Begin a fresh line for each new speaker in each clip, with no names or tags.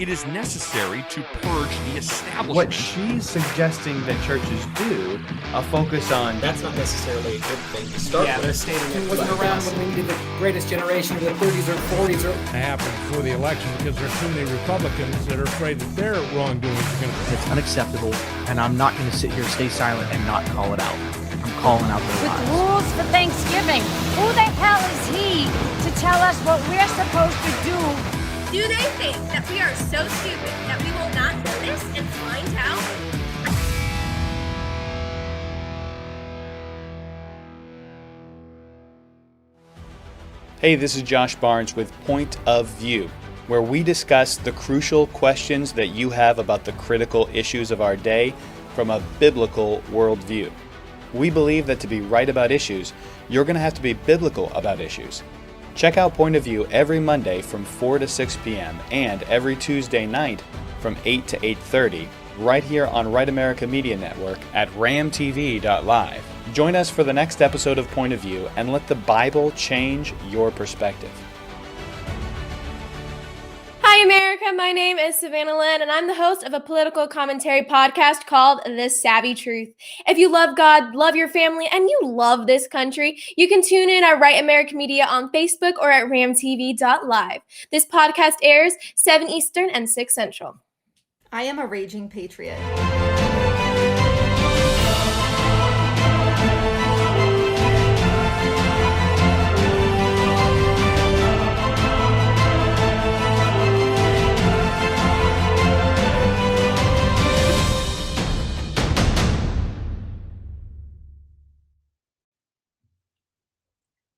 It is necessary to purge the establishment.
What she's suggesting that churches do, a focus on...
That's not necessarily a good thing to start with.
They're stating it wasn't around when we needed the greatest generation of the 30s or 40s.
It happened before the election because there's too many Republicans that are afraid that their wrongdoings are going to...
It's unacceptable, and I'm not going to sit here, stay silent, and not call it out. I'm calling out their lies.
With rules for Thanksgiving. Who the hell is he to tell us what we're supposed to do?
Do they think that we are so stupid that we will not notice and find out?
Hey, this is Josh Barnes with Point of View, where we discuss the crucial questions that you have about the critical issues of our day from a biblical worldview. We believe that to be right about issues, you're going to have to be biblical about issues. Check out Point of View every Monday from 4 to 6 p.m. and every Tuesday night from 8 to 8:30 right here on Right America Media Network at ramtv.live. Join us for the next episode of Point of View and let the Bible change your perspective.
Hi, America. My name is Savannah Lynn, and I'm the host of a political commentary podcast called The Savvy Truth. If you love God, love your family, and you love this country, you can tune in at Right America Media on Facebook or at ramtv.live. This podcast airs 7 Eastern and 6 Central.
I am a raging patriot.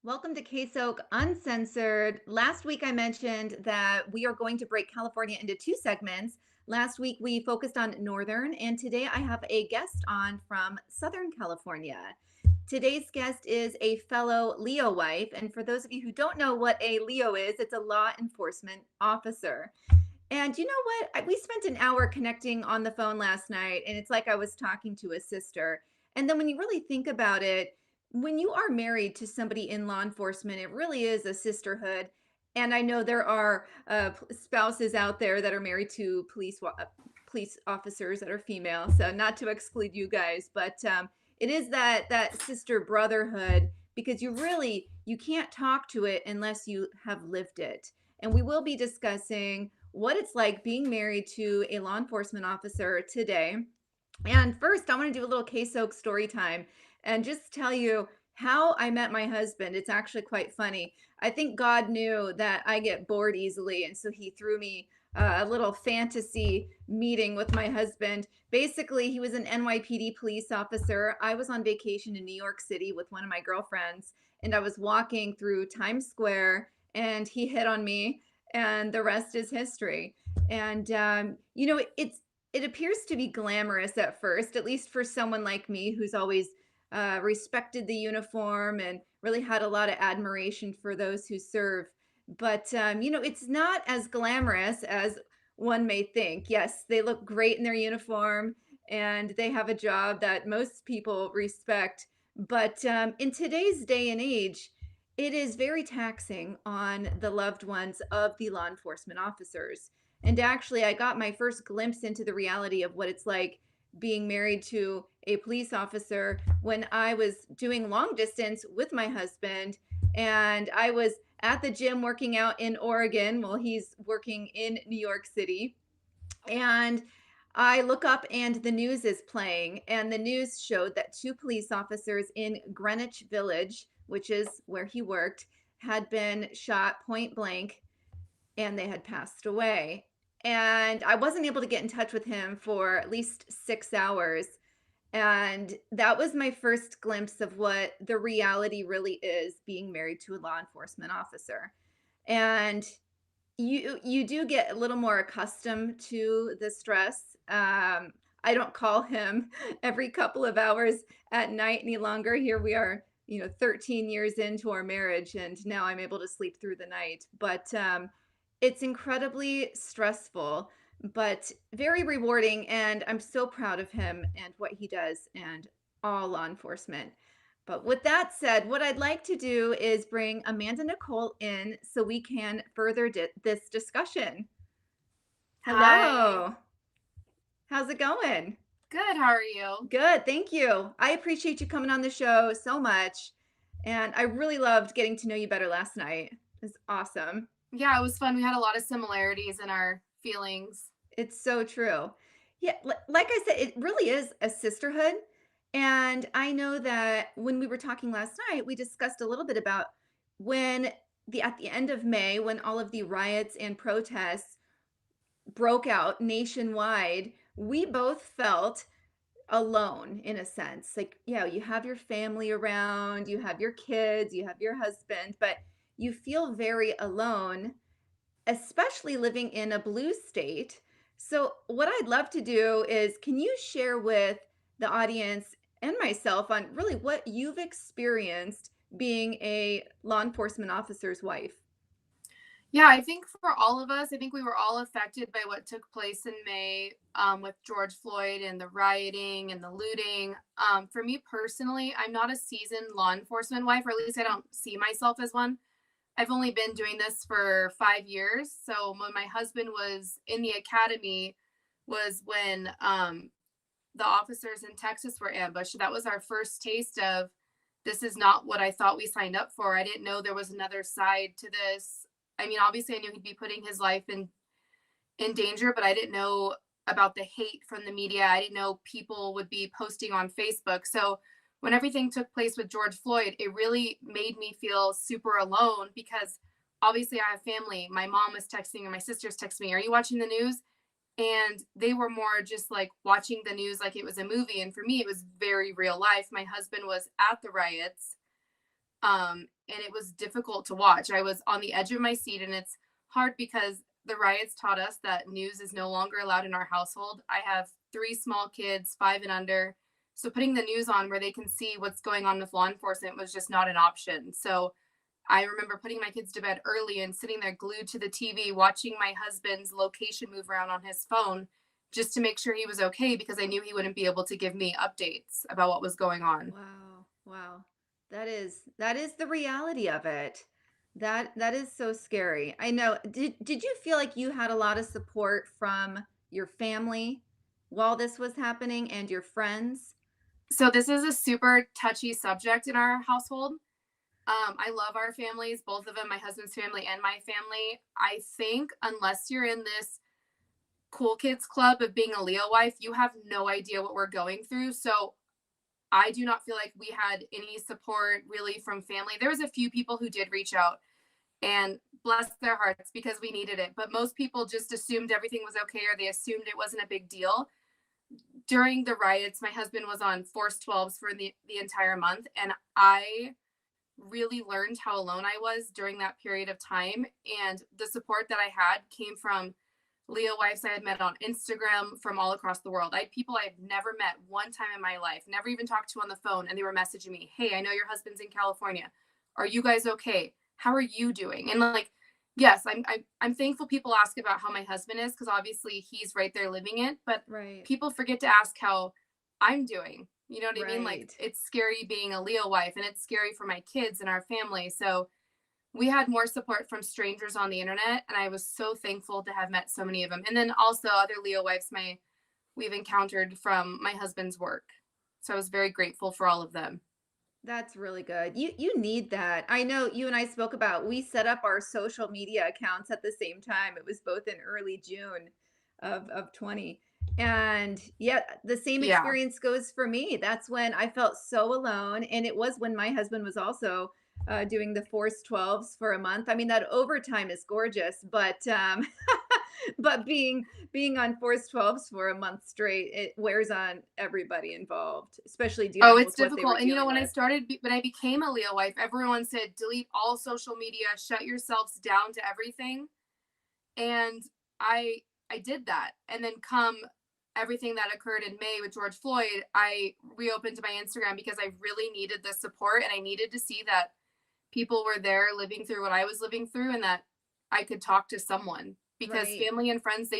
Welcome to KSOK Uncensored. Last week I mentioned that we are going to break California into 2 segments. Last week we focused on Northern, and today I have a guest on from Southern California. Today's guest is a fellow Leo wife, and for those of you who don't know what a Leo is, it's a law enforcement officer. And you know what? We spent an hour connecting on the phone last night, and it's like I was talking to a sister. And then when you really think about it, when you are married to somebody in law enforcement, it really is a sisterhood. And I know there are spouses out there that are married to police officers that are female. So not to exclude you guys, but it is that sister brotherhood, because you can't talk to it unless you have lived it. And we will be discussing what it's like being married to a law enforcement officer today. And first, I want to do a little KSOK story time and just tell you how I met my husband. It's actually quite funny. I think God knew that I get bored easily, and so he threw me a little fantasy meeting with my husband. Basically, he was an NYPD police officer. I was on vacation in New York City with one of my girlfriends, and I was walking through Times Square, and he hit on me, and the rest is history. And, it appears to be glamorous at first, at least for someone like me who's always respected the uniform and really had a lot of admiration for those who serve. But, it's not as glamorous as one may think. Yes, they look great in their uniform and they have a job that most people respect. But in today's day and age, it is very taxing on the loved ones of the law enforcement officers. And actually, I got my first glimpse into the reality of what it's like being married to a police officer when I was doing long distance with my husband, and I was at the gym working out in Oregon while he's working in New York City. And I look up and the news is playing, and the news showed that 2 police officers in Greenwich Village, which is where he worked, had been shot point blank and they had passed away. And I wasn't able to get in touch with him for at least 6 hours. And that was my first glimpse of what the reality really is being married to a law enforcement officer. And you do get a little more accustomed to the stress. I don't call him every couple of hours at night any longer. Here we are, 13 years into our marriage, and now I'm able to sleep through the night. But it's incredibly stressful, but very rewarding, and I'm so proud of him and what he does and all law enforcement. But with that said, what I'd like to do is bring Amanda Nicole in so we can further this discussion. Hello. How's it going?
Good. How are you?
Good, thank you. I appreciate you coming on the show so much. And I really loved getting to know you better last night. It was awesome.
Yeah, it was fun. We had a lot of similarities in our feelings.
It's so true. Yeah, like I said, it really is a sisterhood. And I know that when we were talking last night, we discussed a little bit about when at the end of May, when all of the riots and protests broke out nationwide, we both felt alone in a sense. Like, yeah, you have your family around, you have your kids, you have your husband, but you feel very alone, especially living in a blue state. So, what I'd love to do is, can you share with the audience and myself on really what you've experienced being a law enforcement officer's wife?
Yeah, I think for all of us, I think we were all affected by what took place in May with George Floyd and the rioting and the looting. For me personally, I'm not a seasoned law enforcement wife, or at least I don't see myself as one. I've only been doing this for 5 years. So when my husband was in the academy was when the officers in Texas were ambushed. That was our first taste of, this is not what I thought we signed up for. I didn't know there was another side to this. I mean, obviously I knew he'd be putting his life in danger, but I didn't know about the hate from the media. I didn't know people would be posting on Facebook. So when everything took place with George Floyd, it really made me feel super alone, because obviously I have family. My mom was texting and my sisters texting me, "Are you watching the news?" And they were more just like watching the news like it was a movie. And for me, it was very real life. My husband was at the riots. And it was difficult to watch. I was on the edge of my seat, and it's hard because the riots taught us that news is no longer allowed in our household. I have 3 small kids, 5 and under. So putting the news on where they can see what's going on with law enforcement was just not an option. So I remember putting my kids to bed early and sitting there glued to the TV, watching my husband's location move around on his phone just to make sure he was okay, because I knew he wouldn't be able to give me updates about what was going on.
Wow. Wow. That is the reality of it. That is so scary. I know. Did you feel like you had a lot of support from your family while this was happening, and your friends?
So this is a super touchy subject in our household. I love our families, both of them, my husband's family and my family. I think unless you're in this cool kids club of being a Leo wife, you have no idea what we're going through. So I do not feel like we had any support really from family. There was a few people who did reach out, and bless their hearts, because we needed it. But most people just assumed everything was okay, or they assumed it wasn't a big deal. During the riots, my husband was on Force 12s for the entire month. And I really learned how alone I was during that period of time. And the support that I had came from Leo wives I had met on Instagram from all across the world. I had people I've never met one time in my life, never even talked to on the phone. And they were messaging me, "Hey, I know your husband's in California. Are you guys okay? How are you doing?" And like, yes, I'm thankful people ask about how my husband is, because obviously he's right there living it. But people forget to ask how I'm doing. You know what I mean? Like, it's scary being a Leo wife, and it's scary for my kids and our family. So we had more support from strangers on the internet, and I was so thankful to have met so many of them. And then also other Leo wives we've encountered from my husband's work. So I was very grateful for all of them.
That's really good. You need that. I know you and I spoke about, we set up our social media accounts at the same time. It was both in early June of 20. And yeah, the same experience goes for me. That's when I felt so alone. And it was when my husband was also doing the Force 12s for a month. I mean, that overtime is gorgeous, but but being on Force 12s for a month straight, it wears on everybody involved, especially dealing
it's
with what they were
difficult. And you know, when
with.
when I became a Leo wife, everyone said, delete all social media, shut yourselves down to everything. And I did that. And then come everything that occurred in May with George Floyd, I reopened my Instagram because I really needed the support, and I needed to see that people were there living through what I was living through, and that I could talk to someone, because family and friends,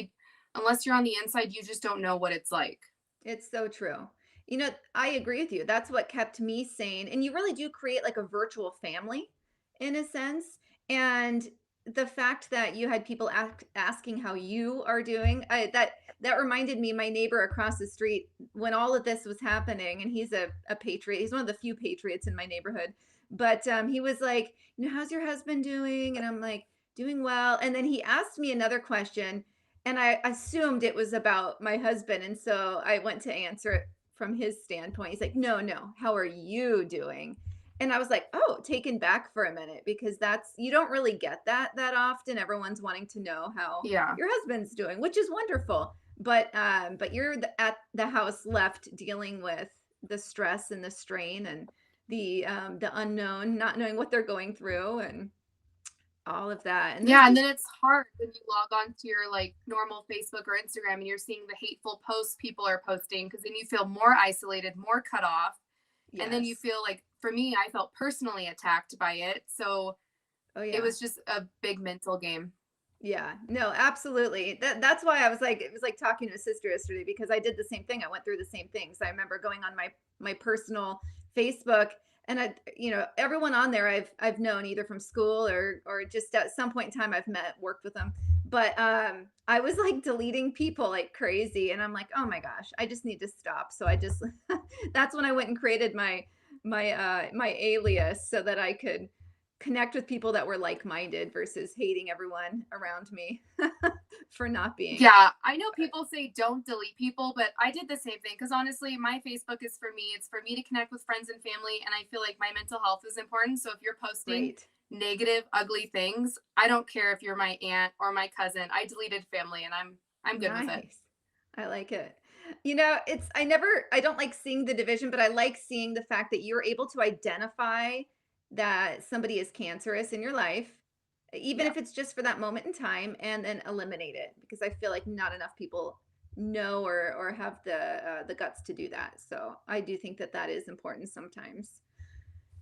unless you're on the inside, you just don't know what it's like.
It's so true. You know, I agree with you. That's what kept me sane. And you really do create like a virtual family in a sense. And the fact that you had people asking how you are doing, that reminded me, my neighbor across the street, when all of this was happening, and he's a patriot. He's one of the few patriots in my neighborhood. But he was like, how's your husband doing? And I'm like, doing well. And then he asked me another question, and I assumed it was about my husband. And so I went to answer it from his standpoint. He's like, no, how are you doing? And I was like, oh, taken back for a minute, because you don't really get that often. Everyone's wanting to know how your husband's doing, which is wonderful. But you're at the house left dealing with the stress and the strain and the unknown, not knowing what they're going through and all of that.
And and then it's hard when you log on to your like normal Facebook or Instagram and you're seeing the hateful posts people are posting, because then you feel more isolated, more cut off. Yes. And then you feel like, for me, I felt personally attacked by it. So it was just a big mental game.
Yeah, no, absolutely. That's why I was like, it was like talking to a sister yesterday, because I did the same thing. I went through the same things. I remember going on my personal Facebook, and everyone on there I've known either from school or just at some point in time I've worked with them. But I was like deleting people like crazy, and I'm like, oh my gosh, I just need to stop. So I just that's when I went and created my alias, so that I could connect with people that were like-minded versus hating everyone around me for not being.
Yeah, I know people say don't delete people, but I did the same thing, because honestly, my Facebook is for me. It's for me to connect with friends and family, and I feel like my mental health is important. So if you're posting negative, ugly things, I don't care if you're my aunt or my cousin. I deleted family, and I'm good with it.
I like it. I don't like seeing the division, but I like seeing the fact that you're able to identify that somebody is cancerous in your life, even if it's just for that moment in time, and then eliminate it, because I feel like not enough people know or have the guts to do that. So I do think that is important sometimes.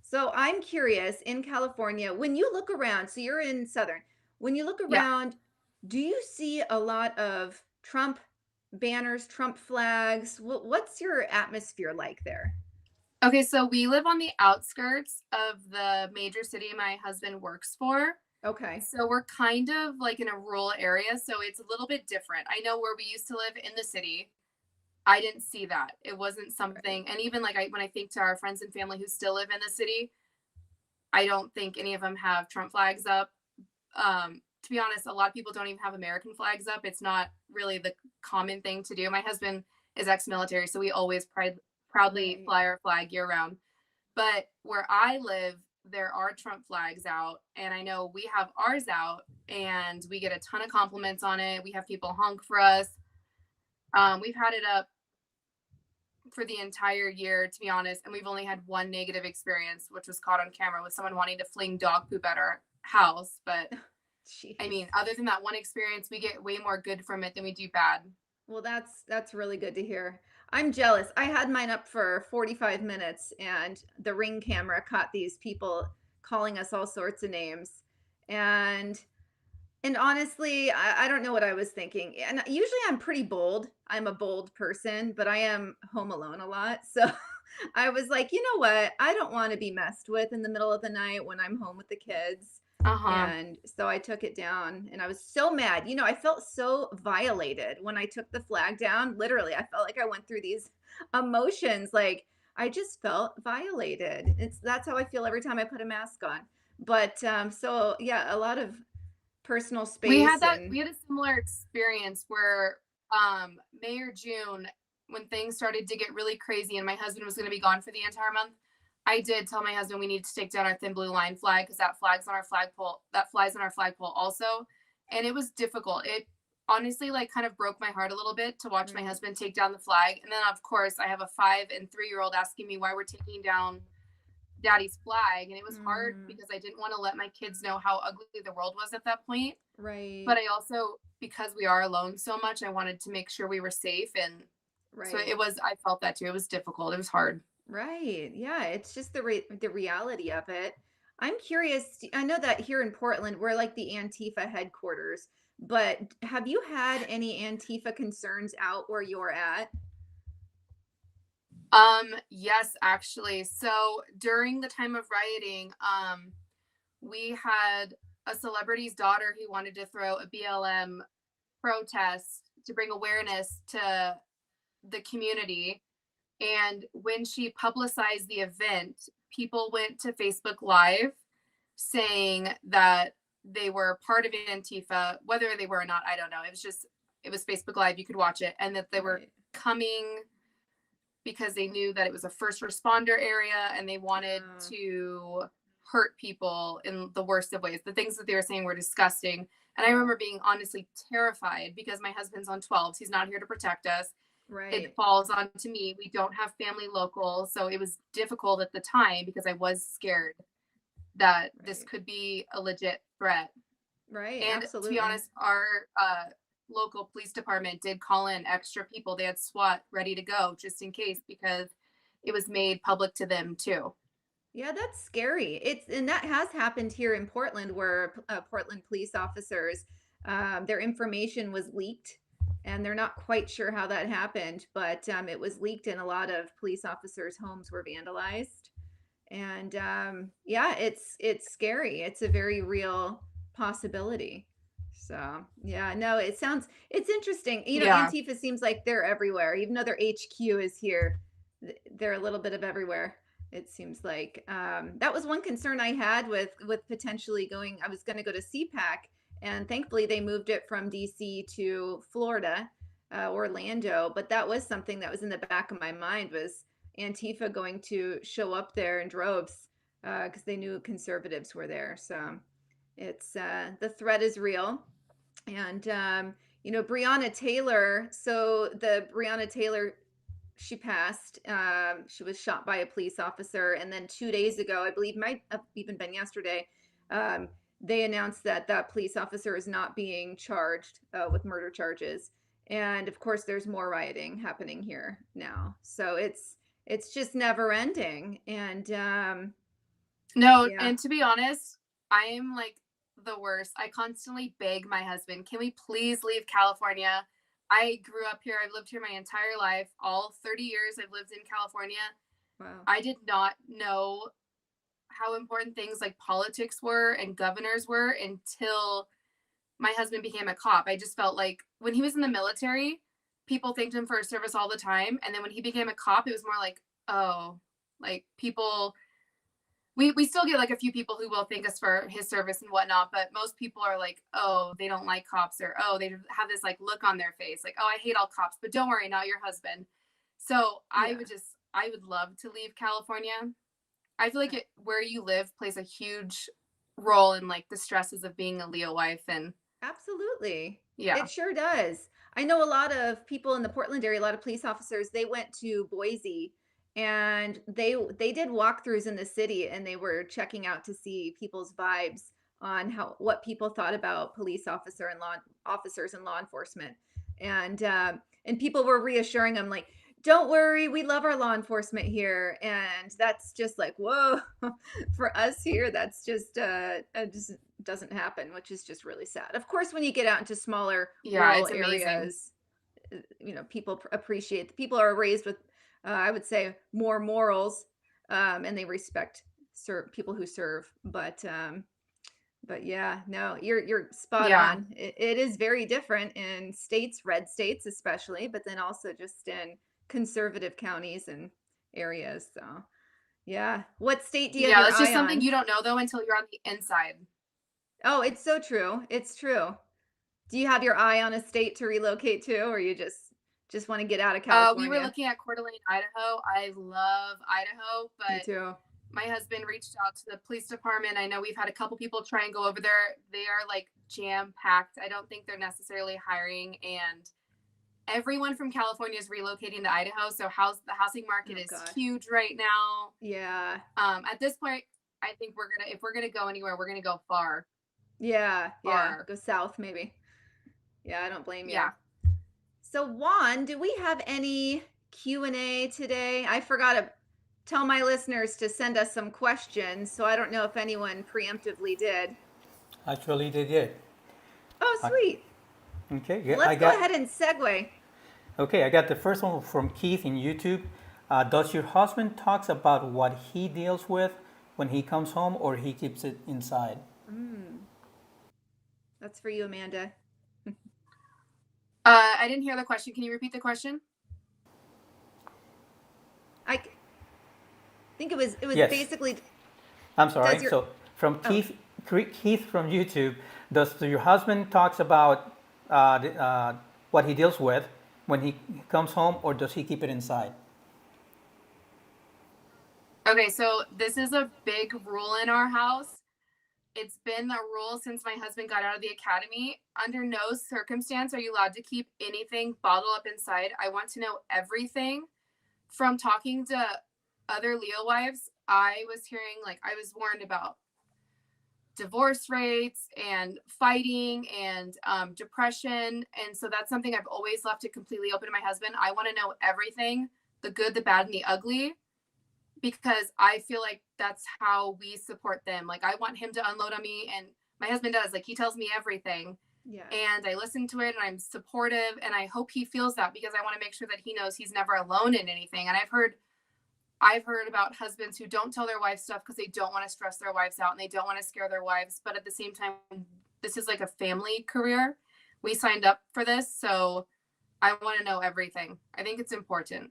So I'm curious, in California, when you look around, so you're in Southern, when you look around, do you see a lot of Trump banners, Trump flags? What's your atmosphere like there?
Okay, so we live on the outskirts of the major city my husband works for.
Okay.
So we're kind of like in a rural area, so it's a little bit different. I know where we used to live in the city, I didn't see that. It wasn't something, and even like when I think to our friends and family who still live in the city, I don't think any of them have Trump flags up. To be honest, a lot of people don't even have American flags up. It's not really the common thing to do. My husband is ex-military, so we always proudly fly our flag year round. But where I live, there are Trump flags out, and I know we have ours out, and we get a ton of compliments on it. We have people honk for us. We've had it up for the entire year, to be honest, and we've only had one negative experience, which was caught on camera with someone wanting to fling dog poop at our house. But
Jeez.
I mean, other than that one experience, we get way more good from it than we do bad.
Well, that's really good to hear. I'm jealous. I had mine up for 45 minutes, and the Ring camera caught these people calling us all sorts of names. And honestly, I don't know what I was thinking. And usually I'm pretty bold. I'm a bold person, but I am home alone a lot. So I was like, you know what? I don't want to be messed with in the middle of the night when I'm home with the kids. And so I took it down, and I was so mad. You know, I felt so violated when I took the flag down. Literally, I felt like I went through these emotions. Like, I just felt violated. That's how I feel every time I put a mask on. But so yeah, a lot of personal space.
We had a similar experience where May or June, when things started to get really crazy and my husband was going to be gone for the entire month, I did tell my husband we need to take down our thin blue line flag, because that flies on our flagpole also. And it was difficult. It honestly like kind of broke my heart a little bit to watch my husband take down the flag. And then of course I have a 5 and 3-year-old asking me why we're taking down Daddy's flag, and it was hard because I didn't want to let my kids know how ugly the world was at that point.
Right.
But I also, because we are alone so much, I wanted to make sure we were safe, and so I felt that too. It was difficult. It was hard.
Right. Yeah, it's just the reality of it. I'm curious. I know that here in Portland, we're like the Antifa headquarters, but have you had any Antifa concerns out where you're at?
Yes, actually. So during the time of rioting, we had a celebrity's daughter who wanted to throw a BLM protest to bring awareness to the community. And when she publicized the event, people went to Facebook Live saying that they were part of Antifa, whether they were or not, I don't know. It was Facebook Live, you could watch it, and that they were coming because they knew that it was a first responder area and they wanted to hurt people in the worst of ways. The things that they were saying were disgusting. And I remember being honestly terrified because my husband's on 12s. He's not here to protect us.
Right.
It falls onto me. We don't have family local. So it was difficult at the time because I was scared that this could be a legit threat.
Right.
And
absolutely.
to be honest, our local police department did call in extra people. They had SWAT ready to go just in case because it was made public to them too.
Yeah, that's scary. And that has happened here in Portland where Portland police officers, their information was leaked and they're not quite sure how that happened, but it was leaked and a lot of police officers' homes were vandalized. And yeah, it's scary. It's a very real possibility. So yeah, no, it's interesting. You know,
Yeah.
Antifa seems like they're everywhere, even though their HQ is here. They're a little bit of everywhere. It seems like that was one concern I had with potentially going. I was going to go to CPAC, and thankfully they moved it from DC to Florida, Orlando. But that was something that was in the back of my mind, was Antifa going to show up there in droves because they knew conservatives were there. So it's the threat is real. And you know, Breonna Taylor. So the Breonna Taylor, she passed. She was shot by a police officer, and then 2 days ago, I believe, might have even been yesterday, they announced that that police officer is not being charged with murder charges. And of course, there's more rioting happening here now. So it's just never ending. And
no,
yeah.
and to be honest, I am like the worst. I constantly beg my husband, can we please leave California? I grew up here. I've lived here my entire life. All 30 years I've lived in California.
Wow.
I did not know how important things like politics were and governors were until my husband became a cop. I just felt like when he was in the military, people thanked him for his service all the time. And then when he became a cop, it was more like, oh, like people, we still get like a few people who will thank us for his service and whatnot, but most people are like, oh, they don't like cops, or oh, they have this like look on their face, like, oh, I hate all cops, but don't worry, not your husband. So yeah. I would love to leave California. I feel like where you live plays a huge role in like the stresses of being a Leo wife. And
absolutely.
Yeah,
it sure does. I know a lot of people in the Portland area, a lot of police officers, they went to Boise and they did walkthroughs in the city, and they were checking out to see people's vibes on what people thought about police officers and law enforcement. And people were reassuring them, like, don't worry, we love our law enforcement here. And that's just like, whoa, for us here, that's just doesn't happen, which is just really sad. Of course, when you get out into smaller rural areas, you know, people appreciate, people are raised with, I would say, more morals, and they respect people who serve. But yeah, no, you're spot on. It is very different in states, red states especially, but then also just in conservative counties and areas. So yeah, what state do you have your
that's just
eye
something
on?
you don't know though until you're on the inside.
Oh, it's so true. It's true. Do you have your eye on a state to relocate to, or you just want to get out of California?
We were looking at Coeur d'Alene, Idaho. I love Idaho, but
me too.
My husband reached out to the police department. I know we've had a couple people try and go over there. They are like jam packed. I don't think they're necessarily hiring, and everyone from California is relocating to Idaho. So the housing market is huge right now.
Yeah.
At this point, I think if we're gonna go anywhere, we're gonna go far.
Yeah. Go south maybe. Yeah, I don't blame you.
Yeah.
So Juan, do we have any Q&A today? I forgot to tell my listeners to send us some questions, so I don't know if anyone preemptively did.
Actually, they did.
Oh, sweet.
Okay, yeah.
Let's go ahead and segue.
Okay, I got the first one from Keith in YouTube. Does your husband talks about what he deals with when he comes home, or he keeps it inside?
That's for you, Amanda.
I didn't hear the question. Can you repeat the question?
I think it was
Yes.
basically.
I'm sorry. So from Keith from YouTube, does your husband talks about what he deals with when he comes home, or does he keep it inside?
Okay, so this is a big rule in our house. It's been a rule since my husband got out of the academy. Under no circumstance are you allowed to keep anything bottled up inside. I want to know everything. From talking to other Leo wives, I was hearing, like, I was warned about divorce rates and fighting and depression. And so that's something I've always left it completely open to my husband. I want to know everything, the good, the bad, and the ugly, because I feel like that's how we support them. Like, I want him to unload on me, and my husband does. Like, he tells me everything.
Yeah.
And I listen to it, and I'm supportive, and I hope he feels that, because I want to make sure that he knows he's never alone in anything. And I've heard about husbands who don't tell their wives stuff because they don't want to stress their wives out and they don't want to scare their wives. But at the same time, this is like a family career. We signed up for this, so I want to know everything. I think it's important.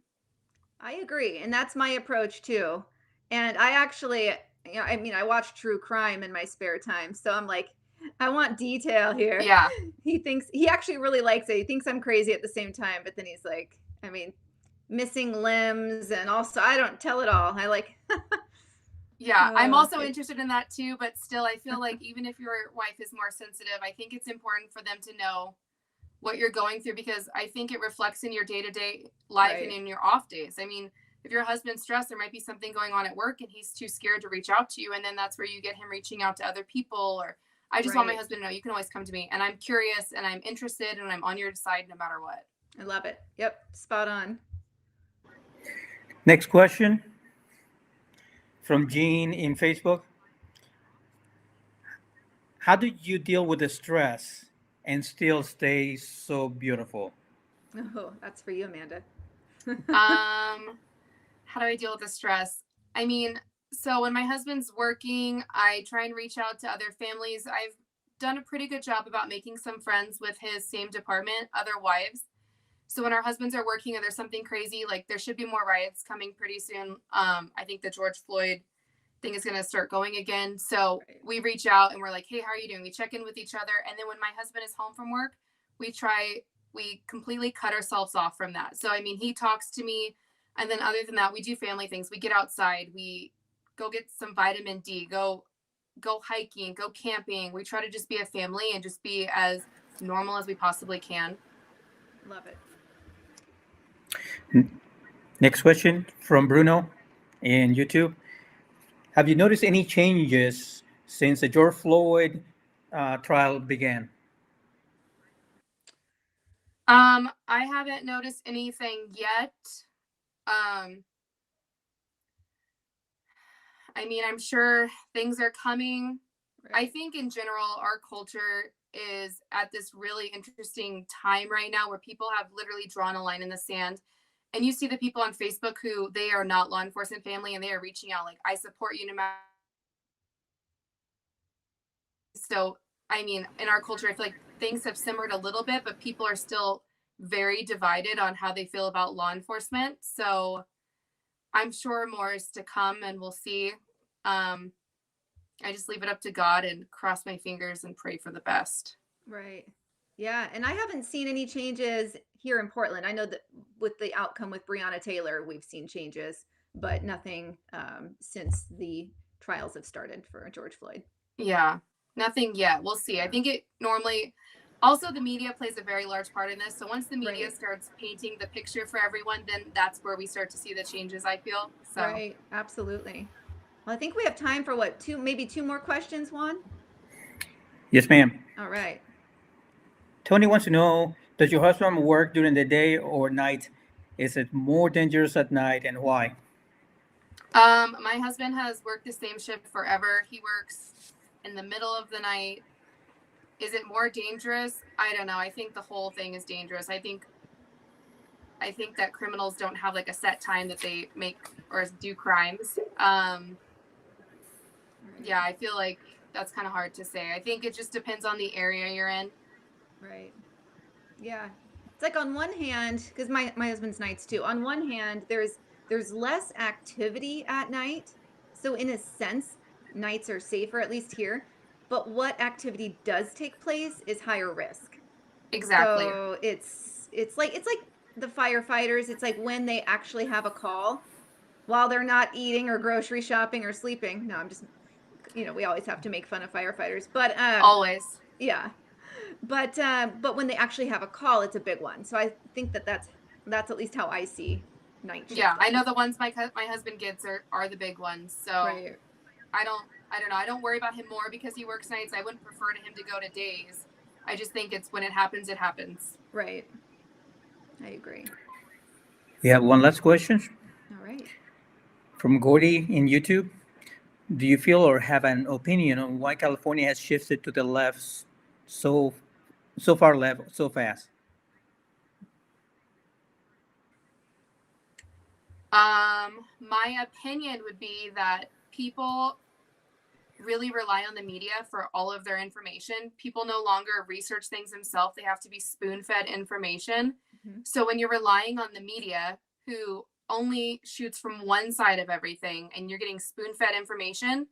I agree. And that's my approach too. And I actually, I watch true crime in my spare time. So I'm like, I want detail here.
Yeah.
He actually really likes it. He thinks I'm crazy at the same time, but then he's like, missing limbs, and also I don't tell it all. I like.
Yeah, I'm also interested in that too, but still I feel like even if your wife is more sensitive, I think it's important for them to know what you're going through, because I think it reflects in your day-to-day life and in your off days. I mean, if your husband's stressed, there might be something going on at work and he's too scared to reach out to you, and then that's where you get him reaching out to other people. Or I just want my husband to know you can always come to me, and I'm curious and I'm interested and I'm on your side no matter what.
I love it. Yep, spot on.
Next question from Jean in Facebook. How do you deal with the stress and still stay so beautiful?
Oh, that's for you, Amanda.
How do I deal with the stress? I mean, so when my husband's working, I try and reach out to other families. I've done a pretty good job about making some friends with his same department, other wives. So when our husbands are working or there's something crazy, like there should be more riots coming pretty soon. I think the George Floyd thing is going to start going again. So we reach out and we're like, hey, how are you doing? We check in with each other. And then when my husband is home from work, we completely cut ourselves off from that. So, I mean, he talks to me. And then other than that, we do family things. We get outside, we go get some vitamin D, go hiking, go camping. We try to just be a family and just be as normal as we possibly can.
Love it.
Next question from Bruno in YouTube. Have you noticed any changes since the George Floyd trial began?
I haven't noticed anything yet. I mean, I'm sure things are coming. Right. I think in general, our culture is at this really interesting time right now where people have literally drawn a line in the sand. And you see the people on Facebook who they are not law enforcement family and they are reaching out like, I support you no matter. So, I mean, in our culture, I feel like things have simmered a little bit, but people are still very divided on how they feel about law enforcement. So I'm sure more is to come and we'll see. I just leave it up to God and cross my fingers and pray for the best.
Right. Yeah. And I haven't seen any changes here in Portland. I know that with the outcome with Breonna Taylor, we've seen changes, but nothing since the trials have started for George Floyd.
Yeah, nothing yet. We'll see. I think it normally, also the media plays a very large part in this. So once the media starts painting the picture for everyone, then that's where we start to see the changes, I feel. So.
Right. Absolutely. Well, I think we have time for maybe two more questions, Juan?
Yes, ma'am.
All right.
Tony wants to know, does your husband work during the day or night? Is it more dangerous at night, and why?
My husband has worked the same shift forever. He works in the middle of the night. Is it more dangerous? I don't know. I think the whole thing is dangerous. I think that criminals don't have like a set time that they make or do crimes. Yeah, I feel like that's kind of hard to say. I think it just depends on the area you're in.
Right. Yeah. It's like on one hand, because my husband's nights too. On one hand, there's less activity at night. So in a sense, nights are safer, at least here. But what activity does take place is higher risk.
Exactly.
So it's like the firefighters. It's like when they actually have a call while they're not eating or grocery shopping or sleeping. No, I'm just, we always have to make fun of firefighters, but
always.
Yeah. But when they actually have a call, it's a big one. So I think that's at least how I see night shift.
Yeah, I know the ones my husband gets are the big ones. So
right.
I don't know. I don't worry about him more because he works nights. I wouldn't prefer to him to go to days. I just think it's when it happens, it happens.
Right. I agree.
Yeah, one last question.
All right.
From Gordy in YouTube. Do you feel or have an opinion on why California has shifted to the left so far left so fast?
My opinion would be that people really rely on the media for all of their information. People no longer research things themselves. They have to be spoon-fed information. Mm-hmm. So when you're relying on the media, who only shoots from one side of everything, and you're getting spoon-fed information,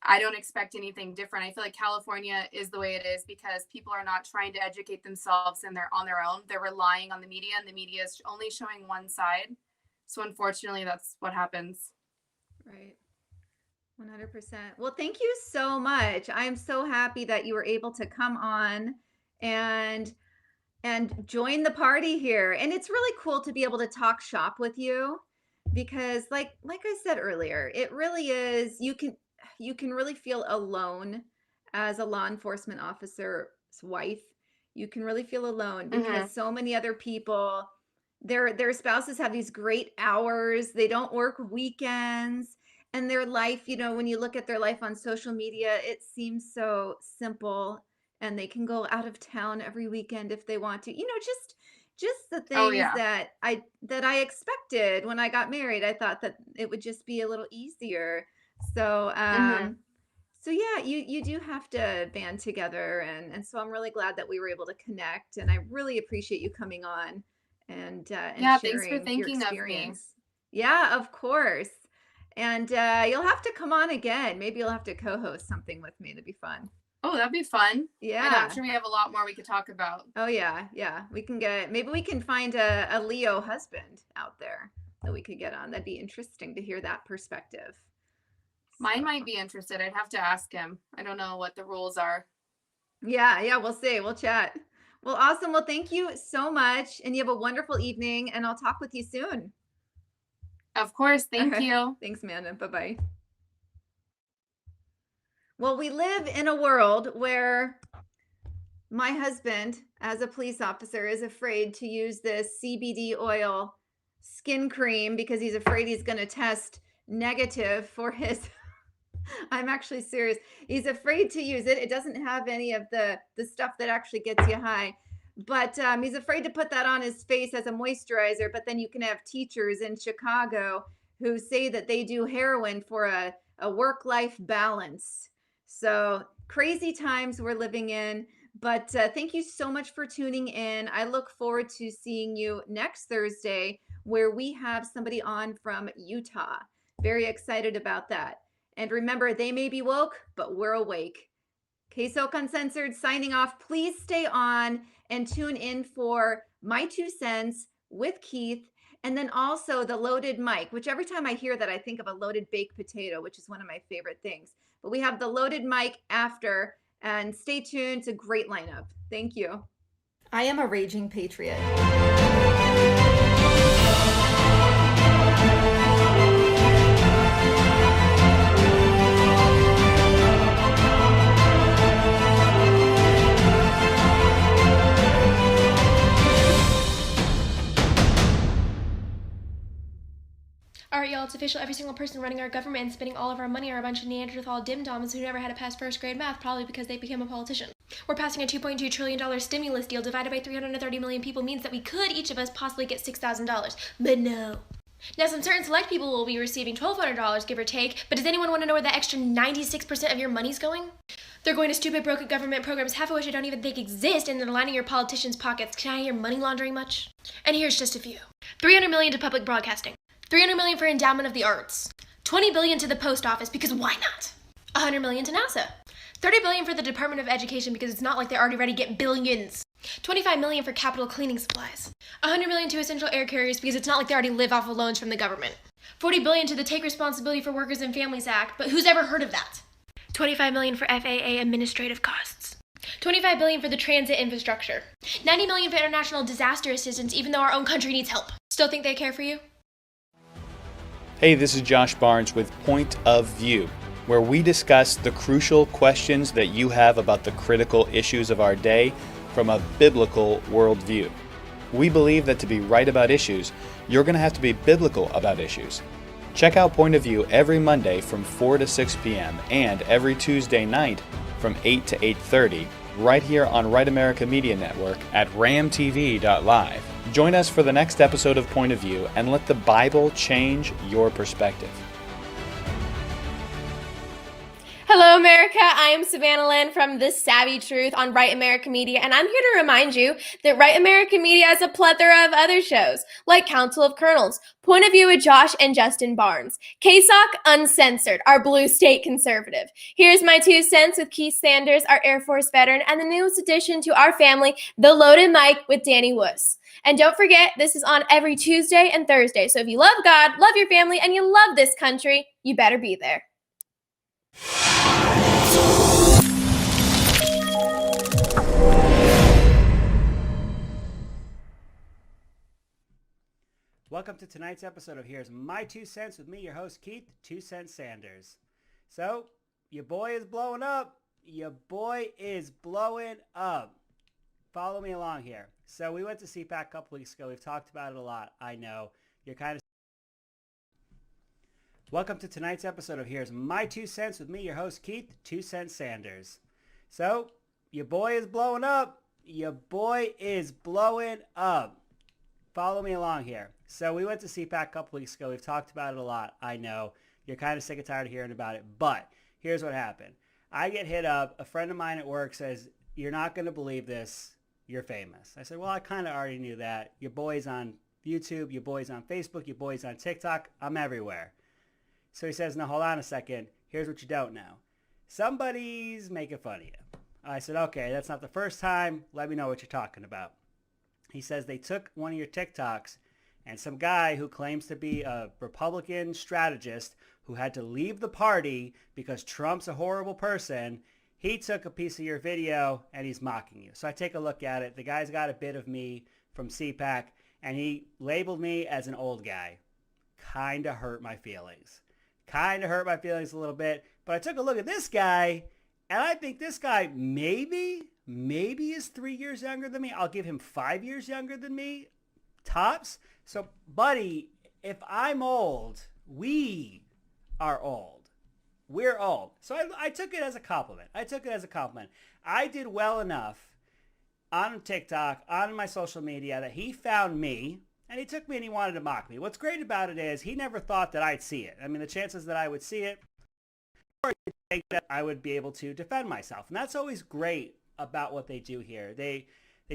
I don't expect anything different. I feel like California is the way it is because people are not trying to educate themselves and they're on their own. They're relying on the media, and the media is only showing one side. So unfortunately, that's what happens.
Right. 100%. Well, thank you so much. I am so happy that you were able to come on and join the party here. And it's really cool to be able to talk shop with you because like I said earlier, it really is, you can really feel alone as a law enforcement officer's wife. You can really feel alone because so many other people, their spouses have these great hours. They don't work weekends. And their life, when you look at their life on social media, it seems so simple, and they can go out of town every weekend if they want to. Just the things that I expected when I got married. I thought that it would just be a little easier. So, so yeah, you do have to band together, and so I'm really glad that we were able to connect, and I really appreciate you coming on and sharing
thanks for thinking
your
of me.
experience. Yeah, of course. And you'll have to come on again. Maybe you'll have to co-host something with me. That'd be fun.
Oh, that'd be fun.
Yeah.
I'm sure we have a lot more we could talk about.
Oh, yeah. Yeah. Maybe we can find a Leo husband out there that we could get on. That'd be interesting to hear that perspective.
Mine might be interested. I'd have to ask him. I don't know what the rules are.
Yeah. We'll see. We'll chat. Well, awesome. Well, thank you so much. And you have a wonderful evening, and I'll talk with you soon.
Of course. Thank you.
Thanks, Amanda. Bye-bye. Well, we live in a world where my husband, as a police officer, is afraid to use this CBD oil skin cream because he's afraid he's going to test negative for his... I'm actually serious. He's afraid to use it. It doesn't have any of the stuff that actually gets you high. But he's afraid to put that on his face as a moisturizer. But then you can have teachers in Chicago who say that they do heroin for a work-life balance. So crazy times we're living in. But thank you so much for tuning in. I look forward to seeing you next Thursday, where we have somebody on from Utah. Very excited about that. And remember, they may be woke, but we're awake. KSOK Uncensored signing off. Please stay on and tune in for My 2 Cents with Keith, and then also the loaded mic, which every time I hear that, I think of a loaded baked potato, which is one of my favorite things. But we have the loaded mic after, and stay tuned. It's a great lineup. Thank you. I am a raging patriot.
Alright, y'all, it's official. Every single person running our government and spending all of our money are a bunch of Neanderthal dim-doms who never had to pass first grade math, probably because they became a politician. We're passing a $2.2 trillion stimulus deal divided by 330 million people means that we could, each of us, possibly get $6,000. But no. Now, some certain select people will be receiving $1,200, give or take, but does anyone want to know where the extra 96% of your money's going? They're going to stupid, broken government programs, half of which I don't even think exist, and they're lining your politicians' pockets. Can I hear money laundering much? And here's just a few. $300 million to public broadcasting. $300 million for endowment of the arts. $20 billion to the post office, because why not? $100 million to NASA. $30 billion for the Department of Education, because it's not like they're already ready to get billions. $25 million for capital cleaning supplies. $100 million to essential air carriers, because it's not like they already live off of loans from the government. $40 billion to the Take Responsibility for Workers and Families Act, but who's ever heard of that? $25 million for FAA administrative costs. $25 billion for the transit infrastructure. $90 million for international disaster assistance, even though our own country needs help. Still think they care for you?
Hey, this is Josh Barnes with Point of View, where we discuss the crucial questions that you have about the critical issues of our day from a biblical worldview. We believe that to be right about issues, you're going to have to be biblical about issues. Check out Point of View every Monday from 4 to 6 p.m. and every Tuesday night from 8 to 8:30 right here on Right America Media Network at ramtv.live. Join us for the next episode of Point of View and let the Bible change your perspective.
Hello, America. I am Savannah Lynn from The Savvy Truth on Right America Media, and I'm here to remind you that Right America Media has a plethora of other shows, like Council of Colonels, Point of View with Josh and Justin Barnes, KSOK Uncensored, our blue state conservative. Here's My 2 Cents with Keith Sanders, our Air Force veteran, and the newest addition to our family, The Loaded Mic with Danny Wuss. And don't forget, this is on every Tuesday and Thursday, so if you love God, love your family, and you love this country, you better be there.
Welcome to tonight's episode of Here's My 2 Cents with me, your host, Keith 2 Cents Sanders. So, your boy is blowing up. Your boy is blowing up. Follow me along here. So, we went to CPAC a couple weeks ago. We've talked about it a lot. I know. You're kind of... Welcome to tonight's episode of Here's My 2 Cents with me, your host, Keith 2 Cents Sanders. So, your boy is blowing up. Your boy is blowing up. Follow me along here. So we went to CPAC a couple weeks ago. We've talked about it a lot. I know. You're kind of sick and tired of hearing about it. But here's what happened. I get hit up. A friend of mine at work says, "You're not going to believe this. You're famous." I said, "Well, I kind of already knew that. Your boy's on YouTube. Your boy's on Facebook. Your boy's on TikTok. I'm everywhere." So he says, "No, hold on a second. Here's what you don't know. Somebody's making fun of you." I said, "Okay, that's not the first time. Let me know what you're talking about." He says they took one of your TikToks, and some guy who claims to be a Republican strategist who had to leave the party because Trump's a horrible person, he took a piece of your video and he's mocking you. So I take a look at it. The guy's got a bit of me from CPAC, and he labeled me as an old guy. Kind of hurt my feelings. Kind of hurt my feelings a little bit. But I took a look at this guy, and I think this guy maybe is 3 years younger than me. I'll give him 5 years younger than me, tops. So, buddy, if I'm old, we are old. We're old. So I took it as a compliment. I did well enough on TikTok, on my social media, that he found me, and he took me and he wanted to mock me. What's great about it is he never thought that I'd see it. I mean, the chances that I would see it, or that I would be able to defend myself. And that's always great about what they do here. They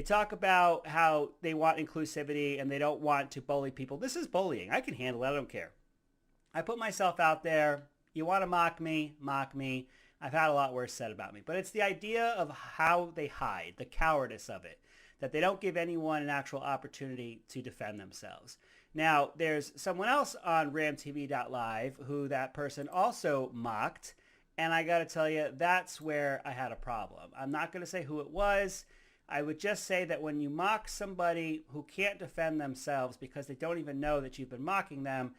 talk about how they want inclusivity and they don't want to bully people. This is bullying. I can handle it. I don't care. I put myself out there. You want to mock me, mock me. I've had a lot worse said about me. But it's the idea of how they hide, the cowardice of it, that they don't give anyone an actual opportunity to defend themselves. Now, there's someone else on ramtv.live who that person also mocked. And I got to tell you, that's where I had a problem. I'm not going to say who it was. I would just say that when you mock somebody who can't defend themselves because they don't even know that you've been mocking them,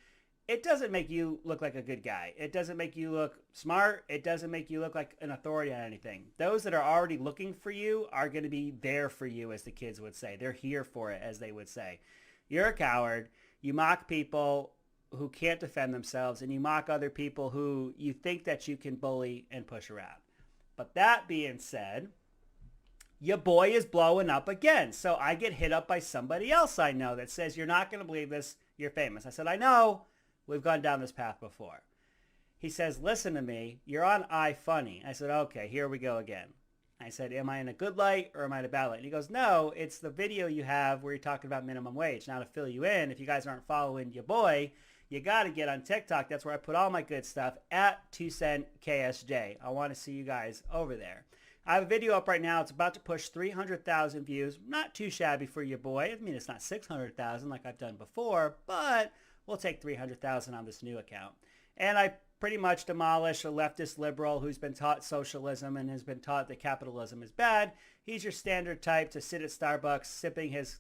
it doesn't make you look like a good guy. It doesn't make you look smart. It doesn't make you look like an authority on anything. Those that are already looking for you are going to be there for you, as the kids would say. They're here for it, as they would say. You're a coward. You mock people who can't defend themselves, and you mock other people who you think that you can bully and push around. But that being said, your boy is blowing up again. So I get hit up by somebody else I know that says, "You're not going to believe this. You're famous. I said, I know. We've gone down this path before. He says, listen to me. You're on iFunny. I said, okay, here we go again. I said, am I in a good light or am I in a bad light? And he goes, no, it's the video you have where you're talking about minimum wage. Now, to fill you in, if you guys aren't following your boy, you got to get on TikTok. That's where I put all my good stuff, at 2cent KSJ. I want to see you guys over there. I have a video up right now. It's about to push 300,000 views. Not too shabby for your boy. I mean, it's not 600,000 like I've done before, but we'll take 300,000 on this new account. And I pretty much demolished a leftist liberal who's been taught socialism and has been taught that capitalism is bad. He's your standard type to sit at Starbucks sipping his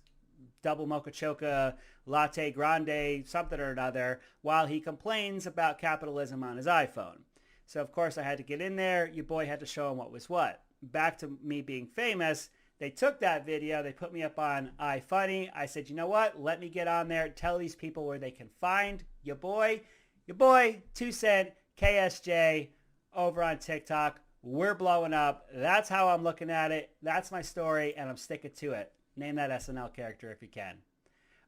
double mocha choca latte grande something or another while he complains about capitalism on his iPhone. So of course I had to get in there. Your boy had to show him what was what. Back to me being famous. They took that video. They put me up on iFunny. I said, you know what? Let me get on there. Tell these people where they can find your boy. Your boy, 2cent KSJ over on TikTok. We're blowing up. That's how I'm looking at it. That's my story, and I'm sticking to it. Name that SNL character if you can.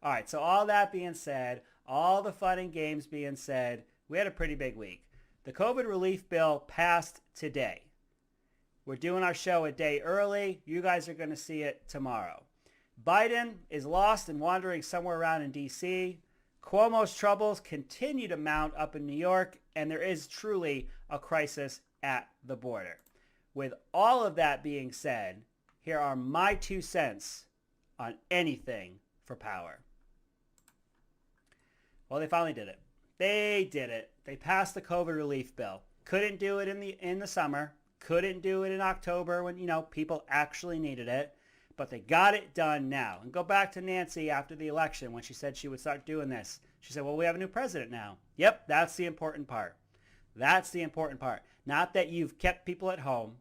All right, so all that being said, all the fun and games being said, we had a pretty big week. The COVID relief bill passed today. We're doing our show a day early. You guys are going to see it tomorrow. Biden is lost and wandering somewhere around in D.C. Cuomo's troubles continue to mount up in New York, and there is truly a crisis at the border. With all of that being said, here are my 2 cents on anything for power. Well, they finally did it. They did it. They passed the COVID relief bill. Couldn't do it in the summer. Couldn't do it in October when, people actually needed it. But they got it done now. And go back to Nancy after the election when she said she would start doing this. She said, well, we have a new president now. Yep, that's the important part. That's the important part. Not that you've kept people at home,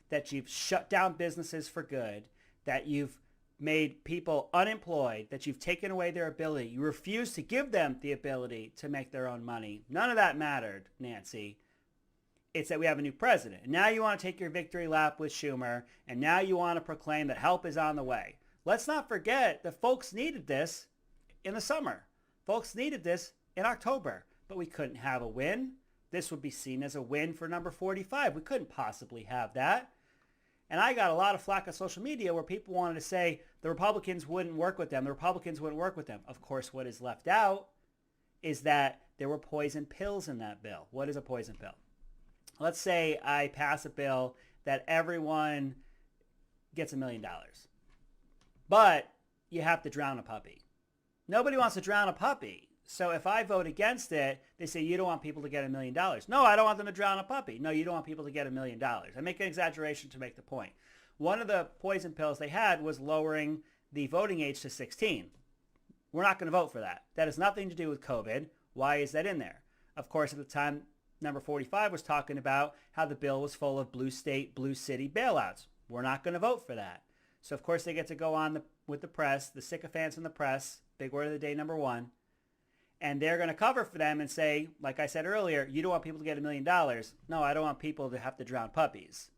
that you've shut down businesses for good, that you've made people unemployed, that you've taken away their ability. You refuse to give them the ability to make their own money. None of that mattered, Nancy. It's that we have a new president. And now you want to take your victory lap with Schumer, and now you want to proclaim that help is on the way. Let's not forget that folks needed this in the summer. Folks needed this in October, but we couldn't have a win. This would be seen as a win for number 45. We couldn't possibly have that. And I got a lot of flack on social media where people wanted to say the Republicans wouldn't work with them. The Republicans wouldn't work with them. Of course, what is left out is that there were poison pills in that bill. What is a poison pill? Let's say I pass a bill that everyone gets $1 million. But you have to drown a puppy. Nobody wants to drown a puppy. So if I vote against it, they say, you don't want people to get $1 million. No, I don't want them to drown a puppy. No, you don't want people to get $1 million. I make an exaggeration to make the point. One of the poison pills they had was lowering the voting age to 16. We're not going to vote for that. That has nothing to do with COVID. Why is that in there? Of course, at the time, number 45 was talking about how the bill was full of blue state, blue city bailouts. We're not going to vote for that. So, of course, they get to go on with the press, the sycophants in the press, big word of the day, number 1. And they're going to cover for them and say, like I said earlier, you don't want people to get $1 million. No, I don't want people to have to drown puppies.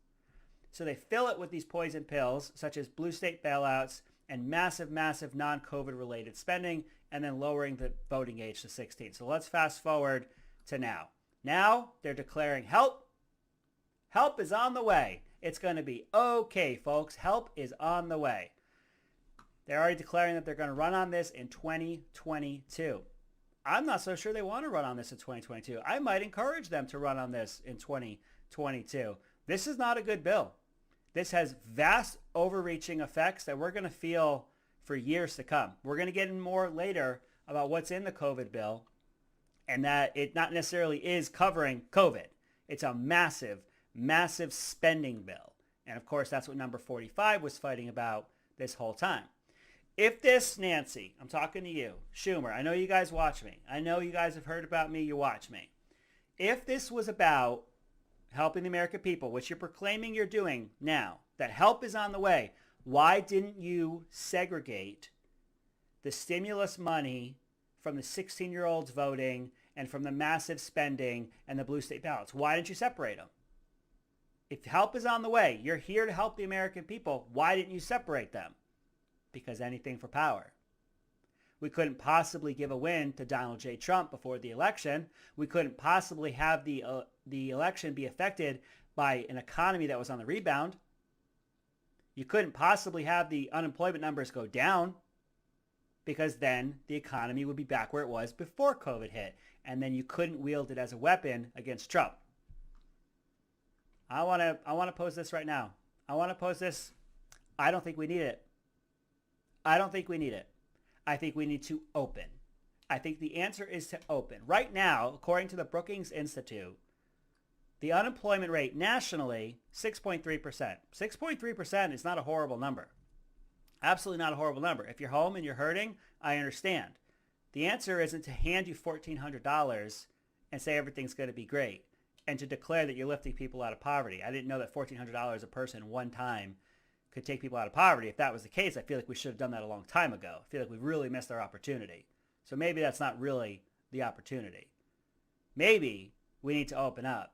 So they fill it with these poison pills, such as blue state bailouts and massive, massive non-COVID related spending, and then lowering the voting age to 16. So let's fast forward to now. Now they're declaring help. Help is on the way. It's going to be okay, folks. Help is on the way. They're already declaring that they're going to run on this in 2022. I'm not so sure they want to run on this in 2022. I might encourage them to run on this in 2022. This is not a good bill. This has vast overreaching effects that we're going to feel for years to come. We're going to get in more later about what's in the COVID bill and that it not necessarily is covering COVID. It's a massive, massive spending bill. And of course, that's what number 45 was fighting about this whole time. If this, Nancy, I'm talking to you, Schumer, I know you guys watch me. I know you guys have heard about me, you watch me. If this was about helping the American people, which you're proclaiming you're doing now, that help is on the way, why didn't you segregate the stimulus money from the 16-year-olds voting and from the massive spending and the blue state ballots? Why didn't you separate them? If help is on the way, you're here to help the American people, why didn't you separate them? Because anything for power. We couldn't possibly give a win to Donald J. Trump before the election. We couldn't possibly have the election be affected by an economy that was on the rebound. You couldn't possibly have the unemployment numbers go down, because then the economy would be back where it was before COVID hit. And then you couldn't wield it as a weapon against Trump. I want to pose this right now. I want to pose this. I don't think we need it. I don't think we need it. I think we need to open. I think the answer is to open. Right now, according to the Brookings Institute, the unemployment rate nationally, 6.3%. 6.3% is not a horrible number. Absolutely not a horrible number. If you're home and you're hurting, I understand. The answer isn't to hand you $1,400 and say everything's going to be great and to declare that you're lifting people out of poverty. I didn't know that $1,400 a person one time could take people out of poverty. If that was the case, I feel like we should have done that a long time ago. I feel like we've really missed our opportunity. So maybe that's not really the opportunity. Maybe we need to open up.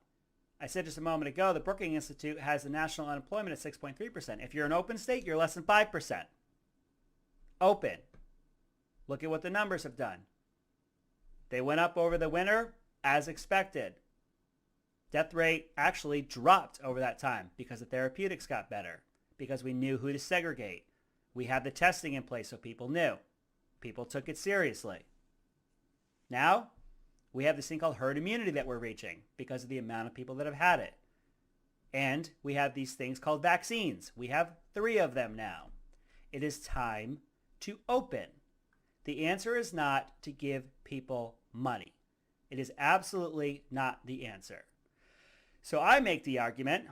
I said just a moment ago, the Brookings Institute has the national unemployment at 6.3%. If you're an open state, you're less than 5%. Open. Look at what the numbers have done. They went up over the winter as expected. Death rate actually dropped over that time because the therapeutics got better, because we knew who to segregate. We had the testing in place so people knew. People took it seriously. Now, we have this thing called herd immunity that we're reaching because of the amount of people that have had it. And we have these things called vaccines. We have 3 of them now. It is time to open. The answer is not to give people money. It is absolutely not the answer. So I make the argument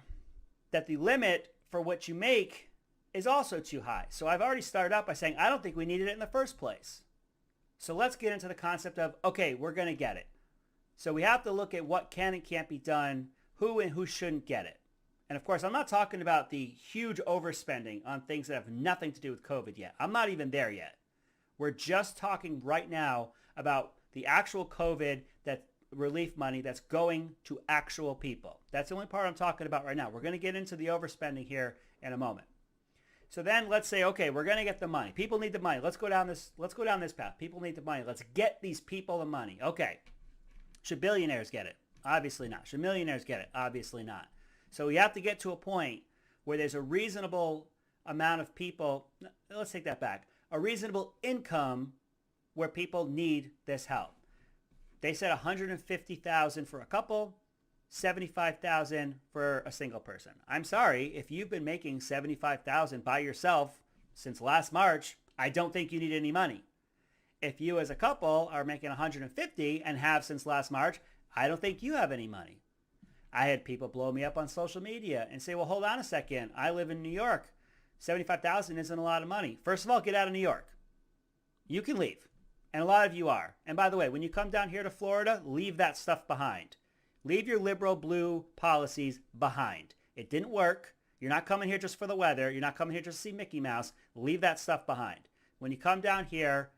that the limit for what you make is also too high. So I've already started out by saying I don't think we needed it in the first place. So let's get into the concept of, okay, we're going to get it. So we have to look at what can and can't be done, who and who shouldn't get it. And of course, I'm not talking about the huge overspending on things that have nothing to do with COVID yet. I'm not even there yet. We're just talking right now about the actual COVID relief money that's going to actual people. That's the only part I'm talking about right now. We're going to get into the overspending here in a moment. So then let's say, okay, we're going to get the money. People need the money. Let's go down this path. People need the money. Let's get these people the money. Okay. Should billionaires get it? Obviously not. Should millionaires get it? Obviously not. So we have to get to a point where there's a reasonable amount of people. Let's take that back. A reasonable income where people need this help. They said $150,000 for a couple, $75,000 for a single person. I'm sorry, if you've been making $75,000 by yourself since last March, I don't think you need any money. If you as a couple are making $150,000 and have since last March, I don't think you have any money. I had people blow me up on social media and say, well, hold on a second. I live in New York. $75,000 isn't a lot of money. First of all, get out of New York. You can leave. And a lot of you are. And by the way, when you come down here to Florida, leave that stuff behind. Leave your liberal blue policies behind. It didn't work. You're not coming here just for the weather. You're not coming here just to see Mickey Mouse. Leave that stuff behind. When you come down here,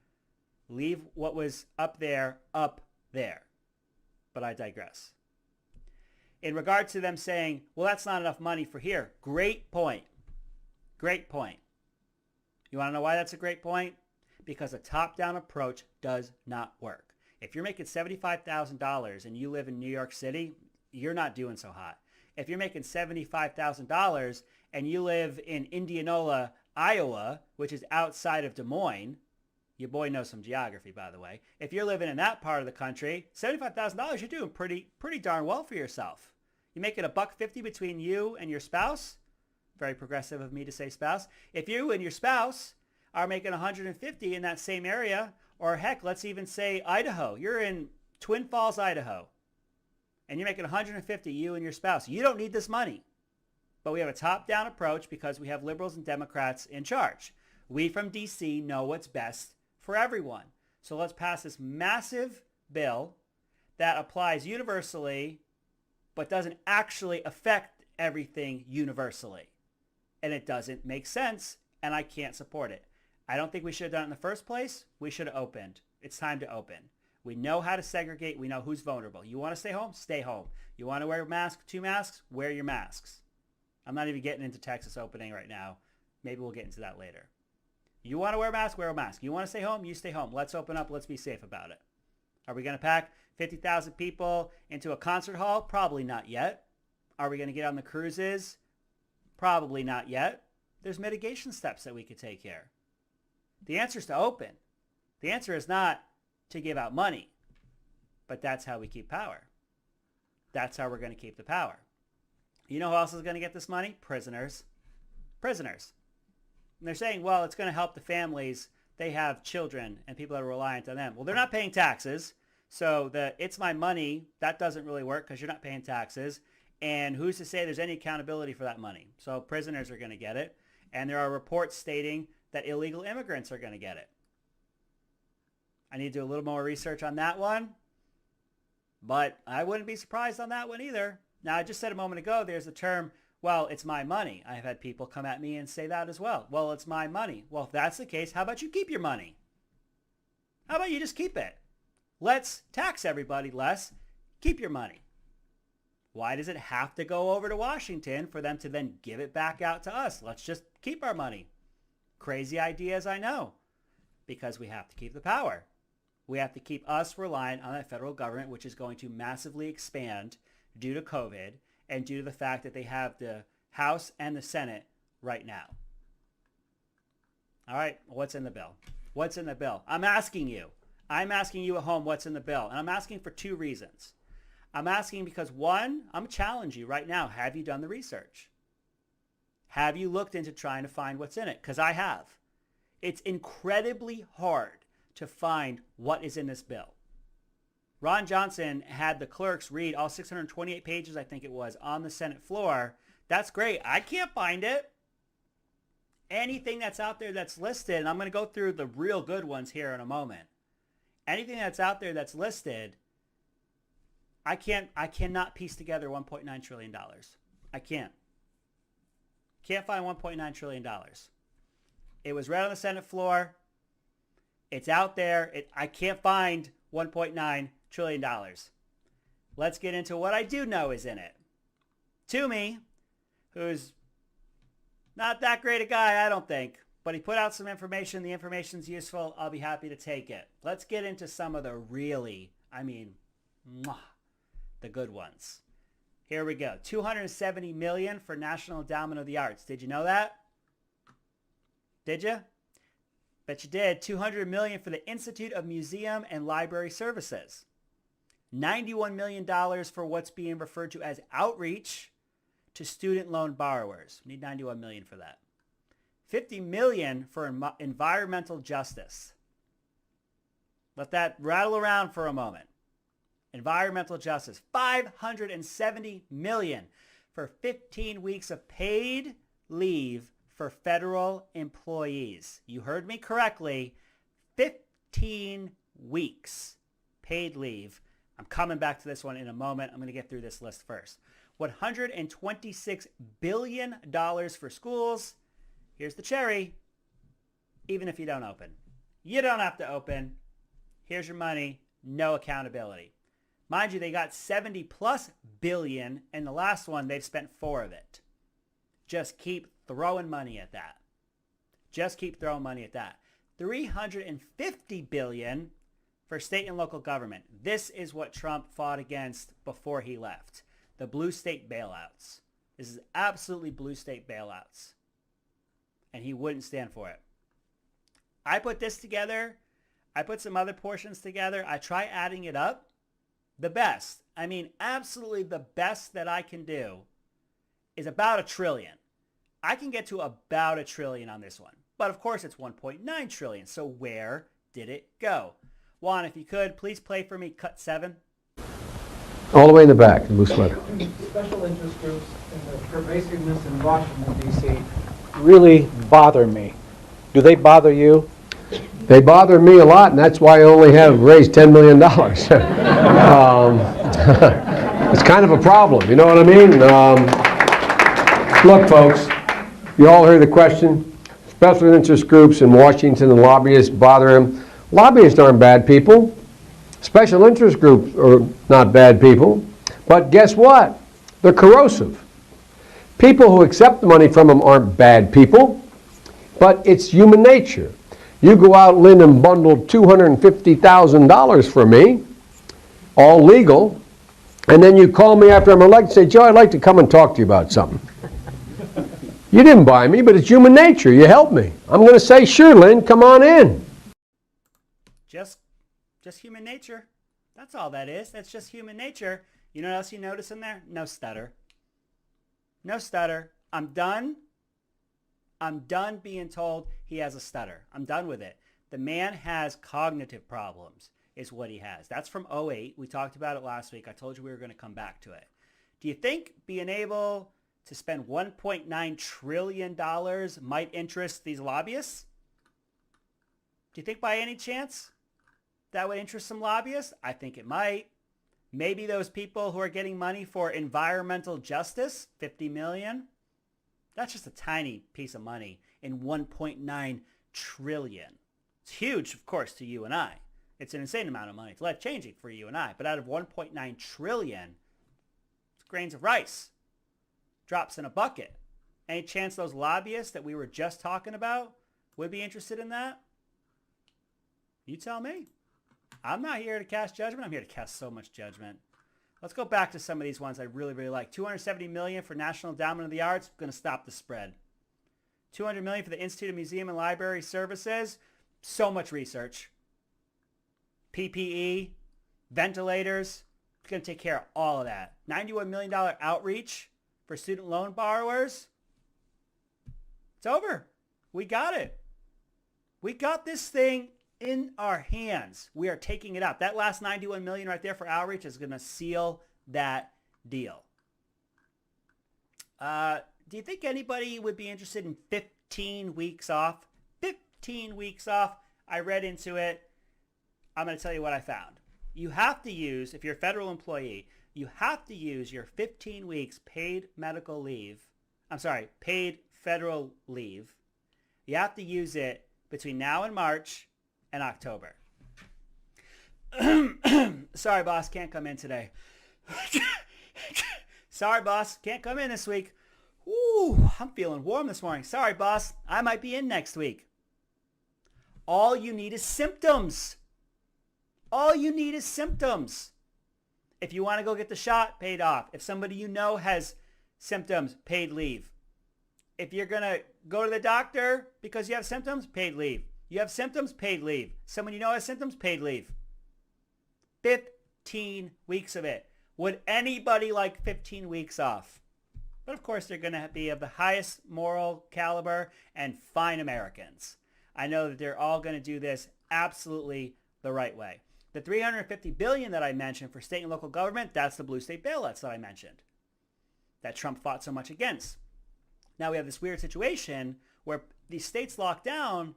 leave what was up there. But I digress. In regard to them saying, well, that's not enough money for here. Great point. Great point. You want to know why that's a great point? Because a top-down approach does not work. If you're making $75,000 and you live in New York City, you're not doing so hot. If you're making $75,000 and you live in Indianola, Iowa, which is outside of Des Moines, your boy knows some geography, by the way. If you're living in that part of the country, $75,000, you're doing pretty darn well for yourself. You making $150 between you and your spouse. Very progressive of me to say spouse. If you and your spouse are making $150 in that same area, or heck, let's even say Idaho. You're in Twin Falls, Idaho, and you're making $150, you and your spouse. You don't need this money. But we have a top-down approach because we have liberals and Democrats in charge. We from D.C. know what's best for everyone. So let's pass this massive bill that applies universally but doesn't actually affect everything universally. And it doesn't make sense, and I can't support it. I don't think we should have done it in the first place. We should have opened. It's time to open. We know how to segregate. We know who's vulnerable. You want to stay home? Stay home. You want to wear a mask, 2 masks? Wear your masks. I'm not even getting into Texas opening right now. Maybe we'll get into that later. You want to wear a mask, wear a mask. You want to stay home, you stay home. Let's open up. Let's be safe about it. Are we going to pack 50,000 people into a concert hall? Probably not yet. Are we going to get on the cruises? Probably not yet. There's mitigation steps that we could take here. The answer is to open. The answer is not to give out money, but that's how we keep power. That's how we're going to keep the power. You know who else is going to get this money? Prisoners. Prisoners. And they're saying, well, it's going to help the families. They have children and people that are reliant on them. Well, they're not paying taxes. So the it's my money, that doesn't really work because you're not paying taxes. And who's to say there's any accountability for that money? So prisoners are going to get it. And there are reports stating that illegal immigrants are going to get it. I need to do a little more research on that one. But I wouldn't be surprised on that one either. Now, I just said a moment ago, there's the term, well, it's my money. I've had people come at me and say that as well. Well, it's my money. Well, if that's the case, how about you keep your money? How about you just keep it? Let's tax everybody less. Keep your money. Why does it have to go over to Washington for them to then give it back out to us? Let's just keep our money. Crazy ideas, I know, because we have to keep the power. We have to keep us reliant on that federal government, which is going to massively expand due to COVID and due to the fact that they have the House and the Senate right now. All right, what's in the bill? What's in the bill? I'm asking you at home what's in the bill. And I'm asking for two reasons. I'm asking because, one, I'm challenging you right now. Have you done the research? Have you looked into trying to find what's in it? Because I have. It's incredibly hard to find what is in this bill. Ron Johnson had the clerks read all 628 pages, I think it was, on the Senate floor. That's great. I can't find it. Anything that's out there that's listed, and I'm going to go through the real good ones here in a moment. Anything that's out there that's listed, I cannot piece together $1.9 trillion. I can't. Can't find $1.9 trillion. It was read on the Senate floor. It's out there. I can't find $1.9 trillion. Let's get into what I do know is in it. Toomey, who's not that great a guy, I don't think, but he put out some information. The information's useful. I'll be happy to take it. Let's get into some of the really, the good ones. Here we go. $270 million for National Endowment of the Arts. Did you know that? Did you? Bet you did. $200 million for the Institute of Museum and Library Services. $91 million for what's being referred to as outreach to student loan borrowers. We need $91 million for that. $50 million for environmental justice. Let that rattle around for a moment. Environmental justice. $570 million for 15 weeks of paid leave for federal employees. You heard me correctly. 15 weeks paid leave. I'm coming back to this one in a moment. I'm going to get through this list first. $126 billion for schools. Here's the cherry. Even if you don't open. You don't have to open. Here's your money. No accountability. Mind you, they got 70 plus billion, and the last one, they've spent 4 of it. Just keep throwing money at that. Just keep throwing money at that. $350 billion for state and local government. This is what Trump fought against before he left. The blue state bailouts. This is absolutely blue state bailouts. And he wouldn't stand for it. I put this together. I put some other portions together. I try adding it up. The best, absolutely the best that I can do is about $1 trillion. I can get to about $1 trillion on this one. But of course it's $1.9 trillion. So where did it go? Juan, if you could, please play for me cut 7.
All the way in the back, the blue sweater.
Special interest groups and the pervasiveness in Washington, D.C. really bother me. Do they bother you?
They bother me a lot, and that's why I only have raised $10 million. It's kind of a problem, you know what I mean? Look, folks, you all heard the question. Special interest groups in Washington and lobbyists bother him. Lobbyists aren't bad people. Special interest groups are not bad people. But guess what? They're corrosive. People who accept the money from them aren't bad people. but it's human nature. You go out, Lynn, and bundle $250,000 for me, all legal, and then you call me after I'm elected and say, Joe, I'd like to come and talk to you about something. You didn't buy me, but it's human nature. You helped me. I'm going to say, sure, Lynn, come on in.
Just human nature. That's all that is. That's just human nature. You know what else you notice in there? No stutter. No stutter. I'm done being told he has a stutter. I'm done with it. The man has cognitive problems is what he has. That's from 2008. We talked about it last week. I told you we were going to come back to it. Do you think being able to spend $1.9 trillion might interest these lobbyists? Do you think by any chance that would interest some lobbyists? I think it might. Maybe those people who are getting money for environmental justice, $50 million. That's just a tiny piece of money in $1.9 trillion. It's huge, of course, to you and I. It's an insane amount of money. It's life-changing for you and I. But out of $1.9 trillion, it's grains of rice. Drops in a bucket. Any chance those lobbyists that we were just talking about would be interested in that? You tell me. I'm not here to cast judgment. I'm here to cast so much judgment. Let's go back to some of these ones I really, really like. $270 million for National Endowment of the Arts. Going to stop the spread. $200 million for the Institute of Museum and Library Services. So much research. PPE, ventilators. It's going to take care of all of that. $91 million outreach for student loan borrowers. It's over. We got it. We got this thing in our hands. We are taking it up. That last $91 million right there for outreach is going to seal that deal. Do you think anybody would be interested in 15 weeks off? 15 weeks off. I read into it. I'm going to tell you what I found. You have to use, if you're a federal employee, you have to use your 15 weeks paid medical leave. Paid federal leave. You have to use it between now and March and October. Sorry, boss, can't come in today. Sorry, boss, can't come in this week. Ooh, I'm feeling warm this morning. Sorry, boss, I might be in next week. All you need is symptoms. All you need is symptoms. If you want to go get the shot, paid off. If somebody you know has symptoms, paid leave. If you're going to go to the doctor because you have symptoms, paid leave. You have symptoms, paid leave. Someone you know has symptoms, paid leave. 15 weeks of it. Would anybody like 15 weeks off? But of course, they're going to be of the highest moral caliber and fine Americans. I know that they're all going to do this absolutely the right way. The $350 billion that I mentioned for state and local government, that's the blue state bailouts that I mentioned that Trump fought so much against. Now we have this weird situation where these states lock down,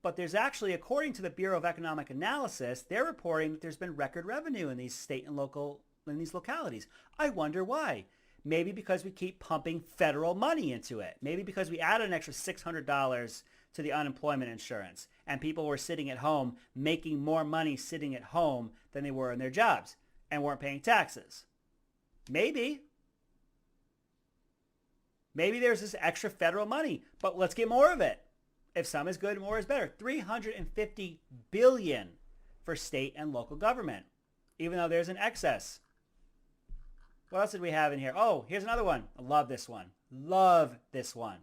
but there's actually, according to the Bureau of Economic Analysis, they're reporting that there's been record revenue in these state and local, in these localities. I wonder why. Maybe because we keep pumping federal money into it. Maybe because we added an extra $600 to the unemployment insurance and people were sitting at home making more money sitting at home than they were in their jobs and weren't paying taxes. Maybe there's this extra federal money, but let's get more of it. If some is good, more is better. $350 billion for state and local government, even though there's an excess. What else did we have in here? Oh, here's another one. I love this one. Love this one.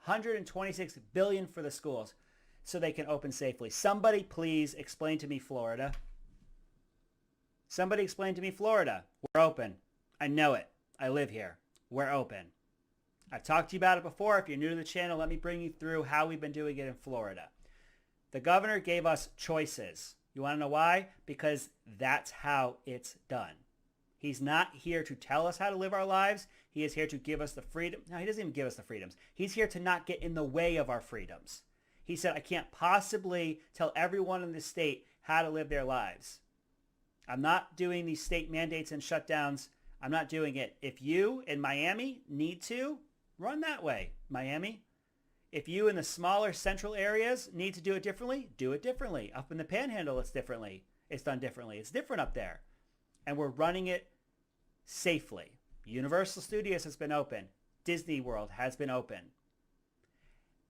$126 billion for the schools so they can open safely. Somebody please explain to me Florida. Somebody explain to me Florida. We're open. I know it. I live here. We're open. I've talked to you about it before. If you're new to the channel, let me bring you through how we've been doing it in Florida. The governor gave us choices. You want to know why? Because that's how it's done. He's not here to tell us how to live our lives. He is here to give us the freedom. No, he doesn't even give us the freedoms. He's here to not get in the way of our freedoms. He said, I can't possibly tell everyone in this state how to live their lives. I'm not doing these state mandates and shutdowns. I'm not doing it. If you in Miami need to, run that way, Miami. If you in the smaller central areas need to do it differently, do it differently. Up in the panhandle, it's differently. It's done differently. It's different up there. And we're running it safely. Universal Studios has been open. Disney World has been open.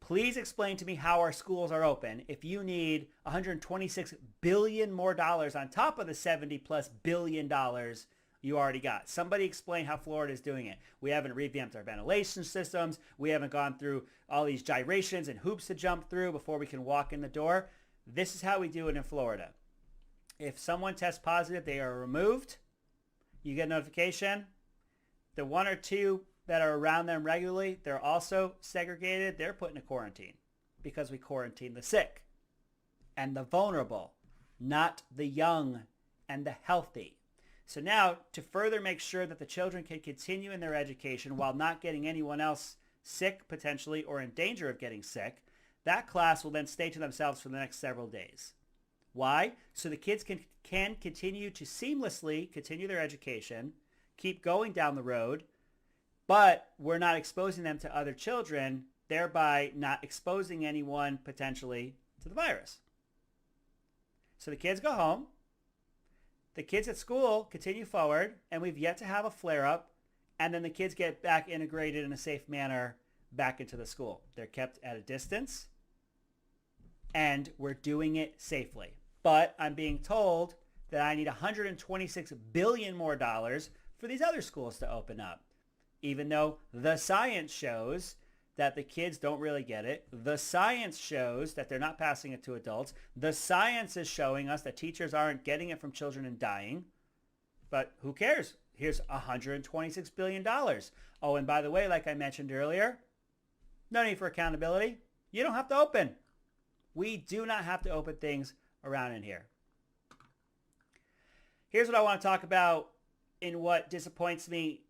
Please explain to me how our schools are open if you need $126 billion more dollars on top of the $70+ billion you already got. Somebody explain how Florida is doing it. We haven't revamped our ventilation systems. We haven't gone through all these gyrations and hoops to jump through before we can walk in the door. This is how we do it in Florida. If someone tests positive, they are removed. You get a notification. The one or two that are around them regularly, they're also segregated. They're put in a quarantine because we quarantine the sick and the vulnerable, not the young and the healthy. So now, to further make sure that the children can continue in their education while not getting anyone else sick potentially or in danger of getting sick, that class will then stay to themselves for the next several days. Why? So the kids can continue to seamlessly continue their education, keep going down the road, but we're not exposing them to other children, thereby not exposing anyone potentially to the virus. So the kids go home. The kids at school continue forward, and we've yet to have a flare-up, and then the kids get back integrated in a safe manner back into the school. They're kept at a distance, and we're doing it safely. But I'm being told that I need $126 billion more dollars for these other schools to open up, even though the science shows that the kids don't really get it. The science shows that they're not passing it to adults. The science is showing us that teachers aren't getting it from children and dying. But who cares? Here's $126 billion. Oh, and by the way, like I mentioned earlier, no need for accountability. You don't have to open. We do not have to open things around in here. Here's what I want to talk about in what disappoints me,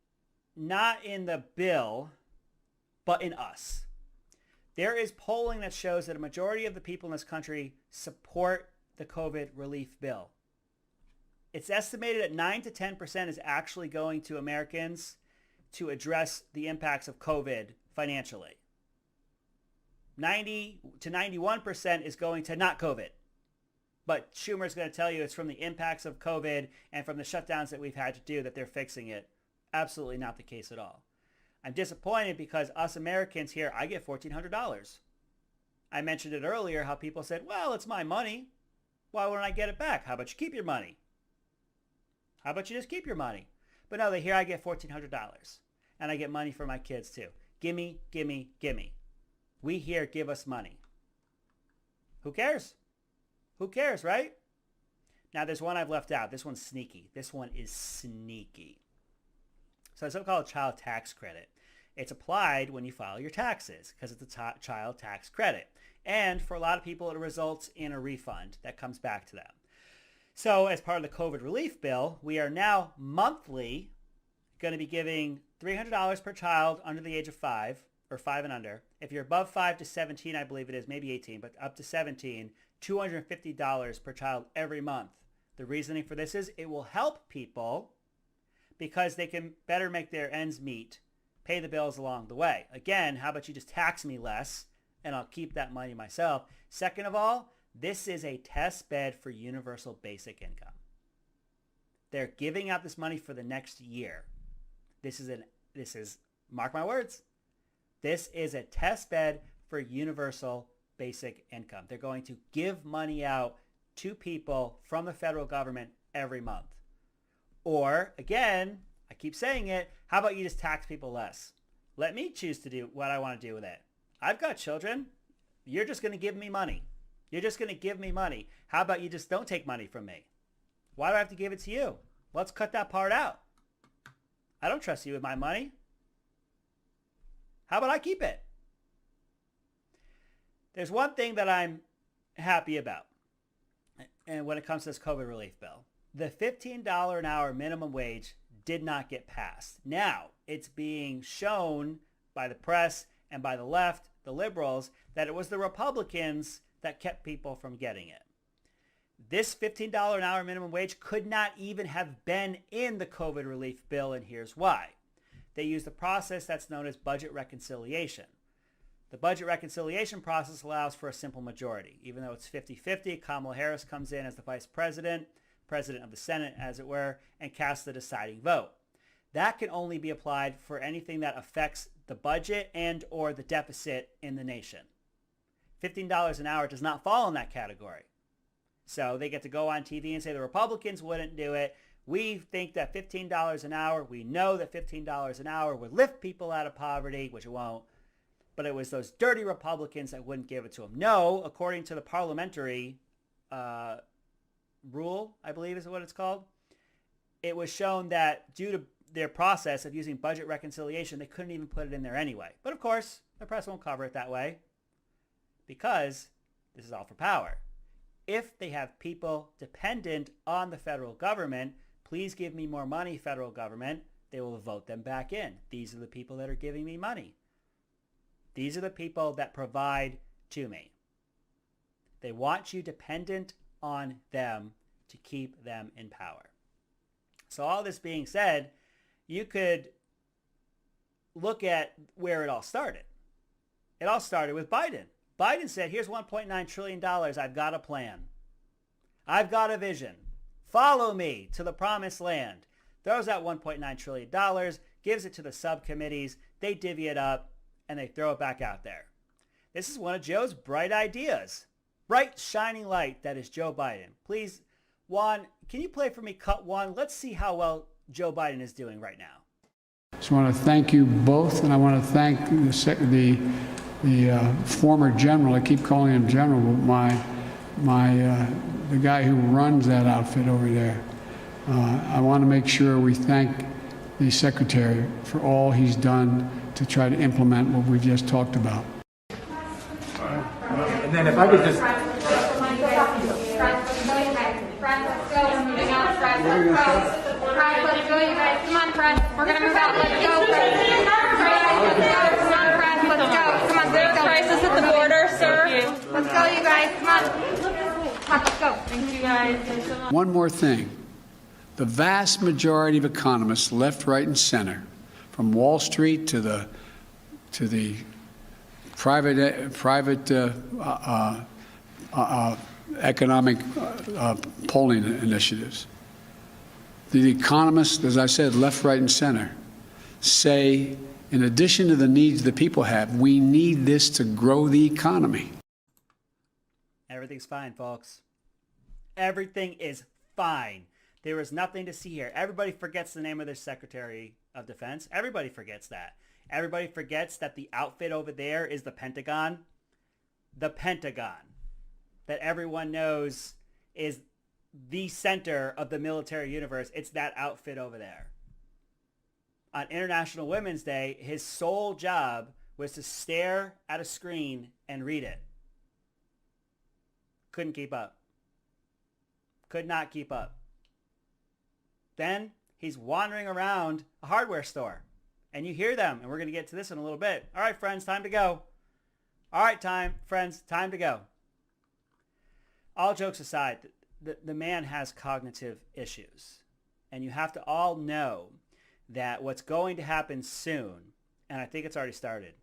not in the bill, but in us. There is polling that shows that a majority of the people in this country support the COVID relief bill. It's estimated that 9 to 10% is actually going to Americans to address the impacts of COVID financially. 90 to 91% is going to not COVID. But Schumer's going to tell you it's from the impacts of COVID and from the shutdowns that we've had to do that they're fixing it. Absolutely not the case at all. I'm disappointed because us Americans here, I get $1,400. I mentioned it earlier how people said, well, it's my money. Why wouldn't I get it back? How about you keep your money? How about you just keep your money? But no, they hear I get $1,400 and I get money for my kids too. Gimme, gimme, gimme. We here give us money. Who cares? Who cares, right? Now there's one I've left out. This one's sneaky. This one is sneaky. So the so-called child tax credit. It's applied when you file your taxes because it's a child tax credit. And for a lot of people, it results in a refund that comes back to them. So as part of the COVID relief bill, we are now monthly going to be giving $300 per child under the age of 5 or 5 and under. If you're above 5 to 17, I believe it is, maybe 18, but up to 17, $250 per child every month. The reasoning for this is it will help people because they can better make their ends meet, pay the bills along the way. Again, how about you just tax me less and I'll keep that money myself. Second of all, this is a test bed for universal basic income. They're giving out this money for the next year. This is, mark my words, this is a test bed for universal basic income. They're going to give money out to people from the federal government every month. Or, again, I keep saying it, how about you just tax people less? Let me choose to do what I want to do with it. I've got children. You're just going to give me money. You're just going to give me money. How about you just don't take money from me? Why do I have to give it to you? Let's cut that part out. I don't trust you with my money. How about I keep it? There's one thing that I'm happy about, and when it comes to this COVID relief bill. The $15 an hour minimum wage did not get passed. Now, it's being shown by the press and by the left, the liberals, that it was the Republicans that kept people from getting it. This $15 an hour minimum wage could not even have been in the COVID relief bill, and here's why. They used a process that's known as budget reconciliation. The budget reconciliation process allows for a simple majority. Even though it's 50-50, Kamala Harris comes in as the vice president of the Senate, as it were, and casts the deciding vote. That can only be applied for anything that affects the budget and or the deficit in the nation. $15 an hour does not fall in that category. So they get to go on TV and say the Republicans wouldn't do it. We think that $15 an hour, we know that $15 an hour would lift people out of poverty, which it won't. But it was those dirty Republicans that wouldn't give it to them. No, according to the parliamentary rule, I believe is what it's called, it was shown that due to their process of using budget reconciliation, they couldn't even put it in there anyway. But of course, the press won't cover it that way because this is all for power. If they have people dependent on the federal government, please give me more money, federal government, they will vote them back in. These are the people that are giving me money. These are the people that provide to me. They want you dependent on them to keep them in power. So all this being said, you could look at where it all started. It all started with Biden. Biden said, here's $1.9 trillion. I've got a plan. I've got a vision. Follow me to the promised land. Throws out $1.9 trillion, gives it to the subcommittees. They divvy it up, and they throw it back out there. This is one of Joe's bright ideas. Bright, shining light that is Joe Biden. Please, Juan, can you play for me cut one? Let's see how well Joe Biden is doing right now.
So I want to thank you both, and I want to thank the former general. I keep calling him general, but the guy who runs that outfit over there. I want to make sure we thank the secretary for all he's done to try to implement what we just talked about.
And then if I could just...
Let's go, you guys. Come on, press. We're going to move out. Let's go. Come on, press. Let's go. Come on, let's go. Crisis at the border, sir. Let's go, you guys. Come on. Come on, let's go. Thank you, guys.
One more thing. The vast majority of economists, left, right, and center, from Wall Street to the private economic polling initiatives. The economists, as I said, left, right, and center, say, in addition to the needs the people have, we need this to grow the economy.
Everything's fine, folks. Everything is fine. There is nothing to see here. Everybody forgets the name of their Secretary of Defense. Everybody forgets that. Everybody forgets that the outfit over there is the Pentagon. The Pentagon. That everyone knows is the center of the military universe. It's that outfit over there. On International Women's Day, his sole job was to stare at a screen and read it. Couldn't keep up. Could not keep up. Then he's wandering around a hardware store. And you hear them, and we're going to get to this in a little bit. All right, friends, time to go. All right, friends, time to go. All jokes aside, the man has cognitive issues. And you have to all know that what's going to happen soon, and I think it's already started,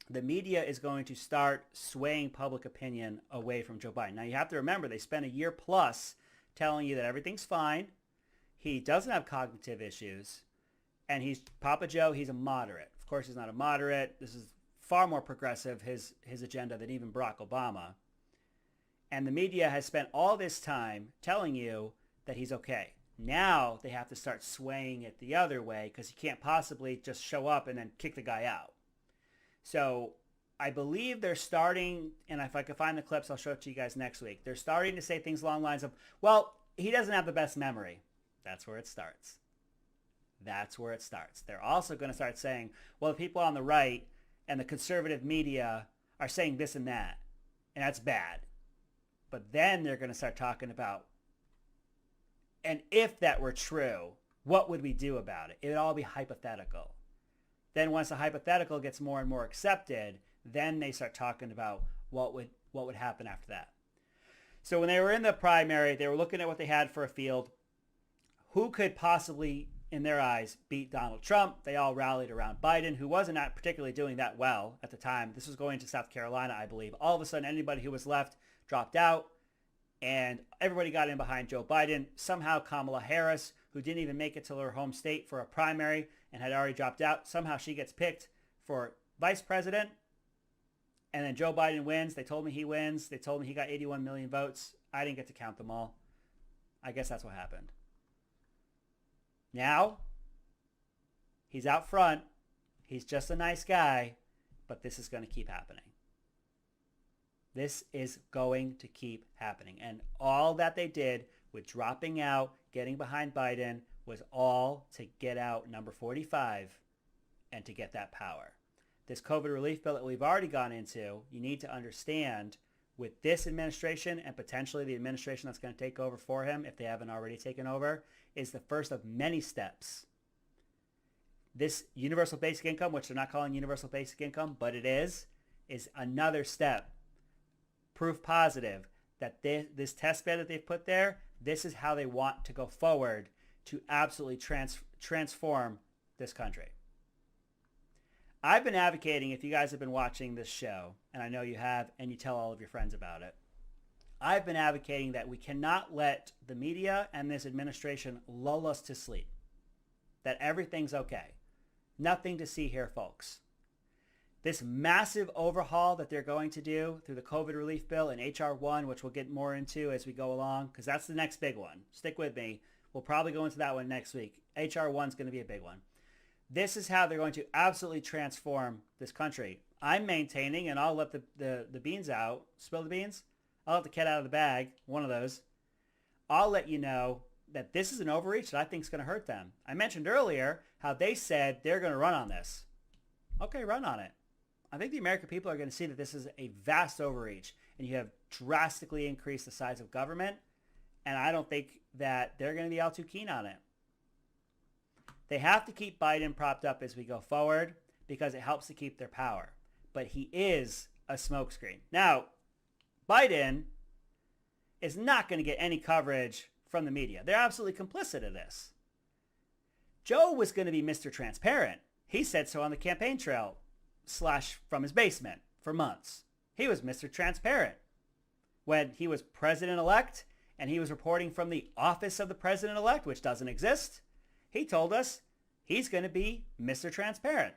the media is going to start swaying public opinion away from Joe Biden. Now, you have to remember, they spent a year plus telling you that everything's fine. He doesn't have cognitive issues. And he's Papa Joe, he's a moderate. Of course, he's not a moderate. This is far more progressive, his agenda, than even Barack Obama. And the media has spent all this time telling you that he's okay. Now they have to start swaying it the other way because he can't possibly just show up and then kick the guy out. So I believe they're starting, and if I can find the clips, I'll show it to you guys next week. They're starting to say things along the lines of, well, he doesn't have the best memory. That's where it starts. That's where it starts. They're also going to start saying, well, the people on the right and the conservative media are saying this and that, and that's bad. But then they're going to start talking about, and if that were true, what would we do about it? It would all be hypothetical. Then once the hypothetical gets more and more accepted, then they start talking about what would happen after that. So when they were in the primary, they were looking at what they had for a field. Who could possibly, in their eyes, beat Donald Trump? They all rallied around Biden, who wasn't not particularly doing that well at the time. This was going to South Carolina, I believe. All of a sudden, anybody who was left dropped out, and everybody got in behind Joe Biden. Somehow Kamala Harris, who didn't even make it to her home state for a primary and had already dropped out, somehow she gets picked for vice president. And then Joe Biden wins. They told me he wins. They told me he got 81 million votes. I didn't get to count them all. I guess that's what happened. Now, he's out front. He's just a nice guy, but this is going to keep happening. This is going to keep happening. And all that they did with dropping out, getting behind Biden, was all to get out number 45 and to get that power. This COVID relief bill that we've already gone into, you need to understand with this administration and potentially the administration that's going to take over for him, if they haven't already taken over, is the first of many steps. This universal basic income, which they're not calling universal basic income, but it is another step. Proof positive that this test bed that they've put there, this is how they want to go forward to absolutely transform this country. I've been advocating, if you guys have been watching this show, and I know you have, and you tell all of your friends about it, I've been advocating that we cannot let the media and this administration lull us to sleep. That everything's okay. Nothing to see here, folks. This massive overhaul that they're going to do through the COVID relief bill and H.R. 1, which we'll get more into as we go along, because that's the next big one. Stick with me. We'll probably go into that one next week. H.R. 1 is going to be a big one. This is how they're going to absolutely transform this country. I'm maintaining, and I'll let the beans out. Spill the beans? I'll let the cat out of the bag, one of those. I'll let you know that this is an overreach that I think is going to hurt them. I mentioned earlier how they said they're going to run on this. Okay, run on it. I think the American people are going to see that this is a vast overreach, and you have drastically increased the size of government, and I don't think that they're going to be all too keen on it. They have to keep Biden propped up as we go forward because it helps to keep their power. But he is a smokescreen. Now, Biden is not going to get any coverage from the media. They're absolutely complicit in this. Joe was going to be Mr. Transparent. He said so on the campaign trail / from his basement for months. He was Mr. Transparent. When he was president-elect and he was reporting from the office of the president-elect, which doesn't exist, he told us he's going to be Mr. Transparent.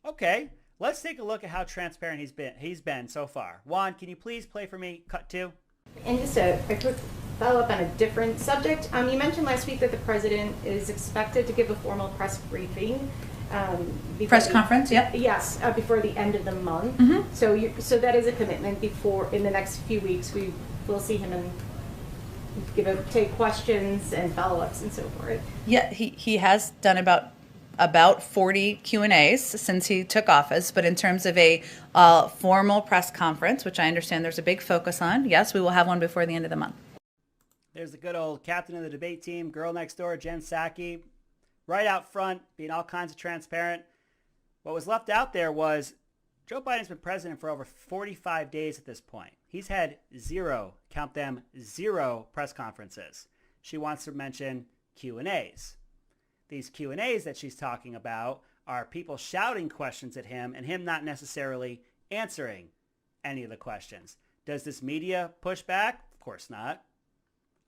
Okay, let's take a look at how transparent he's been so far. Juan, can you please play for me cut 2?
And just a quick follow-up on a different subject. You mentioned last week that the president is expected to give a formal press briefing.
Press conference, yeah.
Yes, before the end of the month.
Mm-hmm.
So that is a commitment. Before in the next few weeks, we will see him and take questions and follow-ups and so forth.
Yeah, he has done about 40 Q&As since he took office, but in terms of a formal press conference, which I understand there's a big focus on, yes, we will have one before the end of the month.
There's the good old captain of the debate team, girl next door, Jen Psaki, right out front, being all kinds of transparent. What was left out there was Joe Biden's been president for over 45 days at this point. He's had 0, count them, 0 press conferences. She wants to mention Q&As. These Q&As that she's talking about are people shouting questions at him and him not necessarily answering any of the questions. Does this media push back? Of course not.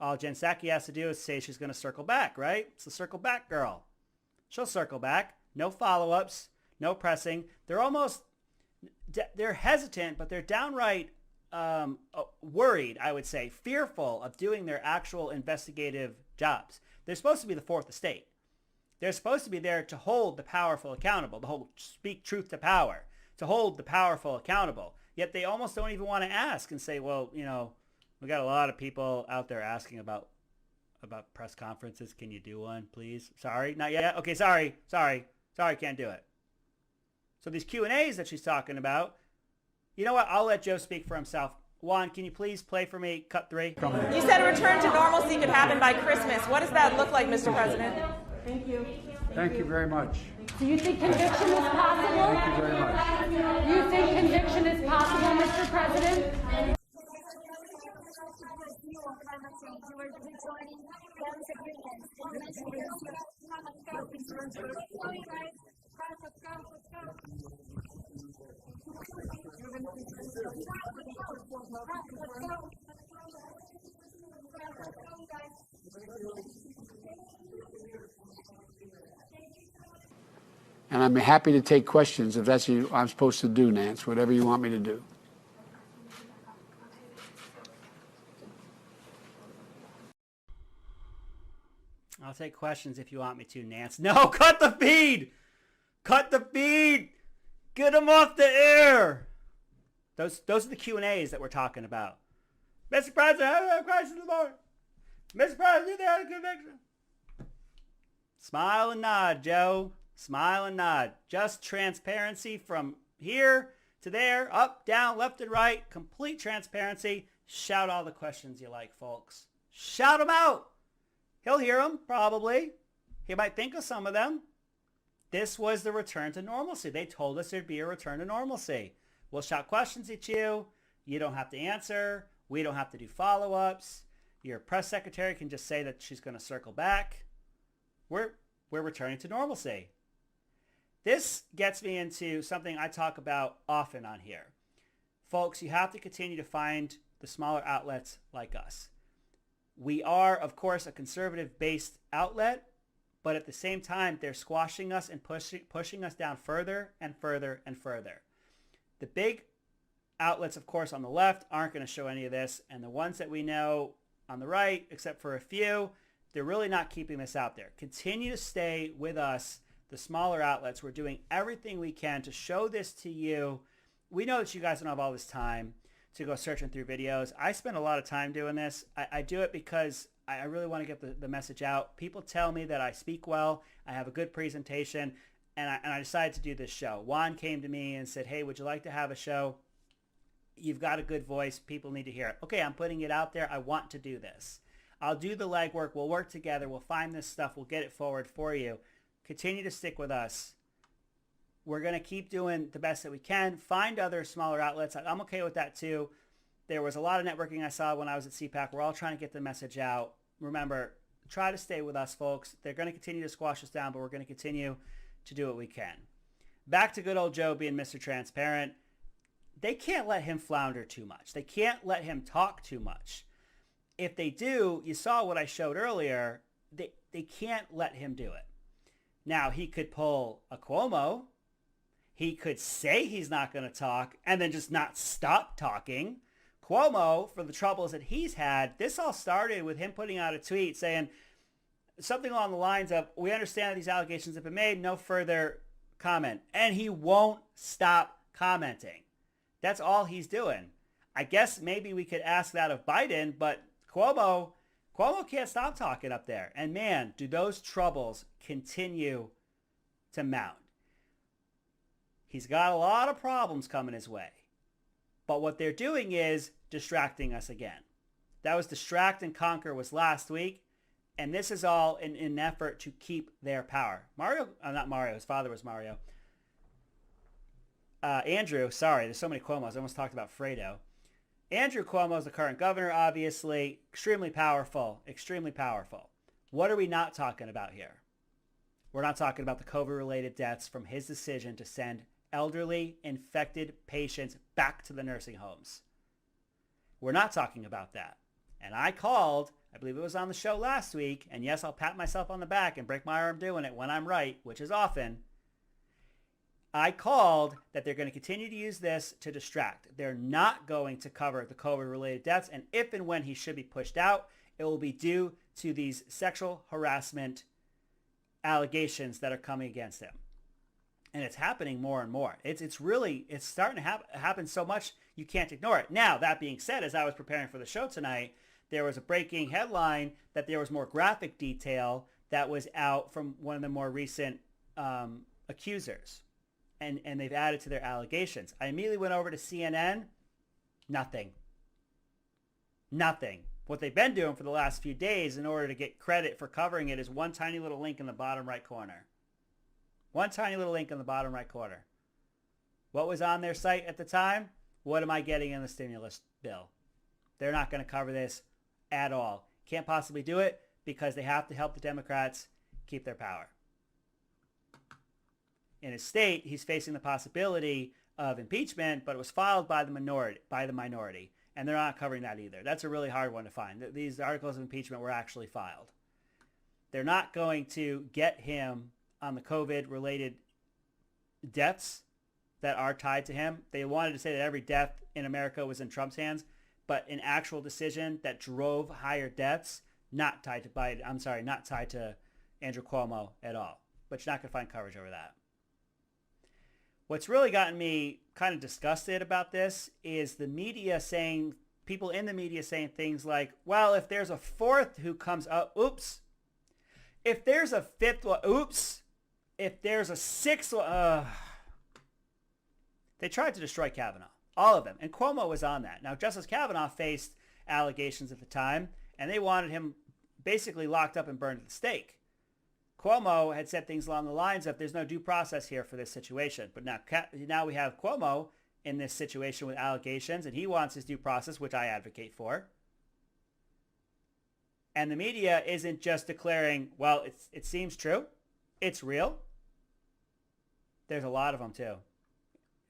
All Jen Psaki has to do is say she's going to circle back, right? It's the circle back girl. She'll circle back. No follow-ups, no pressing. They're hesitant, but they're downright worried, I would say, fearful of doing their actual investigative jobs. They're supposed to be the fourth estate. They're supposed to be there to hold the powerful accountable, to hold speak truth to power, to hold the powerful accountable. Yet they almost don't even want to ask and say, well, we got a lot of people out there asking about press conferences. Can you do one, please? Sorry, not yet. Okay, sorry, can't do it. So these Q&As that she's talking about, you know what? I'll let Joe speak for himself. Juan, can you please play for me cut 3?
You said a return to normalcy could happen by Christmas. What does that look like, Mr. President?
Thank you.
Thank you very much.
Do you think conviction is possible?
Thank you very much.
Do you think conviction is possible, Mr. President?
And I'm happy to take questions if that's what I'm supposed to do, Nance, whatever you want me to do.
I'll take questions if you want me to, Nance. No, cut the feed! Cut the feed! Get them off the air! Those are the Q&As that we're talking about. Mr. President, I have Christ in the Lord. Mr. President, they had a conviction. Smile and nod, Joe. Smile and nod. Just transparency from here to there, up, down, left and right. Complete transparency. Shout all the questions you like, folks. Shout them out. He'll hear them, probably. He might think of some of them. This was the return to normalcy. They told us there'd be a return to normalcy. We'll shout questions at you. You don't have to answer. We don't have to do follow-ups. Your press secretary can just say that she's going to circle back. We're returning to normalcy. This gets me into something I talk about often on here. Folks, you have to continue to find the smaller outlets like us. We are, of course, a conservative-based outlet, but at the same time, they're squashing us and pushing us down further and further and further. The big outlets, of course, on the left aren't going to show any of this, and the ones that we know on the right, except for a few, they're really not keeping this out there. Continue to stay with us, the smaller outlets. We're doing everything we can to show this to you. We know that you guys don't have all this time to go searching through videos. I spend a lot of time doing this. I do it because I really want to get the message out. People tell me that I speak well, I have a good presentation, and I decided to do this show. Juan came to me and said, hey, would you like to have a show? You've got a good voice. People need to hear it. Okay, I'm putting it out there. I want to do this. I'll do the legwork. We'll work together. We'll find this stuff. We'll get it forward for you. Continue to stick with us. We're going to keep doing the best that we can. Find other smaller outlets. I'm okay with that too. There was a lot of networking I saw when I was at CPAC. We're all trying to get the message out. Remember, try to stay with us, folks. They're going to continue to squash us down, but we're going to continue to do what we can. Back to good old Joe being Mr. Transparent. They can't let him flounder too much. They can't let him talk too much. If they do, you saw what I showed earlier, they can't let him do it. Now, he could pull a Cuomo. He could say he's not going to talk and then just not stop talking. Cuomo, for the troubles that he's had, this all started with him putting out a tweet saying something along the lines of, we understand that these allegations have been made, no further comment. And he won't stop commenting. That's all he's doing. I guess maybe we could ask that of Biden, but Cuomo can't stop talking up there. And man, do those troubles continue to mount. He's got a lot of problems coming his way. But what they're doing is distracting us again. That was Distract and Conquer was last week. And this is all in an effort to keep their power. Not Mario, his father was Mario. Andrew, sorry, there's so many Cuomos. I almost talked about Fredo. Andrew Cuomo is the current governor, obviously. Extremely powerful. Extremely powerful. What are we not talking about here? We're not talking about the COVID-related deaths from his decision to send elderly, infected patients back to the nursing homes. We're not talking about that. And I called, I believe it was on the show last week, and yes, I'll pat myself on the back and break my arm doing it when I'm right, which is often. I called that they're going to continue to use this to distract. They're not going to cover the COVID-related deaths, and if and when he should be pushed out, it will be due to these sexual harassment allegations that are coming against him. And it's happening more and more. It's starting to happen so much you can't ignore it. Now, that being said, as I was preparing for the show tonight, there was a breaking headline that there was more graphic detail that was out from one of the more recent accusers. And they've added to their allegations. I immediately went over to CNN. Nothing. What they've been doing for the last few days in order to get credit for covering it is one tiny little link in the bottom right corner. One tiny little link in the bottom right corner. What was on their site at the time? What am I getting in the stimulus bill? They're not going to cover this at all. Can't possibly do it because they have to help the Democrats keep their power. In his state, he's facing the possibility of impeachment, but it was filed by the minority, and they're not covering that either. That's a really hard one to find. These articles of impeachment were actually filed. They're not going to get him on the COVID-related deaths that are tied to him. They wanted to say that every death in America was in Trump's hands, but an actual decision that drove higher deaths, not tied to Biden. I'm sorry, not tied to Andrew Cuomo at all. But you're not going to find coverage over that. What's really gotten me kind of disgusted about this is the media saying, people in the media saying things like, well, if there's a fourth who comes up, oops. If there's a fifth one, oops. If there's a sixth one, They tried to destroy Kavanaugh, all of them. And Cuomo was on that. Now, Justice Kavanaugh faced allegations at the time, and they wanted him basically locked up and burned at the stake. Cuomo had said things along the lines of, there's no due process here for this situation. But now we have Cuomo in this situation with allegations, and he wants his due process, which I advocate for. And the media isn't just declaring, well, it seems true. It's real. There's a lot of them, too.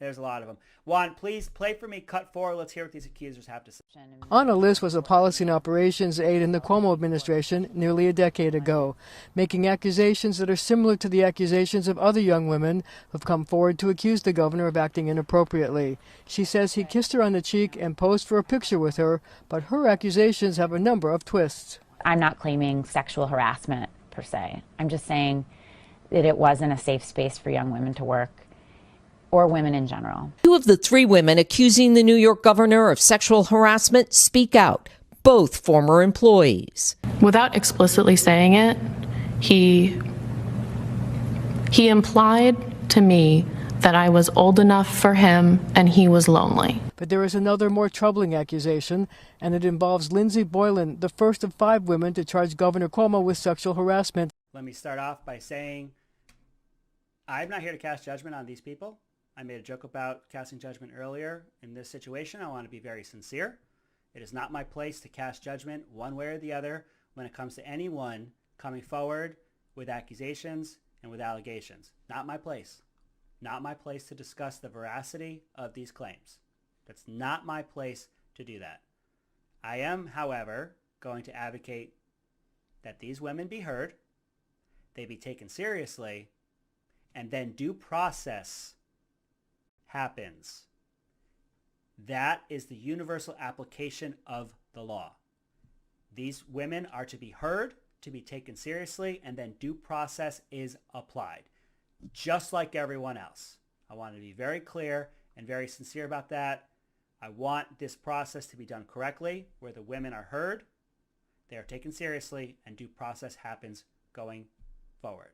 There's a lot of them. Juan, please play for me cut 4. Let's hear what these accusers have to say.
Anna Liz was a policy and operations aide in the Cuomo administration nearly a decade ago, making accusations that are similar to the accusations of other young women who've come forward to accuse the governor of acting inappropriately. She says he kissed her on the cheek and posed for a picture with her, but her accusations have a number of twists.
I'm not claiming sexual harassment per se. I'm just saying that it wasn't a safe space for young women to work, or women in general.
2 of the 3 women accusing the New York governor of sexual harassment speak out, both former employees.
Without explicitly saying it, he implied to me that I was old enough for him and he was lonely.
But there is another more troubling accusation, and it involves Lindsay Boylan, the first of 5 women to charge Governor Cuomo with sexual harassment.
Let me start off by saying I'm not here to cast judgment on these people. I made a joke about casting judgment earlier. In this situation, I want to be very sincere. It is not my place to cast judgment one way or the other when it comes to anyone coming forward with accusations and with allegations. Not my place. Not my place to discuss the veracity of these claims. That's not my place to do that. I am, however, going to advocate that these women be heard, they be taken seriously, and then due process happens. That is the universal application of the law. These women are to be heard, to be taken seriously, and then due process is applied, just like everyone else. I want to be very clear and very sincere about that. I want this process to be done correctly, where the women are heard, they are taken seriously, and due process happens going forward.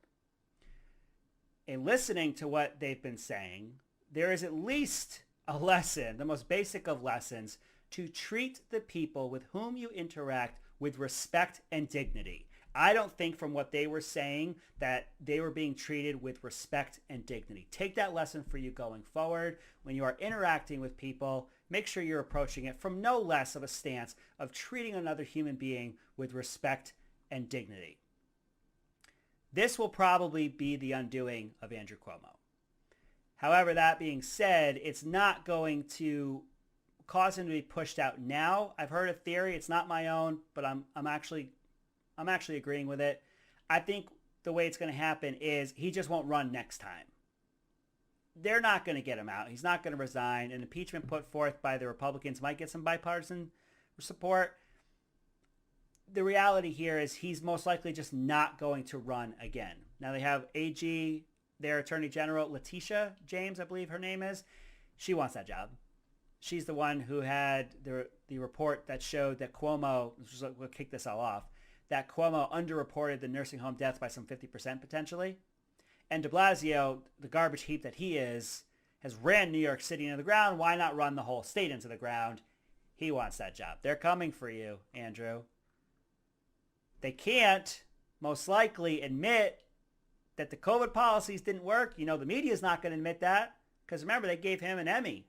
In listening to what they've been saying, there is at least a lesson, the most basic of lessons, to treat the people with whom you interact with respect and dignity. I don't think from what they were saying that they were being treated with respect and dignity. Take that lesson for you going forward. When you are interacting with people, make sure you're approaching it from no less of a stance of treating another human being with respect and dignity. This will probably be the undoing of Andrew Cuomo. However, that being said, it's not going to cause him to be pushed out now. I've heard a theory. It's not my own, but I'm actually agreeing with it. I think the way it's going to happen is he just won't run next time. They're not going to get him out. He's not going to resign. An impeachment put forth by the Republicans might get some bipartisan support. The reality here is he's most likely just not going to run again. Now they have AG, their Attorney General, Letitia James, I believe her name is. She wants that job. She's the one who had the report that showed that Cuomo, we'll kick this all off, that Cuomo underreported the nursing home deaths by some 50% potentially. And de Blasio, the garbage heap that he is, has ran New York City into the ground. Why not run the whole state into the ground? He wants that job. They're coming for you, Andrew. They can't most likely admit that the COVID policies didn't work. You know, the media is not going to admit that because remember, they gave him an Emmy.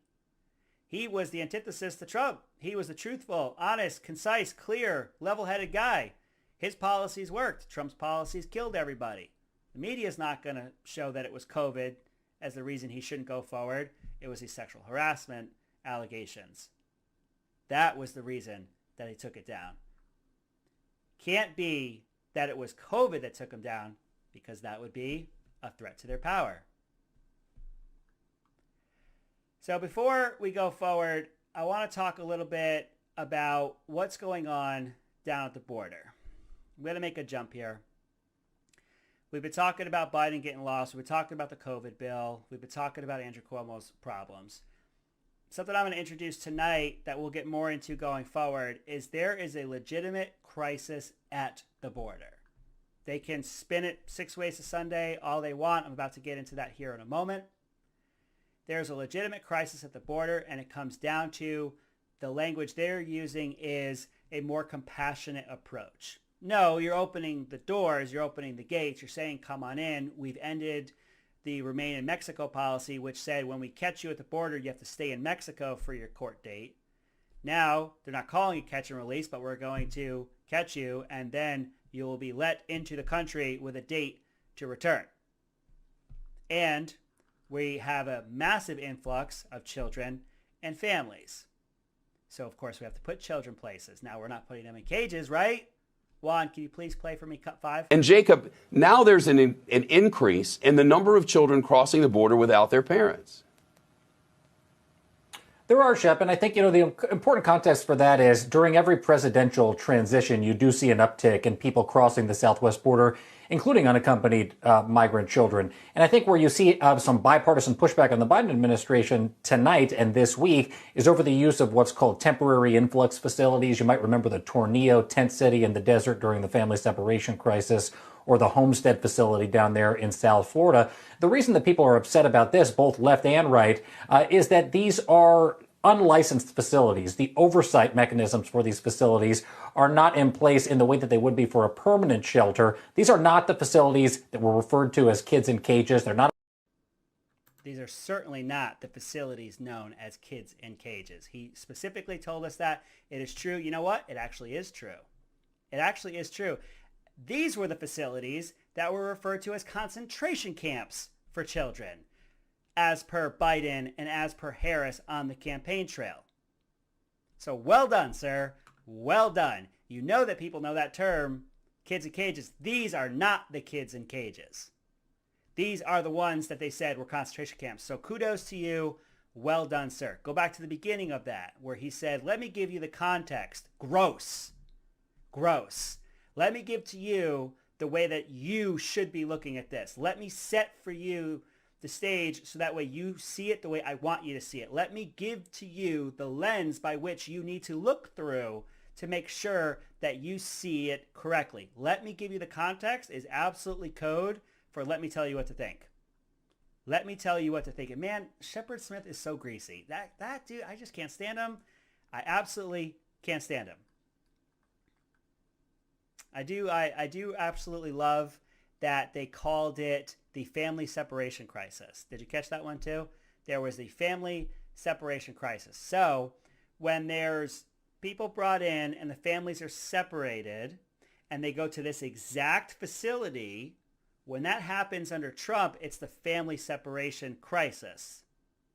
He was the antithesis to Trump. He was the truthful, honest, concise, clear, level-headed guy. His policies worked. Trump's policies killed everybody. The media is not going to show that it was COVID as the reason he shouldn't go forward. It was his sexual harassment allegations. That was the reason that he took it down. Can't be that it was COVID that took him down because that would be a threat to their power. So before we go forward, I want to talk a little bit about what's going on down at the border. I'm going to make a jump here. We've been talking about Biden getting lost. We've been talking about the COVID bill. We've been talking about Andrew Cuomo's problems. Something I'm going to introduce tonight that we'll get more into going forward is there is a legitimate crisis at the border. They can spin it 6 ways to Sunday all they want. I'm about to get into that here in a moment. There's a legitimate crisis at the border, and it comes down to the language they're using is a more compassionate approach. No, you're opening the doors, you're opening the gates, you're saying, come on in. We've ended the Remain in Mexico policy, which said when we catch you at the border, you have to stay in Mexico for your court date. Now, they're not calling it catch and release, but we're going to catch you, and then you will be let into the country with a date to return. And we have a massive influx of children and families. So, of course, we have to put children places. Now, we're not putting them in cages, right? Juan, can you please play for me cut 5?
And Jacob, now there's an increase in the number of children crossing the border without their parents.
There are, Shep, and I think, the important context for that is during every presidential transition, you do see an uptick in people crossing the southwest border, including unaccompanied migrant children. And I think where you see some bipartisan pushback on the Biden administration tonight and this week is over the use of what's called temporary influx facilities. You might remember the Tornillo tent city in the desert during the family separation crisis, or the Homestead facility down there in South Florida. The reason that people are upset about this, both left and right, is that these are unlicensed facilities. The oversight mechanisms for these facilities are not in place in the way that they would be for a permanent shelter. These are not the facilities that were referred to as kids in cages. They're not.
These are certainly not the facilities known as kids in cages. He specifically told us that. It is true. You know what? It actually is true. It actually is true. These were the facilities that were referred to as concentration camps for children, as per Biden and as per Harris on the campaign trail. So well done, sir. Well done. You know that people know that term, kids in cages. These are not the kids in cages. These are the ones that they said were concentration camps. So kudos to you. Well done, sir. Go back to the beginning of that where he said, let me give you the context. Gross. Gross. Let me give to you the way that you should be looking at this. Let me set for you the stage so that way you see it the way I want you to see it. Let me give to you the lens by which you need to look through to make sure that you see it correctly. Let me give you the context is absolutely code for let me tell you what to think. Let me tell you what to think. And man, Shepard Smith is so greasy. That dude, I just can't stand him. I absolutely can't stand him. I do absolutely love that they called it the family separation crisis. Did you catch that one too? There was the family separation crisis. So when there's people brought in and the families are separated and they go to this exact facility, when that happens under Trump, it's the family separation crisis.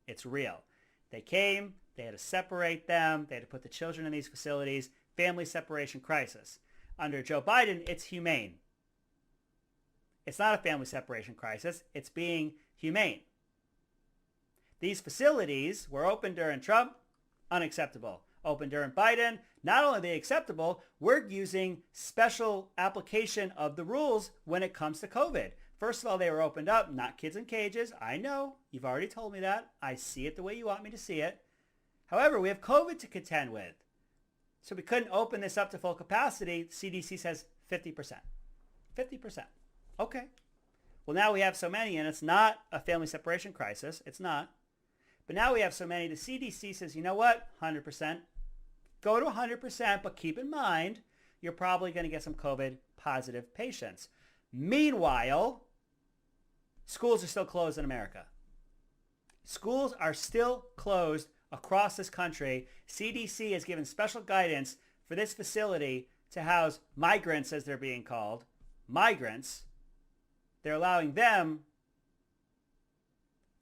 It's real. They came, they had to separate them, they had to put the children in these facilities, family separation crisis. Under Joe Biden, it's humane. It's not a family separation crisis. It's being humane. These facilities were open during Trump, unacceptable. Open during Biden, not only are they acceptable, we're using special application of the rules when it comes to COVID. First of all, they were opened up, not kids in cages. I know. You've already told me that. I see it the way you want me to see it. However, we have COVID to contend with. So we couldn't open this up to full capacity. CDC says 50%. 50%. Okay. Well, now we have so many, and it's not a family separation crisis. It's not. But now we have so many, the CDC says, you know what? 100%. Go to 100%, but keep in mind, you're probably going to get some COVID positive patients. Meanwhile, schools are still closed in America. Schools are still closed across this country. CDC has given special guidance for this facility to house migrants, as they're being called. Migrants. They're allowing them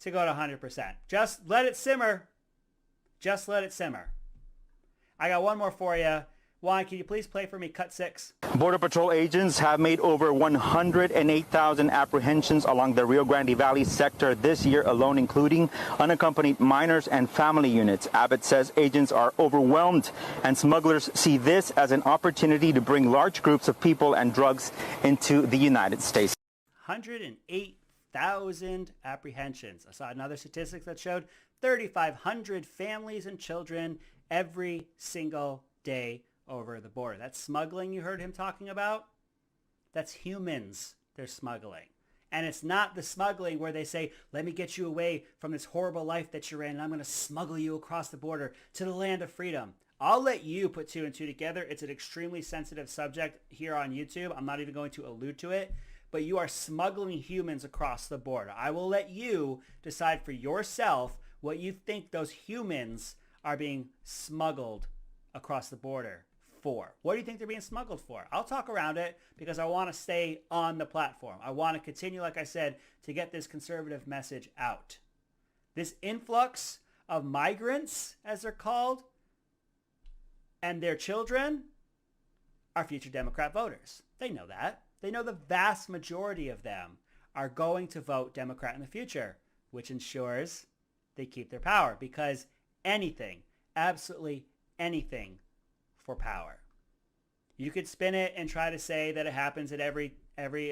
to go to 100%. Just let it simmer. Just let it simmer. I got one more for you. Juan, can you please play for me cut 6?
Border Patrol agents have made over 108,000 apprehensions along the Rio Grande Valley sector this year alone, including unaccompanied minors and family units. Abbott says agents are overwhelmed, and smugglers see this as an opportunity to bring large groups of people and drugs into the United States.
108,000 apprehensions. I saw another statistic that showed 3,500 families and children every single day over the border. That smuggling you heard him talking about, that's humans they're smuggling. And it's not the smuggling where they say, let me get you away from this horrible life that you're in, and I'm going to smuggle you across the border to the land of freedom. I'll let you put 2 and 2 together. It's an extremely sensitive subject here on YouTube. I'm not even going to allude to it. But you are smuggling humans across the border. I will let you decide for yourself what you think those humans are being smuggled across the border for. What do you think they're being smuggled for? I'll talk around it because I want to stay on the platform. I want to continue, like I said, to get this conservative message out. This influx of migrants, as they're called, and their children are future Democrat voters. They know that. They know the vast majority of them are going to vote Democrat in the future, which ensures they keep their power, because anything, absolutely anything, for power. You could spin it and try to say that it happens at every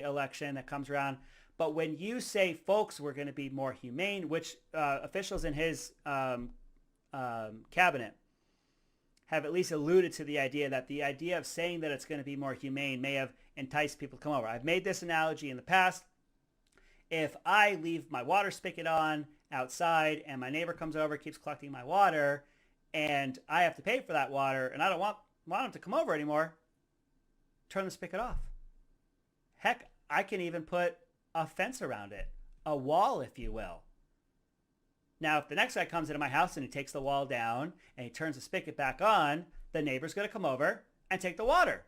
election that comes around, but when you say, folks, we're going to be more humane, which officials in his cabinet have at least alluded to the idea that the idea of saying that it's going to be more humane may have enticed people to come over. I've made this analogy in the past. If I leave my water spigot on outside and my neighbor comes over, keeps collecting my water, and I have to pay for that water, and I don't want him to come over anymore, turn the spigot off. Heck, I can even put a fence around it, a wall, if you will. Now, if the next guy comes into my house and he takes the wall down and he turns the spigot back on, the neighbor's going to come over and take the water.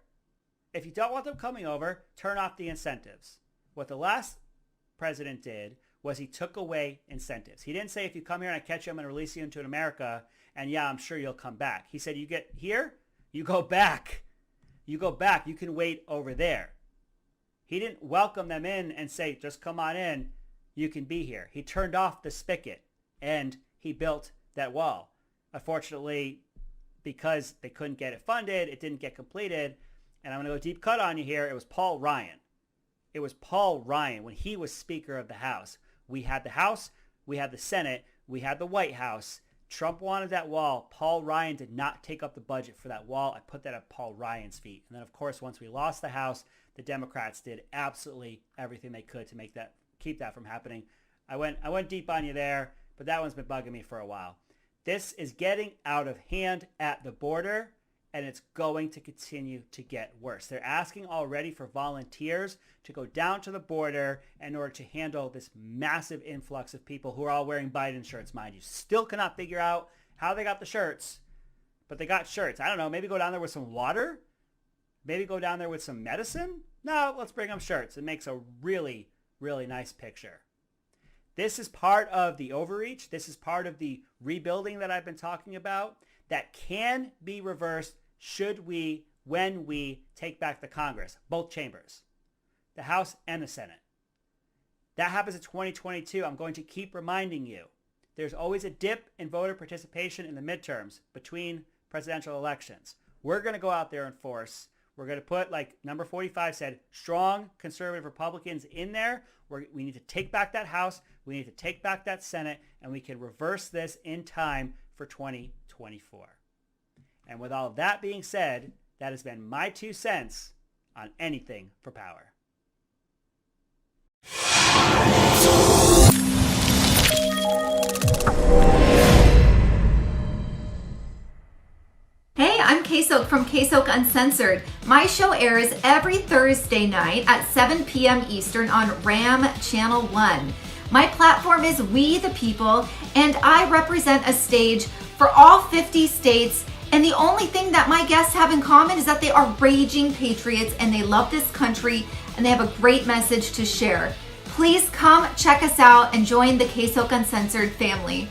If you don't want them coming over, turn off the incentives. What the last president did was he took away incentives. He didn't say, if you come here and I catch you, I'm going to release you into America, and yeah, I'm sure you'll come back. He said, you get here, you go back. You go back. You can wait over there. He didn't welcome them in and say, just come on in, you can be here. He turned off the spigot and he built that wall. Unfortunately, because they couldn't get it funded, it didn't get completed. And I'm going to go deep cut on you here. It was Paul Ryan. It was Paul Ryan when he was Speaker of the House. We had the House, we had the Senate, we had the White House. Trump wanted that wall. Paul Ryan did not take up the budget for that wall. I put that at Paul Ryan's feet. And then, of course, once we lost the House, the Democrats did absolutely everything they could to keep that from happening. I went deep on you there, but that one's been bugging me for a while. This is getting out of hand at the border, and it's going to continue to get worse. They're asking already for volunteers to go down to the border in order to handle this massive influx of people who are all wearing Biden shirts, mind you. Still cannot figure out how they got the shirts, but they got shirts. I don't know, maybe go down there with some water? Maybe go down there with some medicine? No, let's bring them shirts. It makes a really, really nice picture. This is part of the overreach. This is part of the rebuilding that I've been talking about that can be reversed when we take back the Congress, both chambers, the House and the Senate. That happens in 2022. I'm going to keep reminding you. There's always a dip in voter participation in the midterms between presidential elections. We're going to go out there and force. We're going to put, like number 45 said, strong conservative Republicans in there. We need to take back that House. We need to take back that Senate, and we can reverse this in time for 2024. And with all that being said, that has been my 2 cents on anything for power.
Hey, I'm KSOK from KSOK Uncensored. My show airs every Thursday night at 7 p.m. Eastern on RAM Channel 1. My platform is We the People, and I represent a stage for all 50 states. And the only thing that my guests have in common is that they are raging patriots and they love this country and they have a great message to share. Please come check us out and join the KSOK Uncensored family.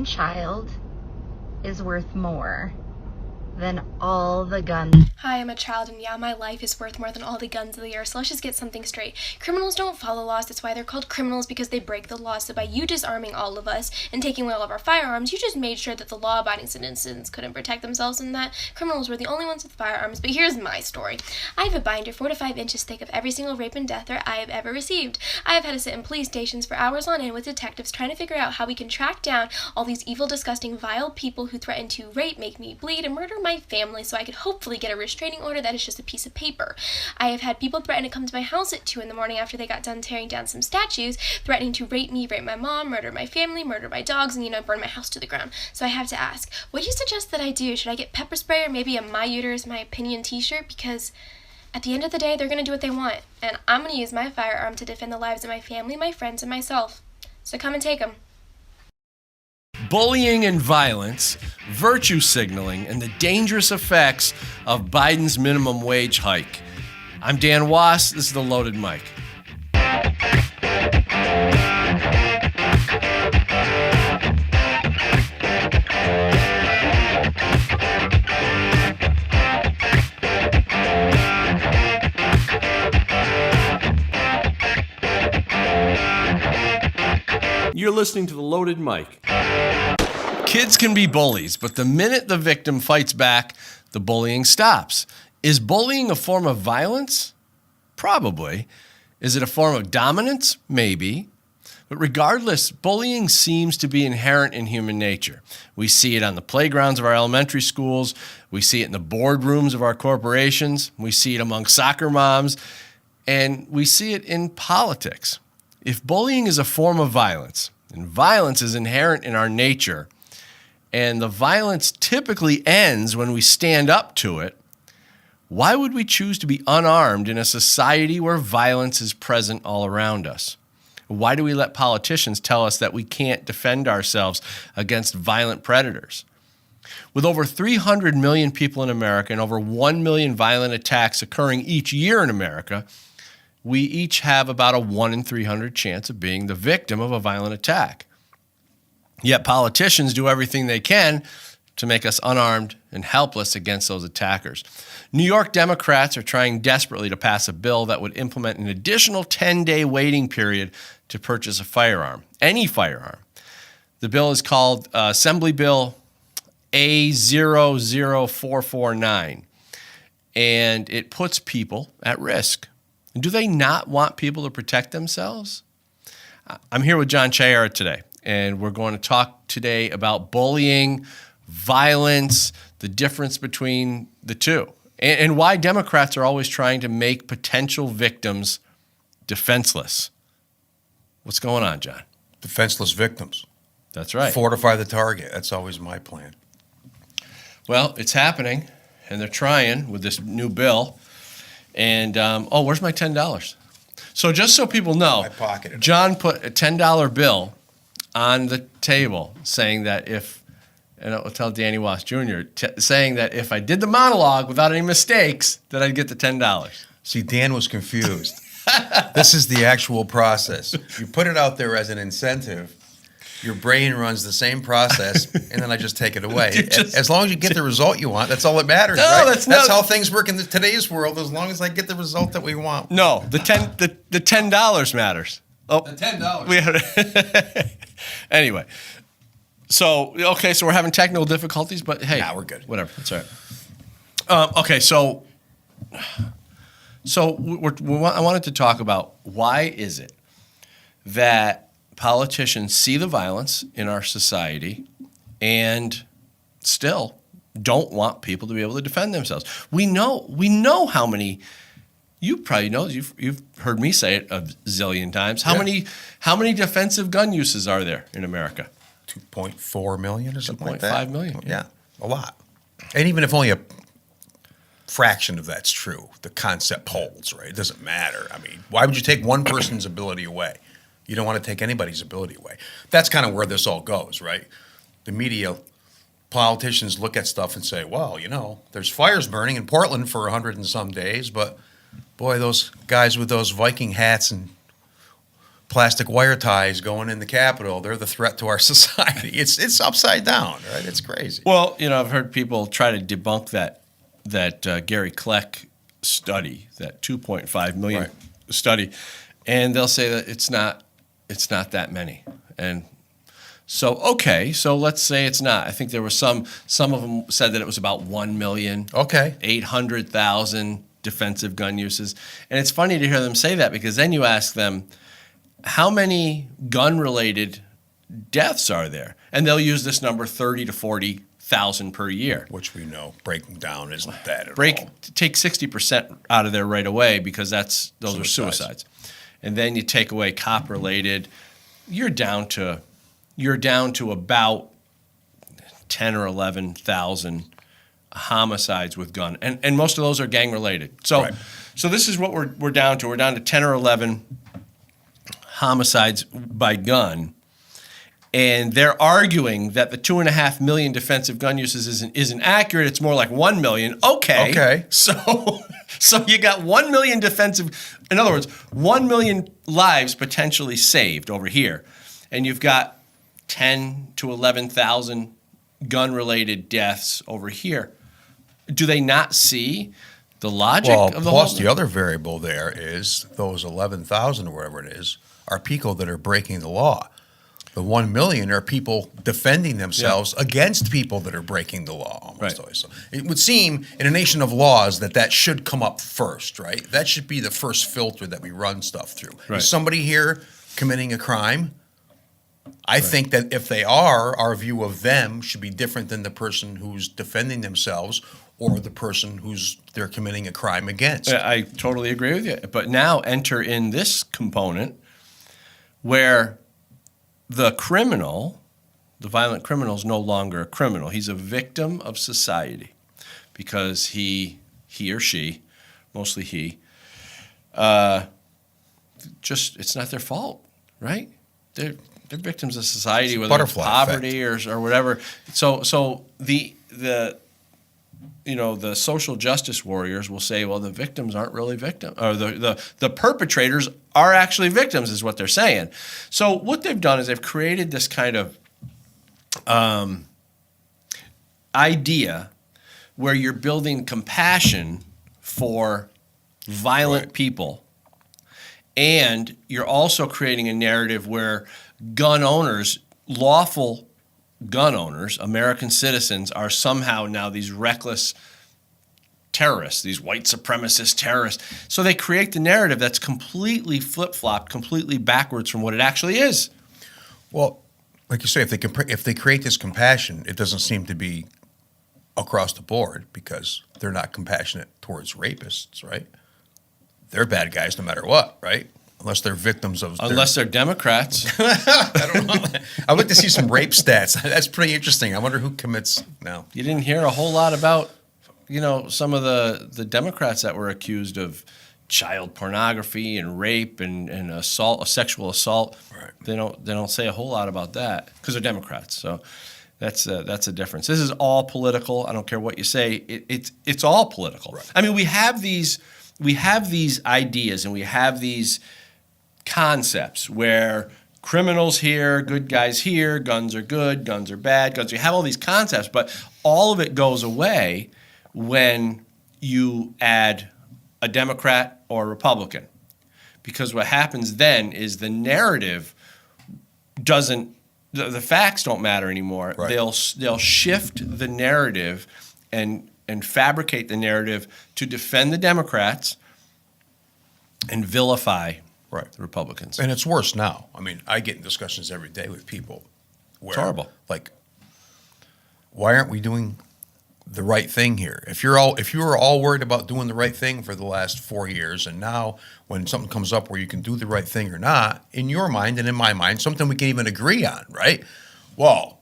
unborn child is worth more than all the guns.
Hi, I'm a child, and yeah, my life is worth more than all the guns of the earth. So let's just get something straight. Criminals don't follow laws. That's why they're called criminals, because they break the law. So by you disarming all of us and taking away all of our firearms, you just made sure that the law-abiding citizens couldn't protect themselves and that criminals were the only ones with firearms. But here's my story. I have a binder 4 to 5 inches thick of every single rape and death threat I have ever received. I have had to sit in police stations for hours on end with detectives trying to figure out how we can track down all these evil, disgusting, vile people who threaten to rape, make me bleed, and murder my family so I could hopefully get a restraining order that is just a piece of paper. I have had people threaten to come to my house at 2 in the morning after they got done tearing down some statues, threatening to rape me, rape my mom, murder my family, murder my dogs, and, burn my house to the ground. So I have to ask, what do you suggest that I do? Should I get pepper spray or maybe a My Uterus, My Opinion t-shirt? Because at the end of the day, they're going to do what they want, and I'm going to use my firearm to defend the lives of my family, my friends, and myself. So come and take them.
Bullying and violence, virtue signaling, and the dangerous effects of Biden's minimum wage hike. I'm Dan Wass. This is the Loaded Mic. You're listening to the Loaded Mic. Kids can be bullies, but the minute the victim fights back, the bullying stops. Is bullying a form of violence? Probably. Is it a form of dominance? Maybe. But regardless, bullying seems to be inherent in human nature. We see it on the playgrounds of our elementary schools. We see it in the boardrooms of our corporations. We see it among soccer moms. And we see it in politics. If bullying is a form of violence, and violence is inherent in our nature, and the violence typically ends when we stand up to it, why would we choose to be unarmed in a society where violence is present all around us? Why do we let politicians tell us that we can't defend ourselves against violent predators? With over 300 million people in America and over 1 million violent attacks occurring each year in America, we each have about a 1 in 300 chance of being the victim of a violent attack. Yet politicians do everything they can to make us unarmed and helpless against those attackers. New York Democrats are trying desperately to pass a bill that would implement an additional 10-day waiting period to purchase a firearm, any firearm. The bill is called Assembly Bill A00449, and it puts people at risk. Do they not want people to protect themselves? I'm here with John Chiara today, and we're going to talk today about bullying, violence, the difference between the two, and why Democrats are always trying to make potential victims defenseless. What's going on, John?
Defenseless victims.
That's right.
Fortify the target. That's always my plan.
Well, it's happening, and they're trying with this new bill. And, where's my $10? So just so people know, John put a $10 bill on the table saying that and I'll tell Danny Wass Jr., saying that if I did the monologue without any mistakes, that I'd get the $10.
See, Dan was confused. This is the actual process. You put it out there as an incentive. Your brain runs the same process, and then I just take it away. As long as you get the result you want, that's all that matters, right? That's how things work in today's world, as long as I get the result that we want.
No, the $10 matters. Oh,
the $10.
Anyway, so we're having technical difficulties, but hey.
Nah, we're good.
Whatever, that's all right. Okay, so I wanted to talk about why is it that politicians see the violence in our society and still don't want people to be able to defend themselves. We know how many. You probably know. You've heard me say it a zillion times. How many defensive gun uses are there in America?
2.4 million or something like that.
2.5 million.
Yeah, a lot. And even if only a fraction of that's true, the concept holds, right? It doesn't matter. I mean, why would you take one person's ability away? You don't want to take anybody's ability away. That's kind of where this all goes, right? The media, politicians look at stuff and say, well, there's fires burning in Portland for 100 and some days, but boy, those guys with those Viking hats and plastic wire ties going in the Capitol. They're the threat to our society. It's upside down, right? It's crazy.
Well, I've heard people try to debunk that Gary Kleck study, that 2.5 million study, and they'll say that it's not that many. And so, okay, so let's say it's not. I think there were some of them said that it was about 1 million.
Okay.
800,000 defensive gun uses. And it's funny to hear them say that, because then you ask them, how many gun-related deaths are there? And they'll use this number, 30 to 40,000 per year.
Which we know breaking down isn't that at all.
Take 60% out of there right away, because those are suicides. And then you take away cop-related, you're down to about 10 or 11,000 homicides with gun, and most of those are gang related. So this is what we're down to. We're down to 10 or 11 homicides by gun, and they're arguing that the 2.5 million defensive gun uses isn't accurate. It's more like 1 million. Okay. So you got 1 million defensive. In other words, 1 million lives potentially saved over here, and you've got 10 to 11,000 gun-related deaths over here. Do they not see the logic of the
plus
whole?
The other variable there is those 11,000 or whatever it is are people that are breaking the law. The 1 million are people defending themselves against people that are breaking the law. Almost always. So it would seem in a nation of laws that should come up first, right? That should be the first filter that we run stuff through.
Right.
Is somebody here committing a crime? I think that if they are, our view of them should be different than the person who's defending themselves or the person they're committing a crime against.
I totally agree with you. But now enter in this component where the criminal, the violent criminal, is no longer a criminal. He's a victim of society because he or she, mostly he, it's not their fault, right? They're victims of society, whether it's poverty or whatever. So the social justice warriors will say, well, the victims aren't really victims, or the perpetrators are actually victims, is what they're saying. So what they've done is they've created this kind of idea where you're building compassion for violent people, and you're also creating a narrative where gun owners, lawful gun owners, American citizens, are somehow now these reckless terrorists, these white supremacist terrorists. So they create the narrative that's completely flip-flopped, completely backwards from what it actually is.
Well, like you say, if they create this compassion, it doesn't seem to be across the board, because they're not compassionate towards rapists, right? They're bad guys no matter what, right? Unless they're victims of...
Unless they're Democrats.
I don't know. I'd like to see some rape stats. That's pretty interesting. I wonder who commits now.
You didn't hear a whole lot about, some of the Democrats that were accused of child pornography and rape and assault, sexual assault.
Right.
They don't say a whole lot about that because they're Democrats. So that's a difference. This is all political. I don't care what you say. It's all political.
Right.
I mean, we have these ideas and we have these concepts where criminals here, good guys here, guns are good, guns are bad, we have all these concepts, but all of it goes away when you add a Democrat or a Republican. Because what happens then is the narrative the facts don't matter anymore.
Right.
They'll shift the narrative and fabricate the narrative to defend the Democrats and vilify the Republicans.
And it's worse now. I mean, I get in discussions every day with people where,
it's horrible.
Like, why aren't we doing the right thing here? If you were all worried about doing the right thing for the last 4 years, and now when something comes up where you can do the right thing or not, in your mind and in my mind, something we can even agree on, right? Well,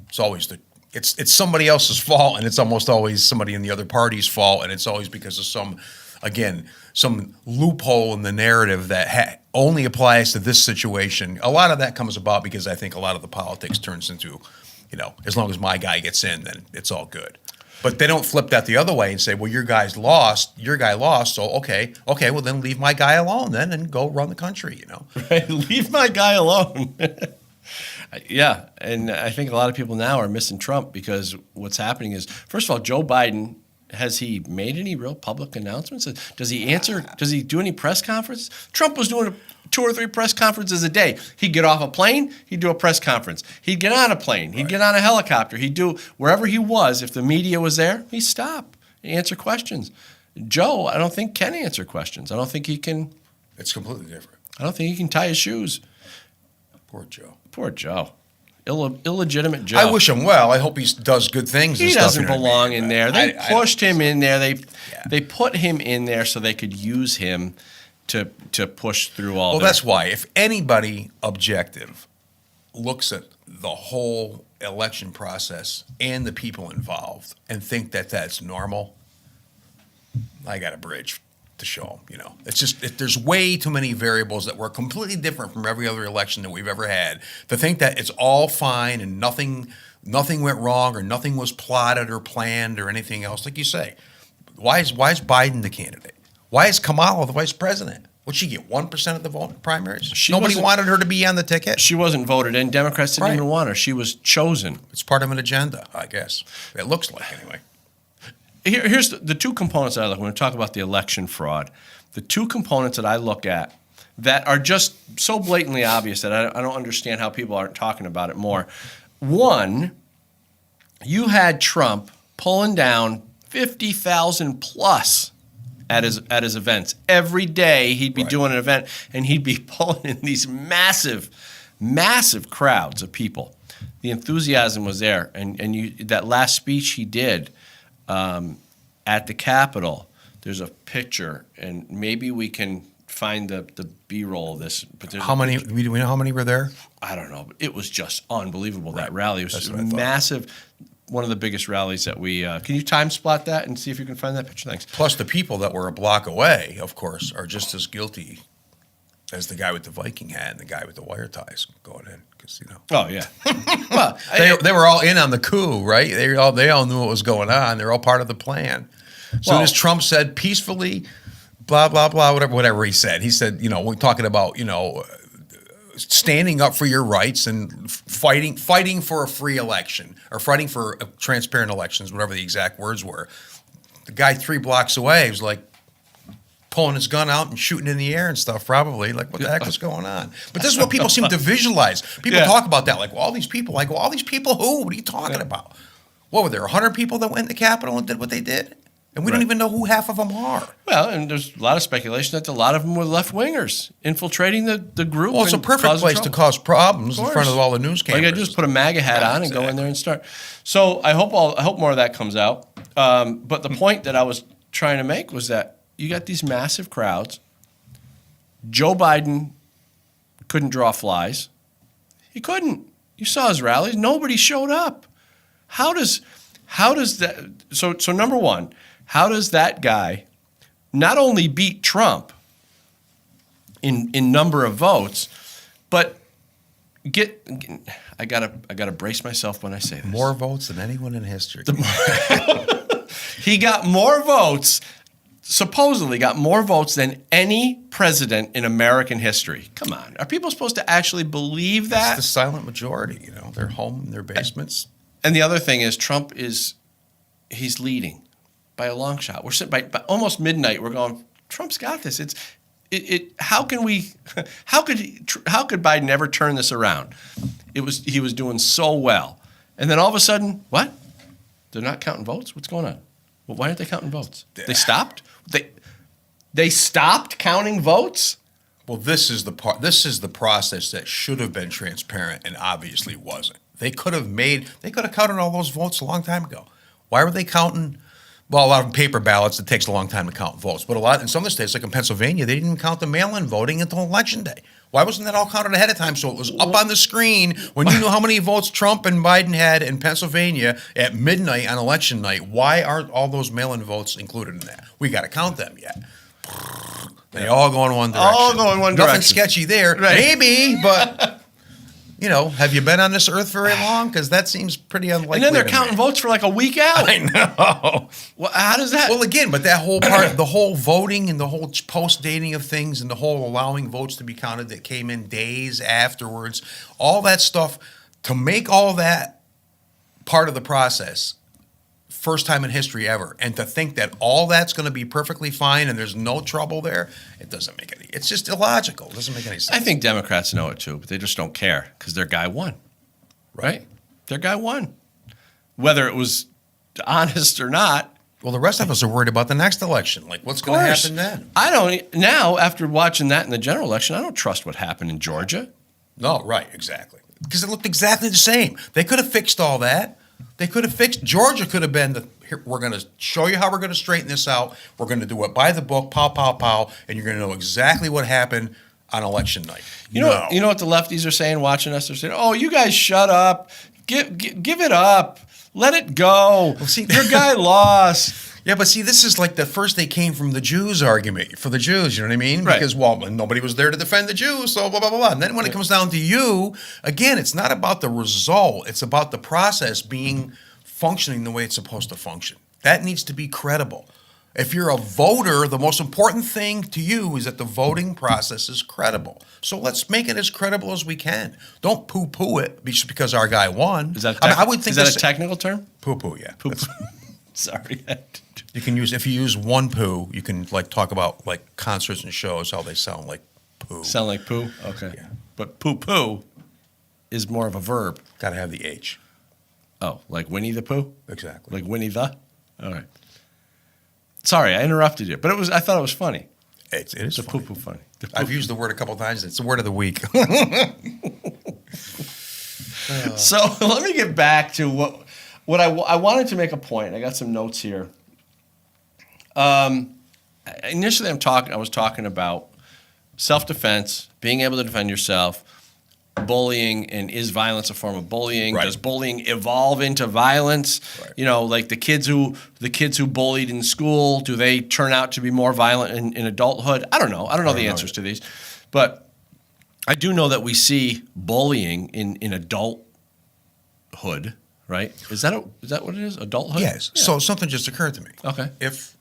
it's always it's somebody else's fault, and it's almost always somebody in the other party's fault, and it's always because of some loophole in the narrative that only applies to this situation. A lot of that comes about because I think a lot of the politics turns into, as long as my guy gets in, then it's all good. But they don't flip that the other way and say, well, your guy lost, so okay, well then leave my guy alone then and go run the country,
Right? Leave my guy alone. Yeah, and I think a lot of people now are missing Trump because what's happening is, first of all, Joe Biden, has he made any real public announcements? Does he answer? Does he do any press conference? Trump was doing 2 or 3 press conferences a day. He'd get off a plane, he'd do a press conference. He'd get on a plane, he'd get on a helicopter. He'd do wherever he was. If the media was there, he'd stop and answer questions. Joe, I don't think can answer questions. I don't think he can.
It's completely different.
I don't think he can tie his shoes.
Poor Joe.
Poor Joe. Illegitimate Joe.
I wish him well. I hope he does good things.
He
and
doesn't
stuff,
belong in there. They pushed him in there. They put him in there so they could use him to push through all.
Well, that's why. If anybody objective looks at the whole election process and the people involved and think that that's normal, I got a bridge to show them. It's just there's way too many variables that were completely different from every other election that we've ever had to think that it's all fine and nothing went wrong or nothing was plotted or planned or anything else. Like you say, why is Biden the candidate? Why is Kamala the vice president? Would she get 1% of the vote in the primaries? Nobody wanted her to be on the ticket.
She wasn't voted in. Democrats didn't even want her. She was chosen.
It's part of an agenda, I guess. It looks like anyway.
Here's the 2 components that I look when we talk about the election fraud. The 2 components that I look at that are just so blatantly obvious that I don't understand how people aren't talking about it more. One, you had Trump pulling down 50,000 plus at his events. Every day he'd be doing an event and he'd be pulling in these massive crowds of people. The enthusiasm was there, and that last speech he did at the Capitol, there's a picture, and maybe we can find the B-roll of this. But
do we know how many were there?
I don't know, but it was just unbelievable. That rally was just massive. One of the biggest rallies that we can you time spot that and see if you can find that picture? Thanks.
Plus, the people that were a block away, of course, are just as guilty as the guy with the Viking hat and the guy with the wire ties going in.
Oh yeah. Well,
they were all in on the coup, right? They all knew what was going on. They're all part of the plan. As soon as Trump said peacefully, blah blah blah, whatever he said, we're talking about standing up for your rights and fighting for a free election or fighting for transparent elections, whatever the exact words were. The guy 3 blocks away was like pulling his gun out and shooting in the air and stuff, probably. Like, what the heck was going on? But this is what people seem to visualize. People talk about that, like, well, all these people. Like, well, all these people who? What are you talking about? What, were there 100 people that went in the Capitol and did what they did? And we don't even know who half of them are.
Well, and there's a lot of speculation that a lot of them were left-wingers infiltrating the group.
Well, it's a perfect place to cause problems in front of all the news cameras.
All you got to do is put a MAGA hat on and go in there and start. So I hope more of that comes out. But the point that I was trying to make was that you got these massive crowds. Joe Biden couldn't draw flies. He couldn't. You saw his rallies. Nobody showed up. How does that? So number one, how does that guy not only beat Trump in number of votes, but I gotta brace myself when I say this.
More votes than anyone in history.
He got more votes. Supposedly got more votes than any president in American history. Come on. Are people supposed to actually believe that?
It's the silent majority, They're home in their basements.
And the other thing is Trump he's leading by a long shot. We're sitting by almost midnight. We're going, Trump's got this. How could Biden ever turn this around? He was doing so well. And then all of a sudden, what? They're not counting votes? What's going on? Well, why aren't they counting votes? They stopped? They stopped counting votes?
Well, this is the process that should have been transparent and obviously wasn't. They could have counted all those votes a long time ago. Why were they counting? Well, a lot of paper ballots, it takes a long time to count votes. But in some of the states, like in Pennsylvania, they didn't even count the mail-in voting until Election Day. Why wasn't that all counted ahead of time so it was up on the screen when you knew how many votes Trump and Biden had in Pennsylvania at midnight on Election night? Why aren't all those mail-in votes included in that? We got to count them yet. They all go in one direction.
All go in one direction.
Nothing sketchy there. Right. Maybe, but you know, have you been on this earth very long? Because that seems pretty unlikely.
And then they're counting votes for like a week out.
I know.
Well, how does that?
Well, again, but that whole part, the whole voting and the whole post-dating of things and the whole allowing votes to be counted that came in days afterwards, all that stuff, to make all that part of the process, first time in history ever, and to think that all that's going to be perfectly fine and there's no trouble there, it doesn't make any, it's just illogical. It doesn't make any sense.
I think Democrats know it too, but they just don't care because their guy won, right? Their guy won. Whether it was honest or not.
Well, the rest of us are worried about the next election. Like, what's going to happen then?
I don't, now, after watching that in the general election, I don't trust what happened in Georgia.
No, right, exactly. Because it looked exactly the same. They could have fixed all that. They could have fixed, Georgia could have been, here, we're going to show you how we're going to straighten this out. We're going to do it by the book, pow, pow, pow, and you're going to know exactly what happened on election night.
You know what the lefties are saying watching us? They're saying, oh, you guys shut up. Give it up. Let it go. Well, see, your guy lost.
Yeah, but see, this is like the first they came from the Jews argument for the Jews, you know what I mean?
Right.
Because, well, nobody was there to defend the Jews, so blah, blah, blah, blah. And then when it comes down to you, again, it's not about the result. It's about the process being functioning the way it's supposed to function. That needs to be credible. If you're a voter, the most important thing to you is that the voting process is credible. So let's make it as credible as we can. Don't poo-poo it just because our guy won.
Is that,
I would think
is that a technical term?
Poo-poo, yeah.
Poo-poo. Sorry.
You can use, if you use one poo, you can like talk about like concerts and shows, how they sound like poo.
Sound like poo? Okay.
Yeah.
But poo-poo is more of a verb.
Got to have the H.
Oh, like Winnie the Pooh?
Exactly.
Like Winnie the? All right. Sorry, I interrupted you, but I thought it was funny.
It is
the
funny.
poo-poo funny.
I've used the word a couple of times. It's the word of the week.
So let me get back to what I wanted to make a point. I got some notes here. Initially, I was talking about self-defense, being able to defend yourself, bullying, and is violence a form of bullying?
Right.
Does bullying evolve into violence?
Right.
You know, like the kids who bullied in school, do they turn out to be more violent in adulthood? I don't know. I don't know the answers to these, but I do know that we see bullying in adulthood. Right? Is that what it is? Adulthood?
Yes. Yeah. So something just occurred to me.
Okay.
If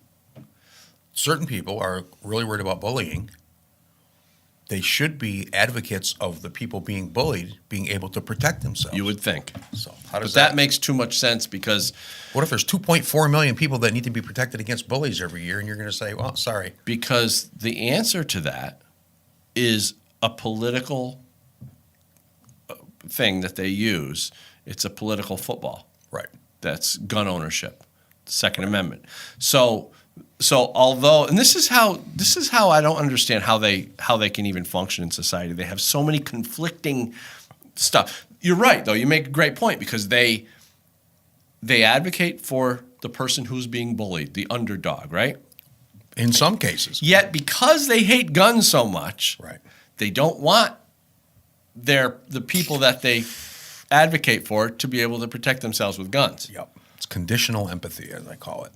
certain people are really worried about bullying, they should be advocates of the people being bullied being able to protect themselves.
You would think.
So how does
that makes too much sense because
what if there's 2.4 million people that need to be protected against bullies every year, and you're going to say, well, sorry.
Because the answer to that is a political thing that they use. It's a political football.
Right.
That's gun ownership, the Second Amendment. So although, and this is how I don't understand how they can even function in society. They have so many conflicting stuff. You're right, though. You make a great point because they advocate for the person who's being bullied, the underdog, right?
In some cases.
Yet because they hate guns so much,
right,
they don't want the people that they advocate for to be able to protect themselves with guns.
Yep. It's conditional empathy, as I call it.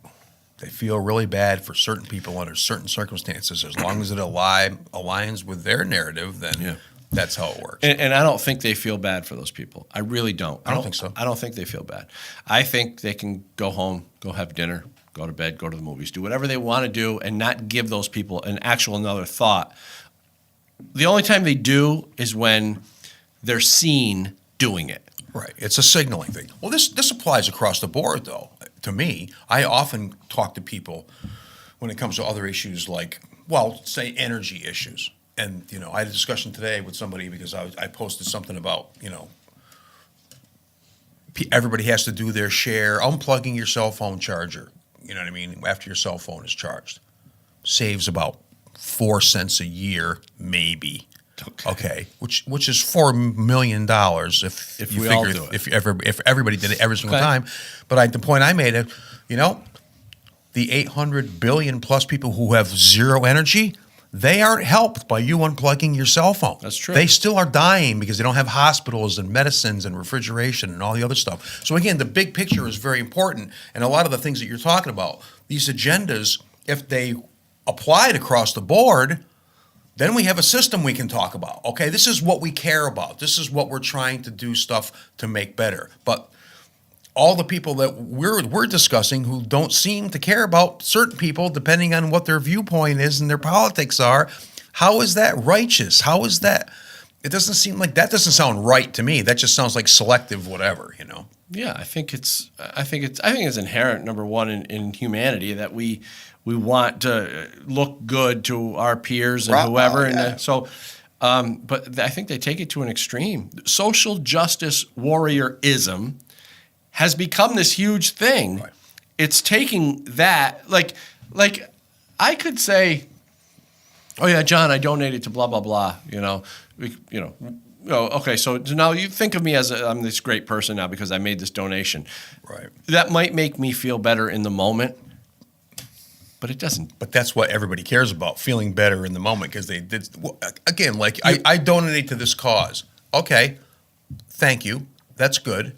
They feel really bad for certain people under certain circumstances. As long as it aligns with their narrative, then that's how it works.
And I don't think they feel bad for those people. I really don't.
I don't think so.
I don't think they feel bad. I think they can go home, go have dinner, go to bed, go to the movies, do whatever they want to do and not give those people another thought. The only time they do is when they're seen doing it.
Right. It's a signaling thing. Well, this applies across the board, though. To me, I often talk to people when it comes to other issues like, well, say energy issues. And, you know, I had a discussion today with somebody because I posted something about, you know, everybody has to do their share. Unplugging your cell phone charger, you know what I mean, after your cell phone is charged. Saves about 4 cents a year, maybe. Okay, which is $4 million if you
all
figure
do it.
if everybody did it every single time. But the point I made, you know, the 800 billion plus people who have zero energy, they aren't helped by you unplugging your cell phone.
That's true.
They still are dying because they don't have hospitals and medicines and refrigeration and all the other stuff. So again, the big picture is very important, and a lot of the things that you're talking about, these agendas, if they applied across the board, then we have a system we can talk about. Okay, this is what we care about. This is what we're trying to do stuff to make better. But all the people that we're discussing who don't seem to care about certain people, depending on what their viewpoint is and their politics are, how is that righteous? How is that? It doesn't seem like that doesn't sound right to me. That just sounds like selective whatever, you know.
Yeah, I think it's inherent, number one, in humanity that we want to look good to our peers and whoever, and so. But I think they take it to an extreme. Social justice warriorism has become this huge thing. Right. It's taking that, like I could say, oh yeah, John, I donated to blah blah blah. Okay, so now you think of me as I'm this great person now because I made this donation.
Right.
That might make me feel better in the moment, but it doesn't.
But that's what everybody cares about, feeling better in the moment, because they did. Well, again, like I donate to this cause. Okay, thank you. That's good.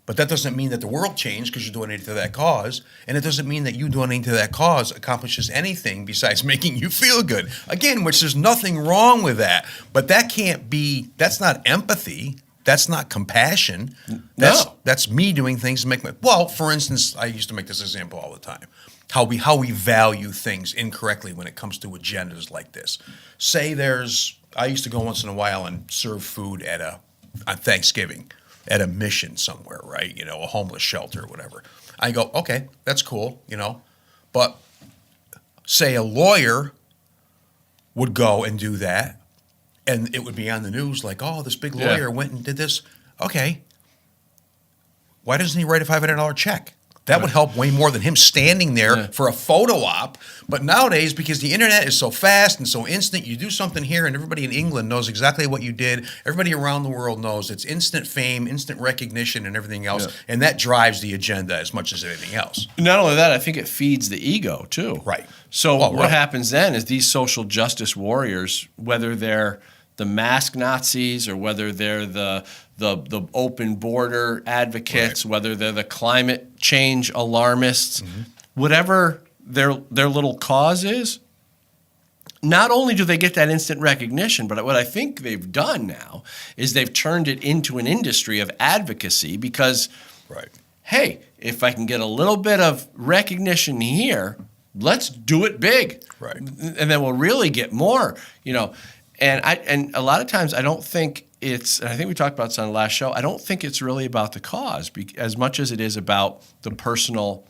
But that doesn't mean that the world changed because you donated to that cause. And it doesn't mean that you donating to that cause accomplishes anything besides making you feel good. Again, which there's nothing wrong with that. But that can't be, that's not empathy. That's not compassion. That's me doing things to make well, for instance, I used to make this example all the time. How we value things incorrectly when it comes to agendas like this. Say I used to go once in a while and serve food on Thanksgiving. At a mission somewhere, right? A homeless shelter or whatever. I go, okay, that's cool, But say a lawyer would go and do that, and it would be on the news like, oh, this big lawyer went and did this. Okay. Why doesn't he write a $500 check? That would help way more than him standing there for a photo op. But nowadays, because the internet is so fast and so instant, you do something here and everybody in England knows exactly what you did. Everybody around the world knows. It's instant fame, instant recognition, and everything else. Yeah. And that drives the agenda as much as anything else.
Not only that, I think it feeds the ego too.
Right.
So what happens then is these social justice warriors, whether they're the mask Nazis or whether they're the open border advocates, whether they're the climate change alarmists, whatever their little cause is, not only do they get that instant recognition, but what I think they've done now is they've turned it into an industry of advocacy because, hey, if I can get a little bit of recognition here, let's do it big.
Right.
And then we'll really get more, And a lot of times I don't think it's, and I think we talked about this on the last show, I don't think it's really about the cause as much as it is about the personal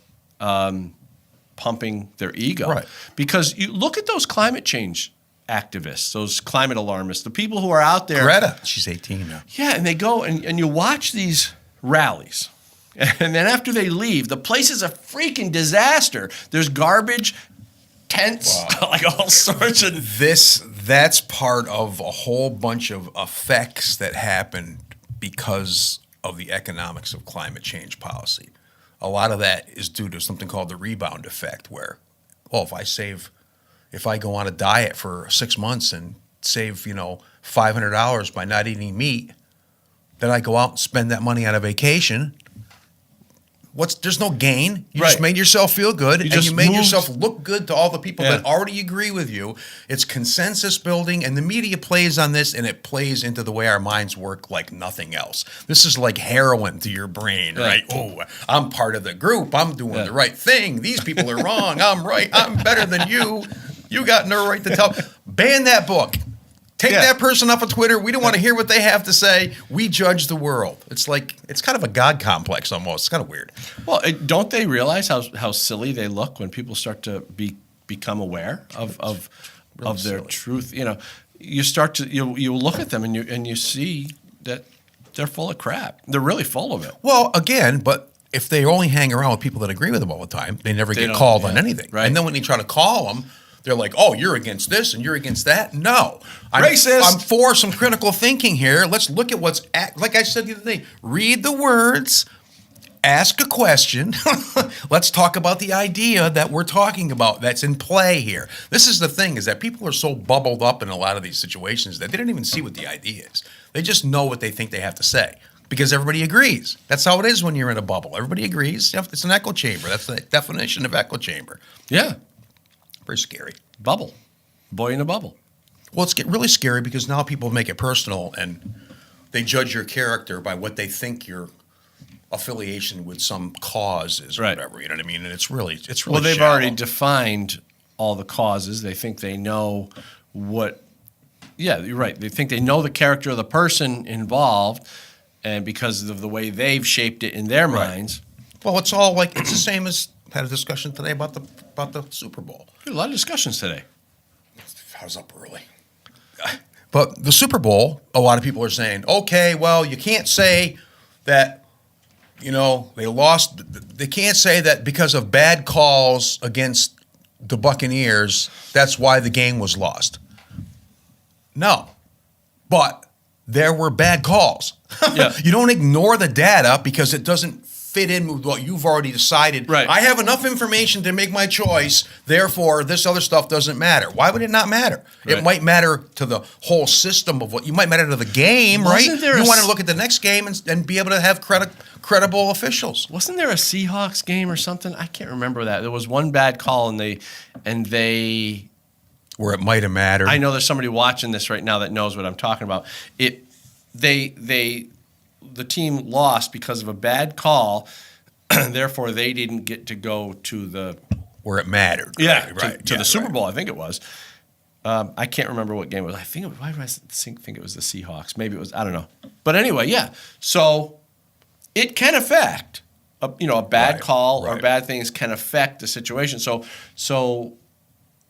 pumping their ego.
Right.
Because you look at those climate change activists, those climate alarmists, the people who are out there.
Greta, she's 18 now.
Yeah, and they go and you watch these rallies. And then after they leave, the place is a freaking disaster. There's garbage, tents, like all sorts of.
That's part of a whole bunch of effects that happen because of the economics of climate change policy. A lot of that is due to something called the rebound effect, where, if I go on a diet for 6 months and save, $500 by not eating meat, then I go out and spend that money on a vacation. There's no gain. You just made yourself feel good, and you made yourself look good to all the people that already agree with you. It's consensus building, and the media plays on this, and it plays into the way our minds work like nothing else. This is like heroin to your brain, right? Oh, I'm part of the group. I'm doing the right thing. These people are wrong. I'm right. I'm better than you. You got no right to tell. Ban that book. Take that person off of Twitter. We don't want to hear what they have to say. We judge the world. It's kind of a God complex almost. It's kind of weird.
Well, don't they realize how silly they look when people start to become aware of their truth? You look at them and you see that they're full of crap. They're really full of it.
Well, again, but if they only hang around with people that agree with them all the time, they never get called on anything.
Right.
And then when you try to call them, they're like, oh, you're against this and you're against that. No.
Racist.
I'm for some critical thinking here. Let's look at like I said the other day, read the words, ask a question. Let's talk about the idea that we're talking about that's in play here. This is the thing, is that people are so bubbled up in a lot of these situations that they don't even see what the idea is. They just know what they think they have to say because everybody agrees. That's how it is when you're in a bubble. Everybody agrees. It's an echo chamber. That's the definition of echo chamber.
Yeah.
Very scary.
Bubble. Boy in a bubble.
Well, it's really scary because now people make it personal and they judge your character by what they think your affiliation with some cause is, or whatever. You know what I mean? And it's really
well, they've
shallow.
already defined all the causes. They think they know what. Yeah, you're right. They think they know the character of the person involved, and because of the way they've shaped it in their minds.
Well, it's all like it's the same as had a discussion today about the Super Bowl.
A lot of discussions today.
I was up early. But the Super Bowl, a lot of people are saying, okay, well, you can't say that, they lost. They can't say that because of bad calls against the Buccaneers, that's why the game was lost. No. But there were bad calls.
Yeah.
You don't ignore the data because it doesn't fit in with what you've already decided.
Right.
I have enough information to make my choice, therefore this other stuff doesn't matter. Why would it not matter?
Right.
It might matter to the whole system of what you might matter to the game,
Wasn't
right?
there
You
a
want to look at the next game and be able to have credible officials.
Wasn't there a Seahawks game or something? I can't remember that. There was one bad call and they
where it might have mattered.
I know there's somebody watching this right now that knows what I'm talking about. The team lost because of a bad call, therefore they didn't get to go to the
where it mattered.
Yeah,
right.
To the Super Bowl, I think it was. I can't remember what game it was. Why did I think it was the Seahawks? Maybe it was. I don't know. But anyway, yeah. So it can affect. A bad call or bad things can affect the situation. So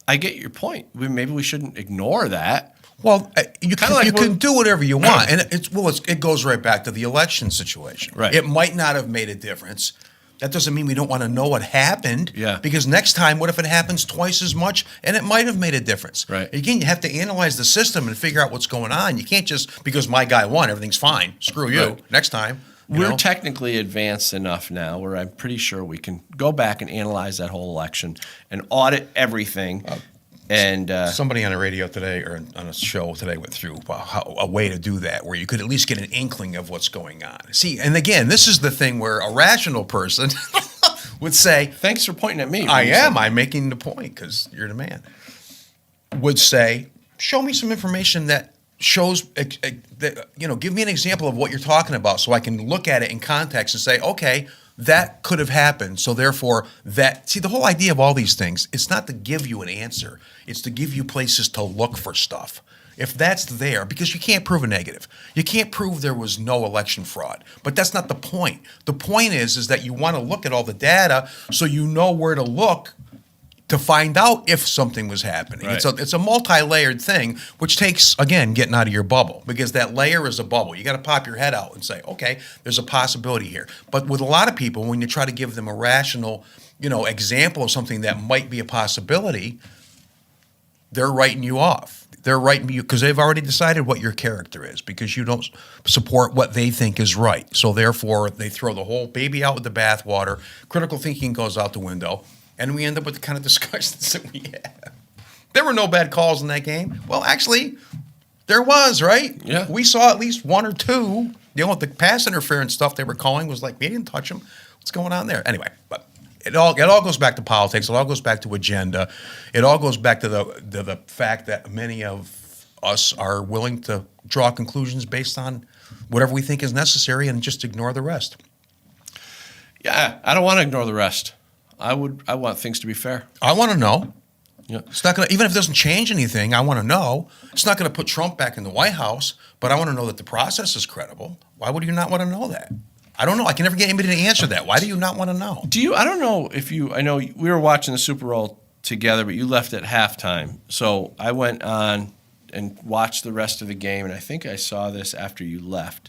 I get your point. Maybe we shouldn't ignore that.
Well, you can do whatever you want, and it goes right back to the election situation.
Right.
It might not have made a difference. That doesn't mean we don't want to know what happened.
Yeah.
Because next time, what if it happens twice as much, and it might have made a difference?
Right.
Again, you have to analyze the system and figure out what's going on. You can't just because my guy won, everything's fine. Screw you.
Right.
Next time.
We're technically advanced enough now where I'm pretty sure we can go back and analyze that whole election and audit everything. And
somebody on the radio today or on a show today went through a way to do that where you could at least get an inkling of what's going on. See, and again, this is the thing where a rational person would say,
thanks for pointing at me.
I'm making the point because you're the man. Would say, show me some information that shows, give me an example of what you're talking about so I can look at it in context and say, okay, that could have happened. So therefore, the whole idea of all these things, it's not to give you an answer. It's to give you places to look for stuff. If that's there, because you can't prove a negative. You can't prove there was no election fraud. But that's not the point. The point is that you want to look at all the data so you know where to look to find out if something was happening.
Right.
It's a multi-layered thing, which takes, again, getting out of your bubble, because that layer is a bubble. You got to pop your head out and say, okay, there's a possibility here. But with a lot of people, when you try to give them a rational, example of something that might be a possibility, they're writing you off. They're writing you because they've already decided what your character is because you don't support what they think is right. So therefore, they throw the whole baby out with the bathwater. Critical thinking goes out the window. And we end up with the kind of discussions that we have. There were no bad calls in that game. Well, actually, there was, right?
Yeah.
We saw at least one or two. The pass interference stuff they were calling was like, we didn't touch them. What's going on there? Anyway, but it all goes back to politics. It all goes back to agenda. It all goes back to the fact that many of us are willing to draw conclusions based on whatever we think is necessary and just ignore the rest.
Yeah, I don't want to ignore the rest. I want things to be fair.
I want to know.
Yeah.
It's not going to, even if it doesn't change anything, I want to know. It's not going to put Trump back in the White House, but I want to know that the process is credible. Why would you not want to know that? I don't know. I can never get anybody to answer that. Why do you not want to know?
I don't know I know we were watching the Super Bowl together, but you left at halftime. So I went on and watched the rest of the game, and I think I saw this after you left.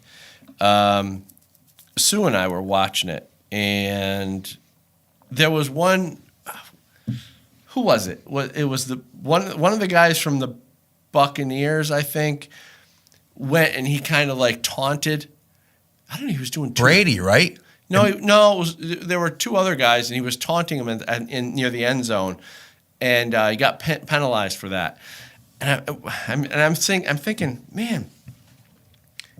Sue and I were watching it, and there was one. Who was it? It was the one of the guys from the Buccaneers, I think, went and he kind of like taunted. I don't know. He was doing
Brady, right?
No. There were two other guys, and he was taunting him in near the end zone, and he got penalized for that. And I'm thinking, man,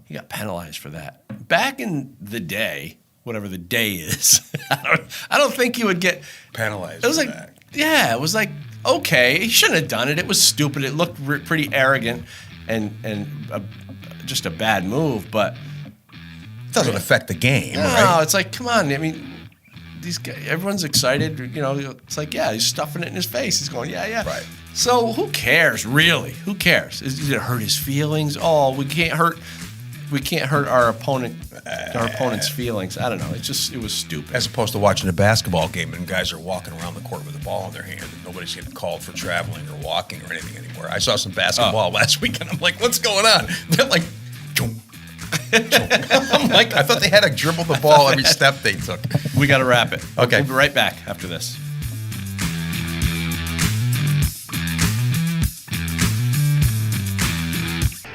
he got penalized for that. Back in the day, whatever the day is, I don't think he would get
penalized.
It was like, yeah, it was like okay, he shouldn't have done it. It was stupid. It looked pretty arrogant and just a bad move, but
it doesn't affect the game.
No,
right?
It's like, come on. I mean, these guys, everyone's excited. You know, it's like, yeah, he's stuffing it in his face. He's going, yeah.
Right.
So who cares, really? Who cares? Is it hurt his feelings? Oh, we can't hurt our opponent's feelings. I don't know. It was stupid.
As opposed to watching a basketball game and guys are walking around the court with a ball in their hand and nobody's getting called for traveling or walking or anything anymore. I saw some basketball last week and I'm like, what's going on? They're like, chum, chum. I'm like, I thought they had to dribble the ball every step they took.
We got to wrap it.
Okay.
We'll be right back after this.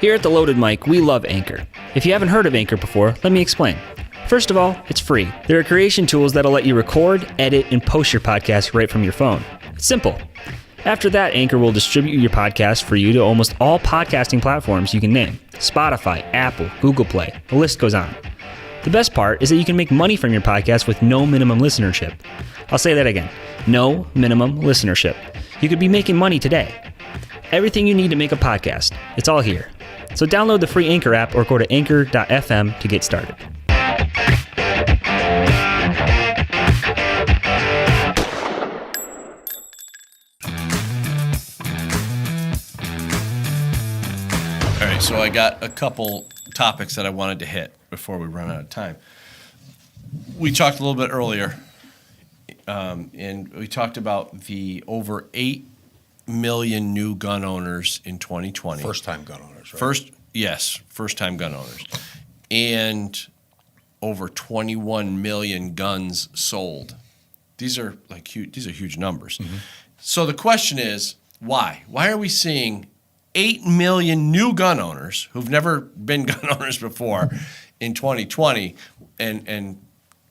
Here at The Loaded Mic, we love Anchor. If you haven't heard of Anchor before, let me explain. First of all, it's free. There are creation tools that'll let you record, edit, and post your podcast right from your phone. It's simple. After that, Anchor will distribute your podcast for you to almost all podcasting platforms you can name. Spotify, Apple, Google Play, the list goes on. The best part is that you can make money from your podcast with no minimum listenership. I'll say that again. No minimum listenership. You could be making money today. Everything you need to make a podcast, it's all here. So download the free Anchor app or go to anchor.fm to get started.
All right, so I got a couple topics that I wanted to hit before we run out of time. We talked a little bit earlier, and we talked about the over 8 million new gun owners in 2020.
First-time gun owners, right?
First-time gun owners. And over 21 million guns sold. These are huge numbers. Mm-hmm. So the question is, why? Why are we seeing 8 million new gun owners who've never been gun owners before in 2020 and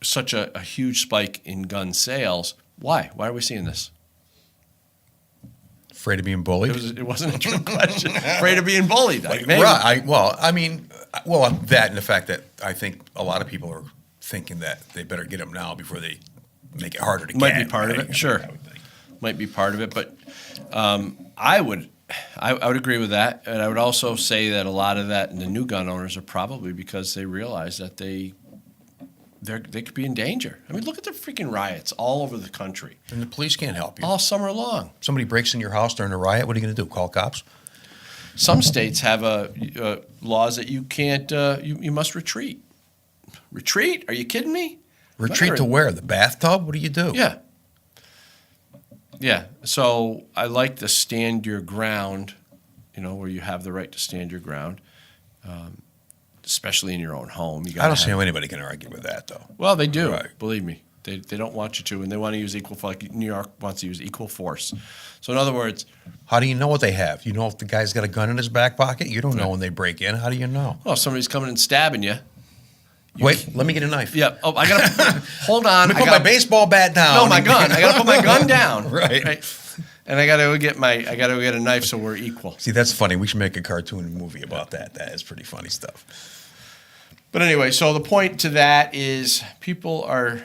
such a huge spike in gun sales? Why? Why are we seeing this?
Afraid of being bullied?
It wasn't a true question. Afraid of being bullied. Maybe.
Right. That and the fact that I think a lot of people are thinking that they better get them now before they make it harder to get.
Might be part of it. Sure. Might be part of it. But I would agree with that. And I would also say that a lot of that in the new gun owners are probably because they realize that they could be in danger. I mean, look at the freaking riots all over the country.
And the police can't help you.
All summer long.
Somebody breaks in your house during a riot, what are you going to do, call cops?
Some states have laws that you can't, you must retreat. Retreat? Are you kidding me?
Retreat to where? The bathtub? What do you do?
Yeah. Yeah. So I like the stand your ground, where you have the right to stand your ground. Especially in your own home.
I don't see how anybody can argue with that, though.
Well, they do. Right. Believe me. They don't want you to, and they want to use like New York wants to use equal force. So in other words...
How do you know what they have? You know if the guy's got a gun in his back pocket? You don't know when they break in. How do you know?
Well, if somebody's coming and stabbing you...
Wait, let me get a knife.
Yeah. Oh, I got to... Hold on.
Let me put my baseball bat down.
No, my gun. I got to put my gun down.
Right.
And I got to get a knife so we're equal.
See, that's funny. We should make a cartoon movie about that. That is pretty funny stuff.
But anyway, so the point to that is people are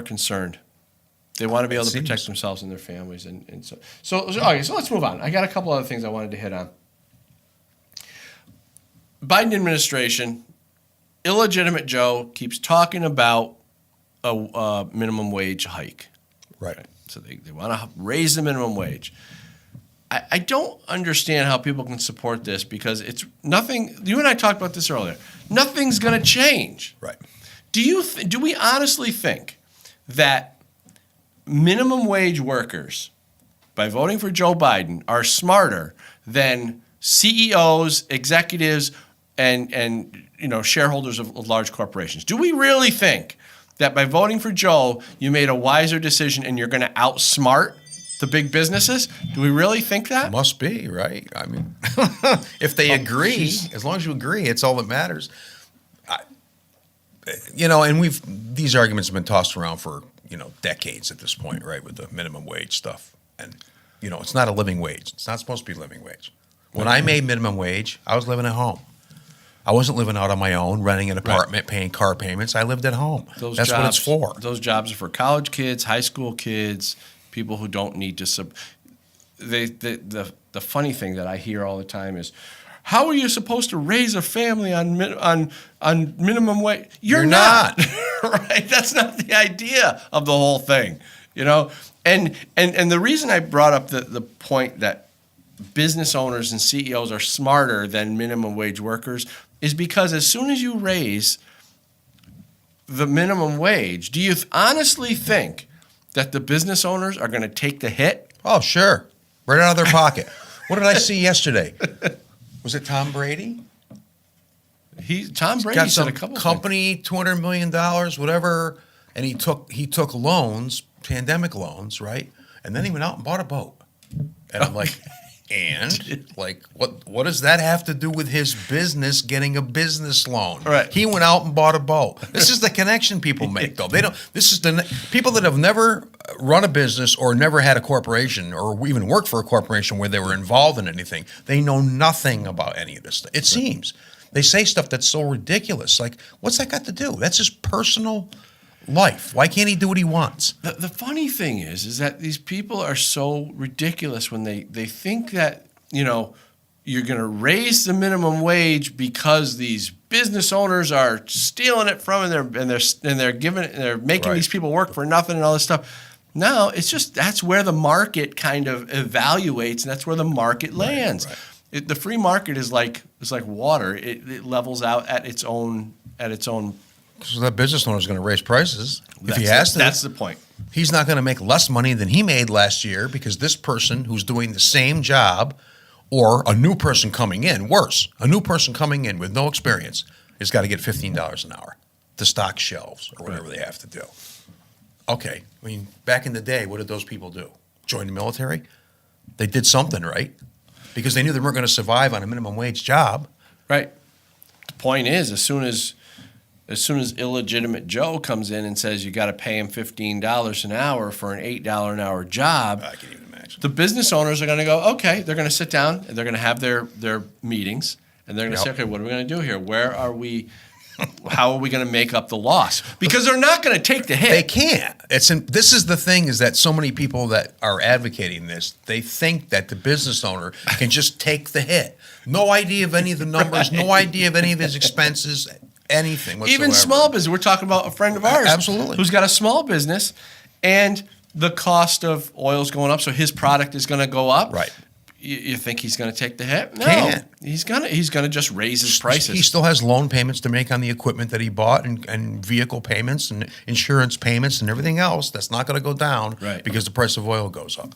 concerned. They want to be able to protect themselves and their families, and so let's move on. I got a couple other things I wanted to hit on. Biden administration, illegitimate Joe keeps talking about a minimum wage hike.
Right.
So they want to raise the minimum wage. I don't understand how people can support this because it's nothing. You and I talked about this earlier. Nothing's going to change.
Right.
Do we honestly think that minimum wage workers, by voting for Joe Biden, are smarter than CEOs, executives, and shareholders of large corporations? Do we really think that by voting for Joe, you made a wiser decision and you're going to outsmart the big businesses? Do we really think that?
Must be, right? I mean, if they agree, as long as you agree, it's all that matters. And these arguments have been tossed around for, decades at this point, right, with the minimum wage stuff. And, it's not a living wage. It's not supposed to be a living wage. When I made minimum wage, I was living at home. I wasn't living out on my own, renting an apartment, paying car payments. I lived at home. That's what it's for.
Those jobs are for college kids, high school kids, people who don't need to the funny thing that I hear all the time is, how are you supposed to raise a family on minimum wage? You're not. Right? That's not the idea of the whole thing, you know? And the reason I brought up the point that business owners and CEOs are smarter than minimum wage workers is because as soon as you raise the minimum wage, do you honestly think that the business owners are going to take the hit?
Oh, sure. Right out of their pocket. What did I see yesterday? Was it Tom Brady?
Tom Brady
got
said
some
a couple
company, $200 million, whatever, and he took loans, pandemic loans, right? And then he went out and bought a boat. And I'm like, and like, what does that have to do with his business getting a business loan?
Right.
He went out and bought a boat. This is the connection people make, though. They don't. This is the people that have never run a business or never had a corporation or even worked for a corporation where they were involved in anything. They know nothing about any of this stuff. It seems they say stuff that's so ridiculous. Like, what's that got to do? That's his personal life. Why can't he do what he wants?
The funny thing is that these people are so ridiculous when they think that, you know, you're going to raise the minimum wage because these business owners are stealing it from they're making these people work for nothing and all this stuff. No, it's just that's where the market kind of evaluates, and that's where the market lands. Right. The free market is like water. It levels out at its own.
So that business owner is going to raise prices if he has to.
That's the point.
He's not going to make less money than he made last year because this person who's doing the same job, or a new person coming in, worse, a new person coming in with no experience, has got to get $15 an hour to stock shelves or whatever they have to do. Okay, I mean, back in the day, what did those people do? Join the military? They did something, right? Because they knew they weren't going to survive on a minimum wage job.
Right. The point is, as soon as illegitimate Joe comes in and says you got to pay him $15 an hour for an $8 an hour job,
I can even imagine.
The business owners are going to go, okay, they're going to sit down and they're going to have their meetings and they're going to say, okay, what are we going to do here? Where are we? How are we going to make up the loss? Because they're not going to take the hit.
They can't. This is the thing, is that so many people that are advocating this, they think that the business owner can just take the hit. No idea of any of the numbers, no idea of any of his expenses, anything whatsoever.
Even small business. We're talking about a friend of ours.
Absolutely.
Who's got a small business, and the cost of oil is going up, so his product is going to go up.
Right.
You think he's going to take the hit? No.
Can't.
He's gonna just raise his prices.
He still has loan payments to make on the equipment that he bought, and vehicle payments and insurance payments and everything else. That's not going to go down because the price of oil goes up.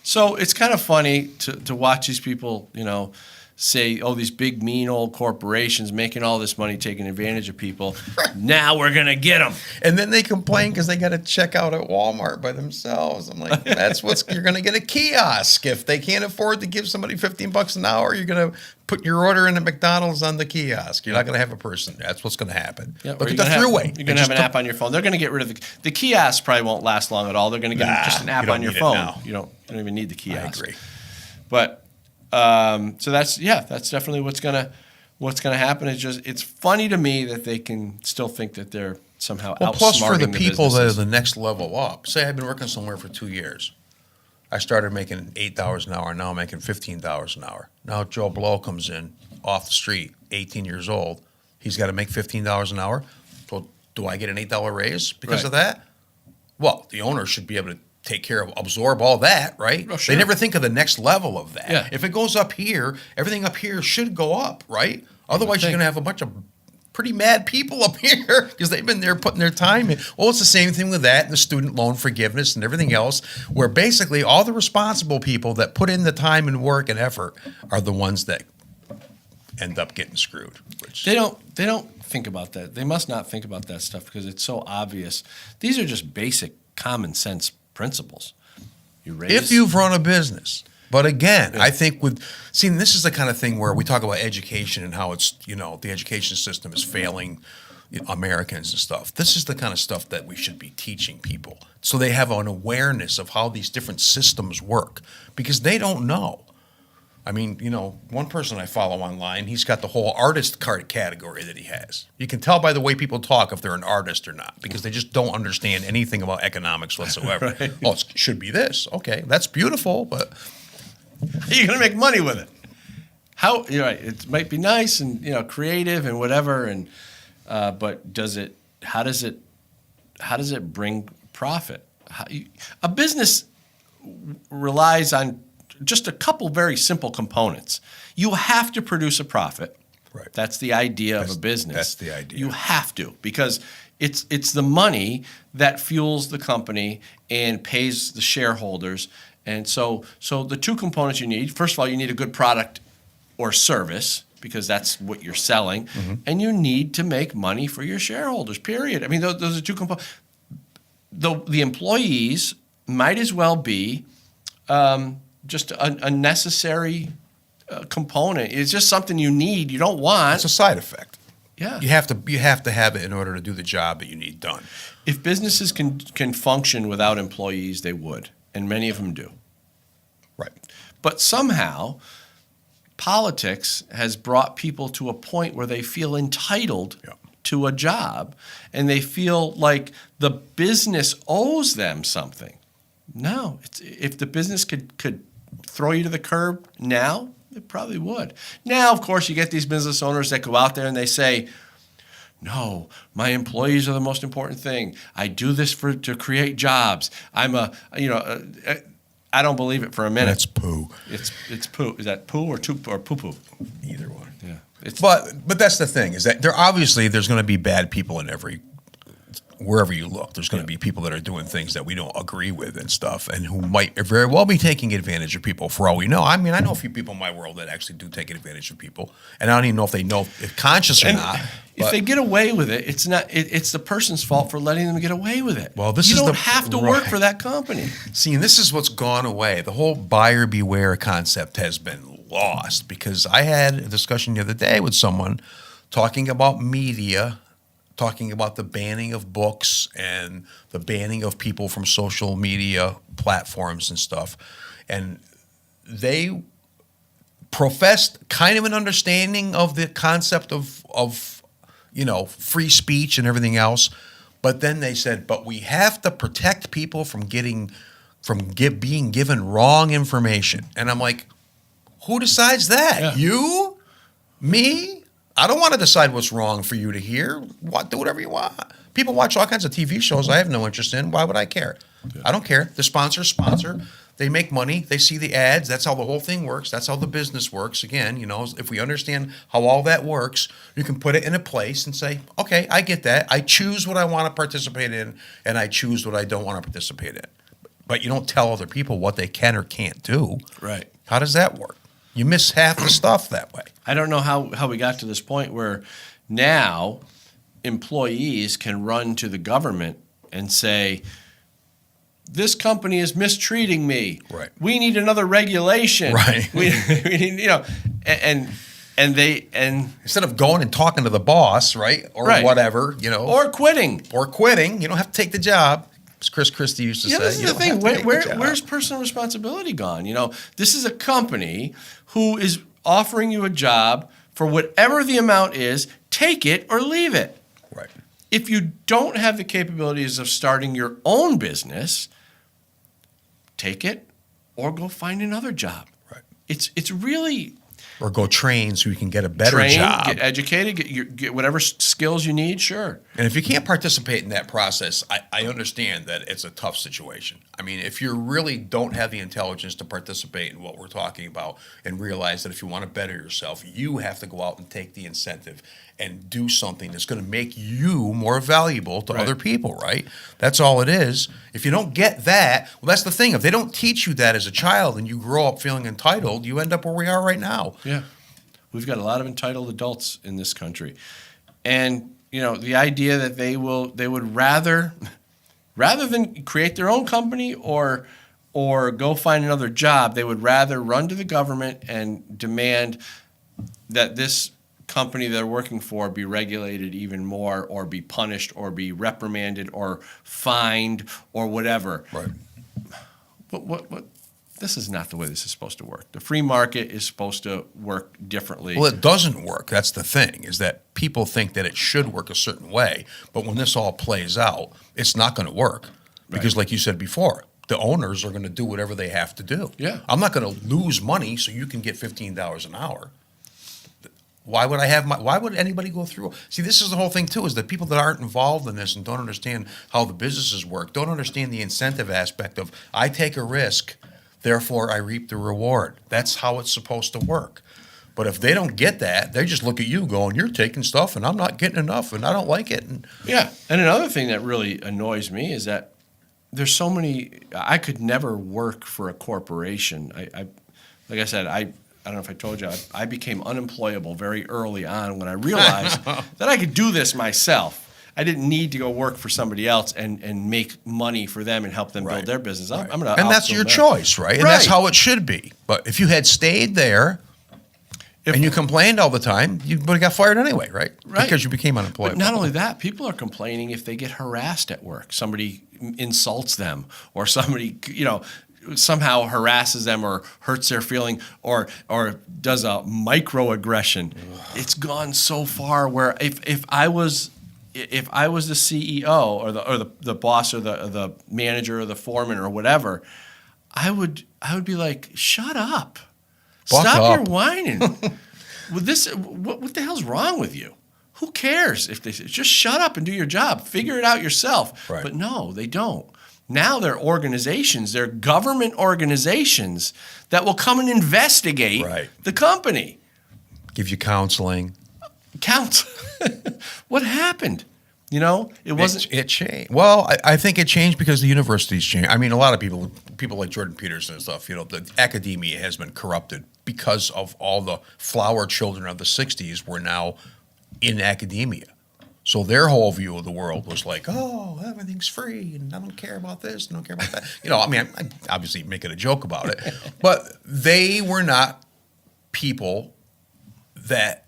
So it's kind of funny to watch these people, you know, say, oh, these big, mean old corporations making all this money, taking advantage of people. Now we're going to get them.
And then they complain because they got to check out at Walmart by themselves. I'm like, you're going to get a kiosk. If they can't afford to give somebody $15 an hour, you're going to put your order in at McDonald's on the kiosk. You're not going to have a person. That's what's going to happen.
Yeah,
look at the throughway.
You're going to have an app on your phone. They're going to get rid of the kiosk. Probably won't last long at all. They're going to get just an app on your phone. You don't even need the kiosk.
I agree.
But so that's definitely what's gonna happen. It's funny to me that they can still think that they're somehow outsmarting
plus for the people that are
businesses.
the next level up. Say I've been working somewhere for 2 years. I started making $8 an hour. Now I'm making $15 an hour. Now Joe Blow comes in off the street, 18 years old. He's got to make $15 an hour. So do I get an $8 raise because of that? Well, the owner should be able to absorb all that, right?
Oh, sure.
They never think of the next level of that.
Yeah.
If it goes up here, everything up here should go up, right? Otherwise, you're going to have a bunch of pretty mad people up here because they've been there putting their time in. Well, it's the same thing with that and the student loan forgiveness and everything else, where basically all the responsible people that put in the time and work and effort are the ones that end up getting screwed.
They don't think about that. They must not think about that stuff because it's so obvious. These are just basic common sense principles.
If you've run a business. But again, I think this is the kind of thing where we talk about education and how it's, the education system is failing Americans and stuff. This is the kind of stuff that we should be teaching people so they have an awareness of how these different systems work because they don't know. I mean, one person I follow online, he's got the whole artist card category that he has. You can tell by the way people talk if they're an artist or not because they just don't understand anything about economics whatsoever. Right. Oh, it should be this. Okay, that's beautiful, but
How are you going to make money with it? How, you're right, it might be nice and, you know, creative and whatever, and but how does it bring profit? A business relies on just a couple very simple components. You have to produce a profit.
Right.
That's the idea of a business.
That's the idea.
You have to, because it's the money that fuels the company and pays the shareholders. And so the two components you need, first of all, you need a good product or service, because that's what you're selling, and you need to make money for your shareholders, period. I mean, those are two components. The employees might as well be just a necessary component. It's just something you need. You don't want.
It's a side effect.
Yeah.
You have to have it in order to do the job that you need done.
If businesses can function without employees, they would, and many of them do.
Right.
But somehow, politics has brought people to a point where they feel entitled to a job, and they feel like the business owes them something. No, if the business could throw you to the curb now, it probably would. Now, of course, you get these business owners that go out there and they say, no, my employees are the most important thing. I do this to create jobs. I don't believe it for a minute.
That's poo.
It's poo. Is that poo or poo-poo?
Either one.
Yeah.
But that's the thing, is that there's going to be bad people in wherever you look. There's going to be people that are doing things that we don't agree with and stuff, and who might very well be taking advantage of people for all we know. I mean, I know a few people in my world that actually do take advantage of people, and I don't even know if they know if conscious or not.
If they get away with it, it's not. It's the person's fault for letting them get away with it.
Well,
you don't have to work for that company.
See, and this is what's gone away. The whole buyer beware concept has been lost, because I had a discussion the other day with someone talking about media, talking about the banning of books and the banning of people from social media platforms and stuff. And they professed kind of an understanding of the concept of free speech and everything else. But then they said, but we have to protect people from being given wrong information. And I'm like, who decides that?
Yeah.
You? Me? I don't want to decide what's wrong for you to hear. Do whatever you want. People watch all kinds of TV shows I have no interest in. Why would I care? Yeah. I don't care. The sponsors sponsor. They make money. They see the ads. That's how the whole thing works. That's how the business works. Again, if we understand how all that works, you can put it in a place and say, okay, I get that. I choose what I want to participate in, and I choose what I don't want to participate in. But you don't tell other people what they can or can't do.
Right.
How does that work? You miss half the stuff that way.
I don't know how we got to this point where now employees can run to the government and say, this company is mistreating me.
Right.
We need another regulation.
Right.
We need, and
instead of going and talking to the boss, right, or whatever,
or quitting,
you don't have to take the job. As Chris Christie used to say.
This is the thing. Where's personal responsibility gone? This is a company who is offering you a job for whatever the amount is. Take it or leave it.
Right.
If you don't have the capabilities of starting your own business, take it or go find another job.
Right.
It's really.
Or go train so you can get a better job.
Get educated, get whatever skills you need, sure.
And if you can't participate in that process, I understand that it's a tough situation. I mean, if you really don't have the intelligence to participate in what we're talking about and realize that if you want to better yourself, you have to go out and take the incentive and do something that's going to make you more valuable to other people, right? That's all it is. If you don't get that, well, that's the thing. If they don't teach you that as a child and you grow up feeling entitled, you end up where we are right now.
Yeah. We've got a lot of entitled adults in this country. And, the idea that they would rather than create their own company or go find another job, they would rather run to the government and demand that this company they're working for be regulated even more, or be punished, or be reprimanded, or fined, or whatever.
Right.
What? This is not the way this is supposed to work. The free market is supposed to work differently.
Well, it doesn't work. That's the thing, is that people think that it should work a certain way, but when this all plays out, it's not going to work. Because like you said before, the owners are going to do whatever they have to do.
Yeah.
I'm not going to lose money so you can get $15 an hour. Why would why would anybody go through? See, this is the whole thing too, is that people that aren't involved in this and don't understand how the businesses work, don't understand the incentive aspect of, I take a risk, therefore I reap the reward. That's how it's supposed to work. But if they don't get that, they just look at you going, you're taking stuff and I'm not getting enough and I don't like it. And
yeah. And another thing that really annoys me is that there's so many, I could never work for a corporation. Like I said, I don't know if I told you, I became unemployable very early on when I realized that I could do this myself. I didn't need to go work for somebody else and make money for them and help them build their business. I'm gonna,
and that's your choice, right? And that's how it should be. But if you had stayed there and you complained all the time, you would have got fired anyway, right? Because you became unemployable.
But not only that, people are complaining if they get harassed at work. Somebody insults them or somebody, somehow harasses them or hurts their feeling or does a microaggression. It's gone so far where if I was the CEO or the boss or the manager or the foreman or whatever, I would be like, shut up. Stop your whining. What the hell's wrong with you? Who cares if they just shut up and do your job? Figure it out yourself.
Right.
But no, they don't. Now they're organizations, they're government organizations that will come and investigate the company.
Give you counseling.
What happened? It wasn't.
It changed. Well, I think it changed because the universities changed. I mean, a lot of people like Jordan Peterson and stuff, the academia has been corrupted because of all the flower children of the 60s were now in academia. So their whole view of the world was like, oh, everything's free, and I don't care about this, and I don't care about that. I'm obviously making a joke about it, but they were not people that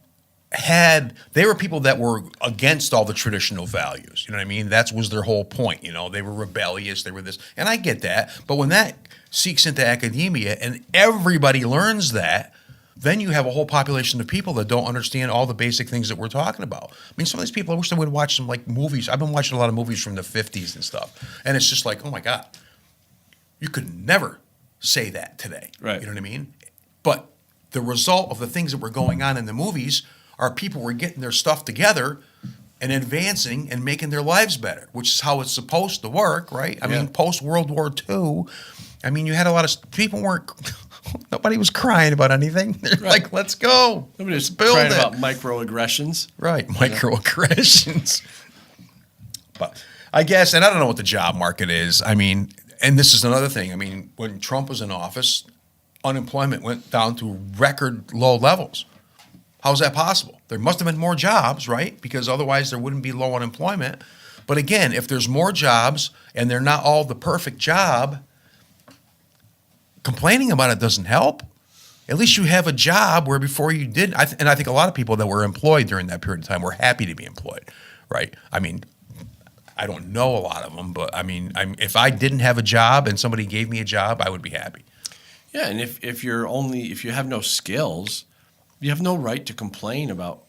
they were people that were against all the traditional values. You know what I mean? That was their whole point. They were rebellious, they were this, and I get that. But when that seeks into academia and everybody learns that, then you have a whole population of people that don't understand all the basic things that we're talking about. I mean, some of these people, I wish they would watch some movies. I've been watching a lot of movies from the 50s and stuff. And it's just like, oh my God, you could never say that today.
Right.
You know what I mean? But the result of the things that were going on in the movies are people were getting their stuff together and advancing and making their lives better, which is how it's supposed to work, right? I mean, post-World War II, you had a lot of people nobody was crying about anything. They're like, let's go.
Nobody was
build
crying
it.
about microaggressions.
Right, microaggressions. But I guess, and I don't know what the job market is. And this is another thing. When Trump was in office, unemployment went down to record low levels. How is that possible? There must have been more jobs, right? Because otherwise there wouldn't be low unemployment. But again, if there's more jobs and they're not all the perfect job, complaining about it doesn't help. At least you have a job where before you didn't. And I think a lot of people that were employed during that period of time were happy to be employed, right? I don't know a lot of them, but if I didn't have a job and somebody gave me a job, I would be happy.
Yeah, and if you have no skills, you have no right to complain about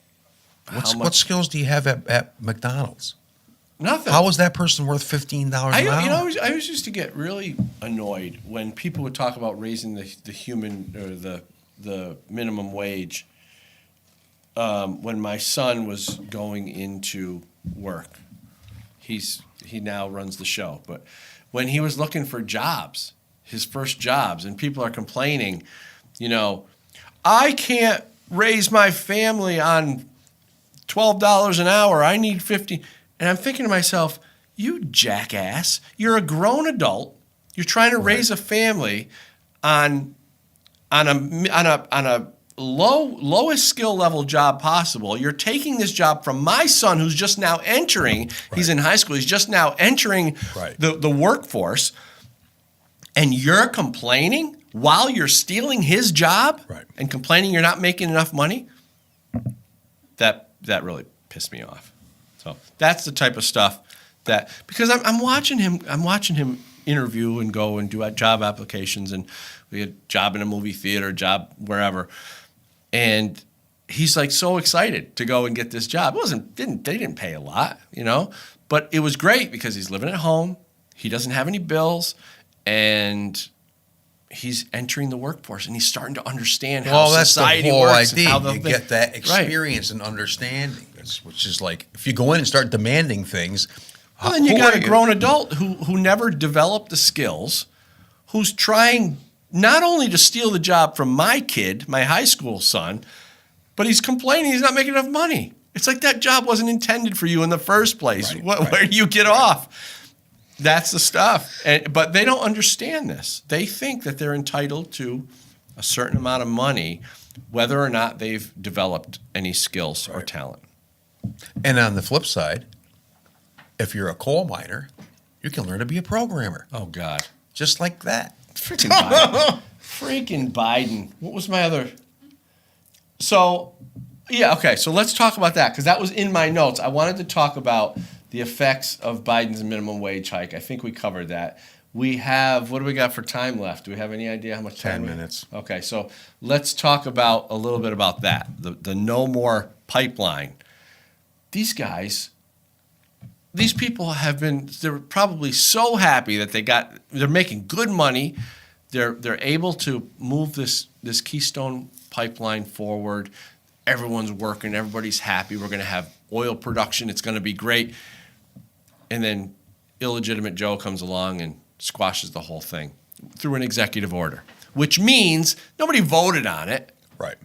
what skills do you have at McDonald's?
Nothing.
How is that person worth $15 an hour?
I always used to get really annoyed when people would talk about raising the human or the minimum wage. When my son was going into work, he now runs the show, but when he was looking for jobs, his first jobs, and people are complaining, I can't raise my family on $12 an hour. I need $50. And I'm thinking to myself, you jackass, you're a grown adult. You're trying to raise a family on a lowest skill level job possible. You're taking this job from my son who's just now entering. Right. He's in high school. He's just now entering the workforce. And you're complaining while you're stealing his job and complaining you're not making enough money. That really pissed me off. So that's the type of stuff because I'm watching him interview and go and do job applications, and we had a job in a movie theater, job wherever, and he's like so excited to go and get this job. They didn't pay a lot, but it was great because he's living at home. He doesn't have any bills, and he's entering the workforce, and he's starting to understand how
Well, that's
society
the whole
works.
idea.
And how
You get that experience and understanding, which is like if you go in and start demanding things.
Well, then you got a grown adult who never developed the skills, who's trying not only to steal the job from my kid, my high school son, but he's complaining he's not making enough money. It's like that job wasn't intended for you in the first place. Where do you get off? That's the stuff. But they don't understand this. They think that they're entitled to a certain amount of money, whether or not they've developed any skills or talent.
And on the flip side, if you're a coal miner, you can learn to be a programmer.
Oh, God.
Just like that.
Freaking Biden. Freaking Biden. What was my other? So, yeah, okay. So let's talk about that because that was in my notes. I wanted to talk about the effects of Biden's minimum wage hike. I think we covered that. We have, what do we got for time left? Do we have any idea how much time?
10 minutes.
Okay, so let's talk about a little bit about that. The no more pipeline. These guys, these people they're probably so happy that they're making good money. They're able to move this Keystone pipeline forward. Everyone's working, everybody's happy. We're going to have oil production. It's going to be great. And then illegitimate Joe comes along and squashes the whole thing through an executive order, which means nobody voted on it.
Right.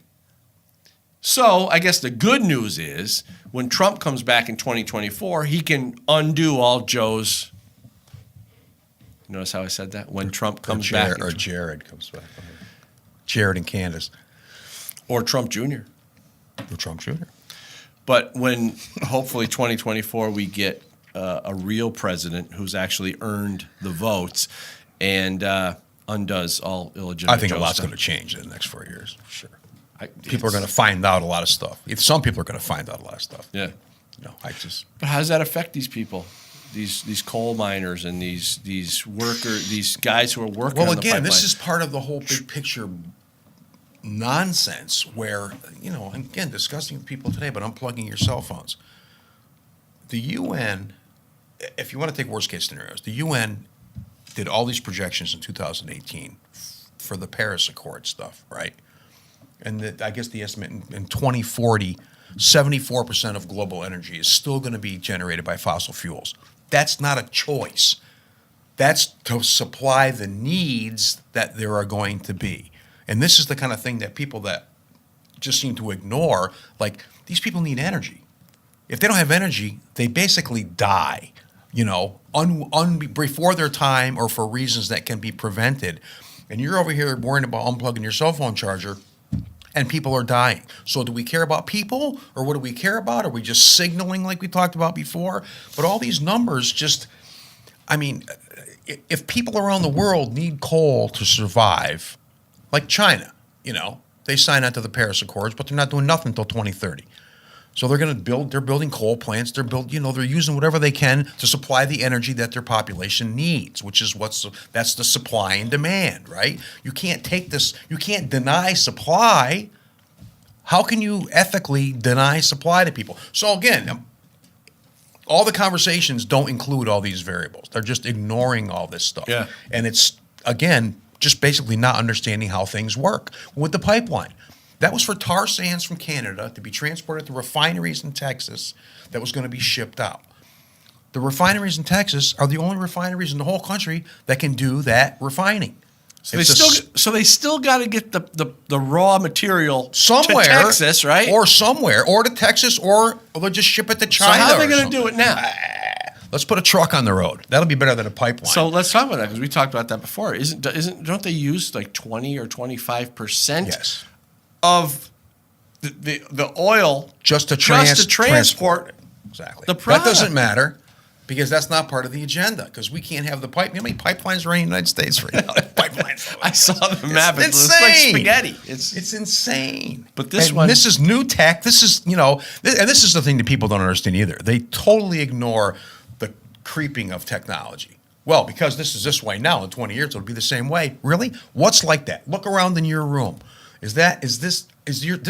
So I guess the good news is when Trump comes back in 2024, he can undo all Joe's. Notice how I said that? When Trump comes back.
Or Jared comes back. Jared and Candace.
Or Trump Jr.
Or Trump Jr.
But when hopefully 2024 we get a real president who's actually earned the votes and undoes all illegitimate.
I think a lot's going to change in the next 4 years, for sure. People are going to find out a lot of stuff. Some people are going to find out a lot of stuff.
Yeah.
No,
But how does that affect these people? These coal miners and these guys who are working on the pipeline?
Well, again, this is part of the whole big picture nonsense where, again, discussing with people today, but unplugging your cell phones. The UN, if you want to take worst case scenarios, the UN did all these projections in 2018 for the Paris Accord stuff, right? And I guess the estimate in 2040, 74% of global energy is still going to be generated by fossil fuels. That's not a choice. That's to supply the needs that there are going to be. And this is the kind of thing that people that just seem to ignore, like these people need energy. If they don't have energy, they basically die, before their time or for reasons that can be prevented. And you're over here worrying about unplugging your cell phone charger and people are dying. So do we care about people or what do we care about? Are we just signaling like we talked about before? But all these numbers if people around the world need coal to survive, like China, they sign on to the Paris Accords, but they're not doing nothing until 2030. So they're building coal plants. They're using whatever they can to supply the energy that their population needs, which is that's the supply and demand, right? You can't deny supply. How can you ethically deny supply to people? So again, all the conversations don't include all these variables. They're just ignoring all this stuff.
Yeah.
And it's, again, just basically not understanding how things work with the pipeline. That was for tar sands from Canada to be transported to refineries in Texas that was going to be shipped out. The refineries in Texas are the only refineries in the whole country that can do that refining.
So they still got to get the raw material
somewhere
to Texas, right?
Or to Texas, or they'll just ship it to China.
So how are they going to do it now?
Let's put a truck on the road. That'll be better than a pipeline.
So let's talk about that because we talked about that before. Don't they use like 20 or 25%?
Yes.
Of the oil
just to
transport
exactly
the product.
That doesn't matter because that's not part of the agenda because we can't have the pipe. You know how many pipelines are in the United States right now? Pipelines.
I saw the map.
It's
like spaghetti. It's
insane.
But
this is new tech. This is and this is the thing that people don't understand either. They totally ignore the creeping of technology. Well, because this is this way now, in 20 years it'll be the same way. Really? What's like that? Look around in your room. Is this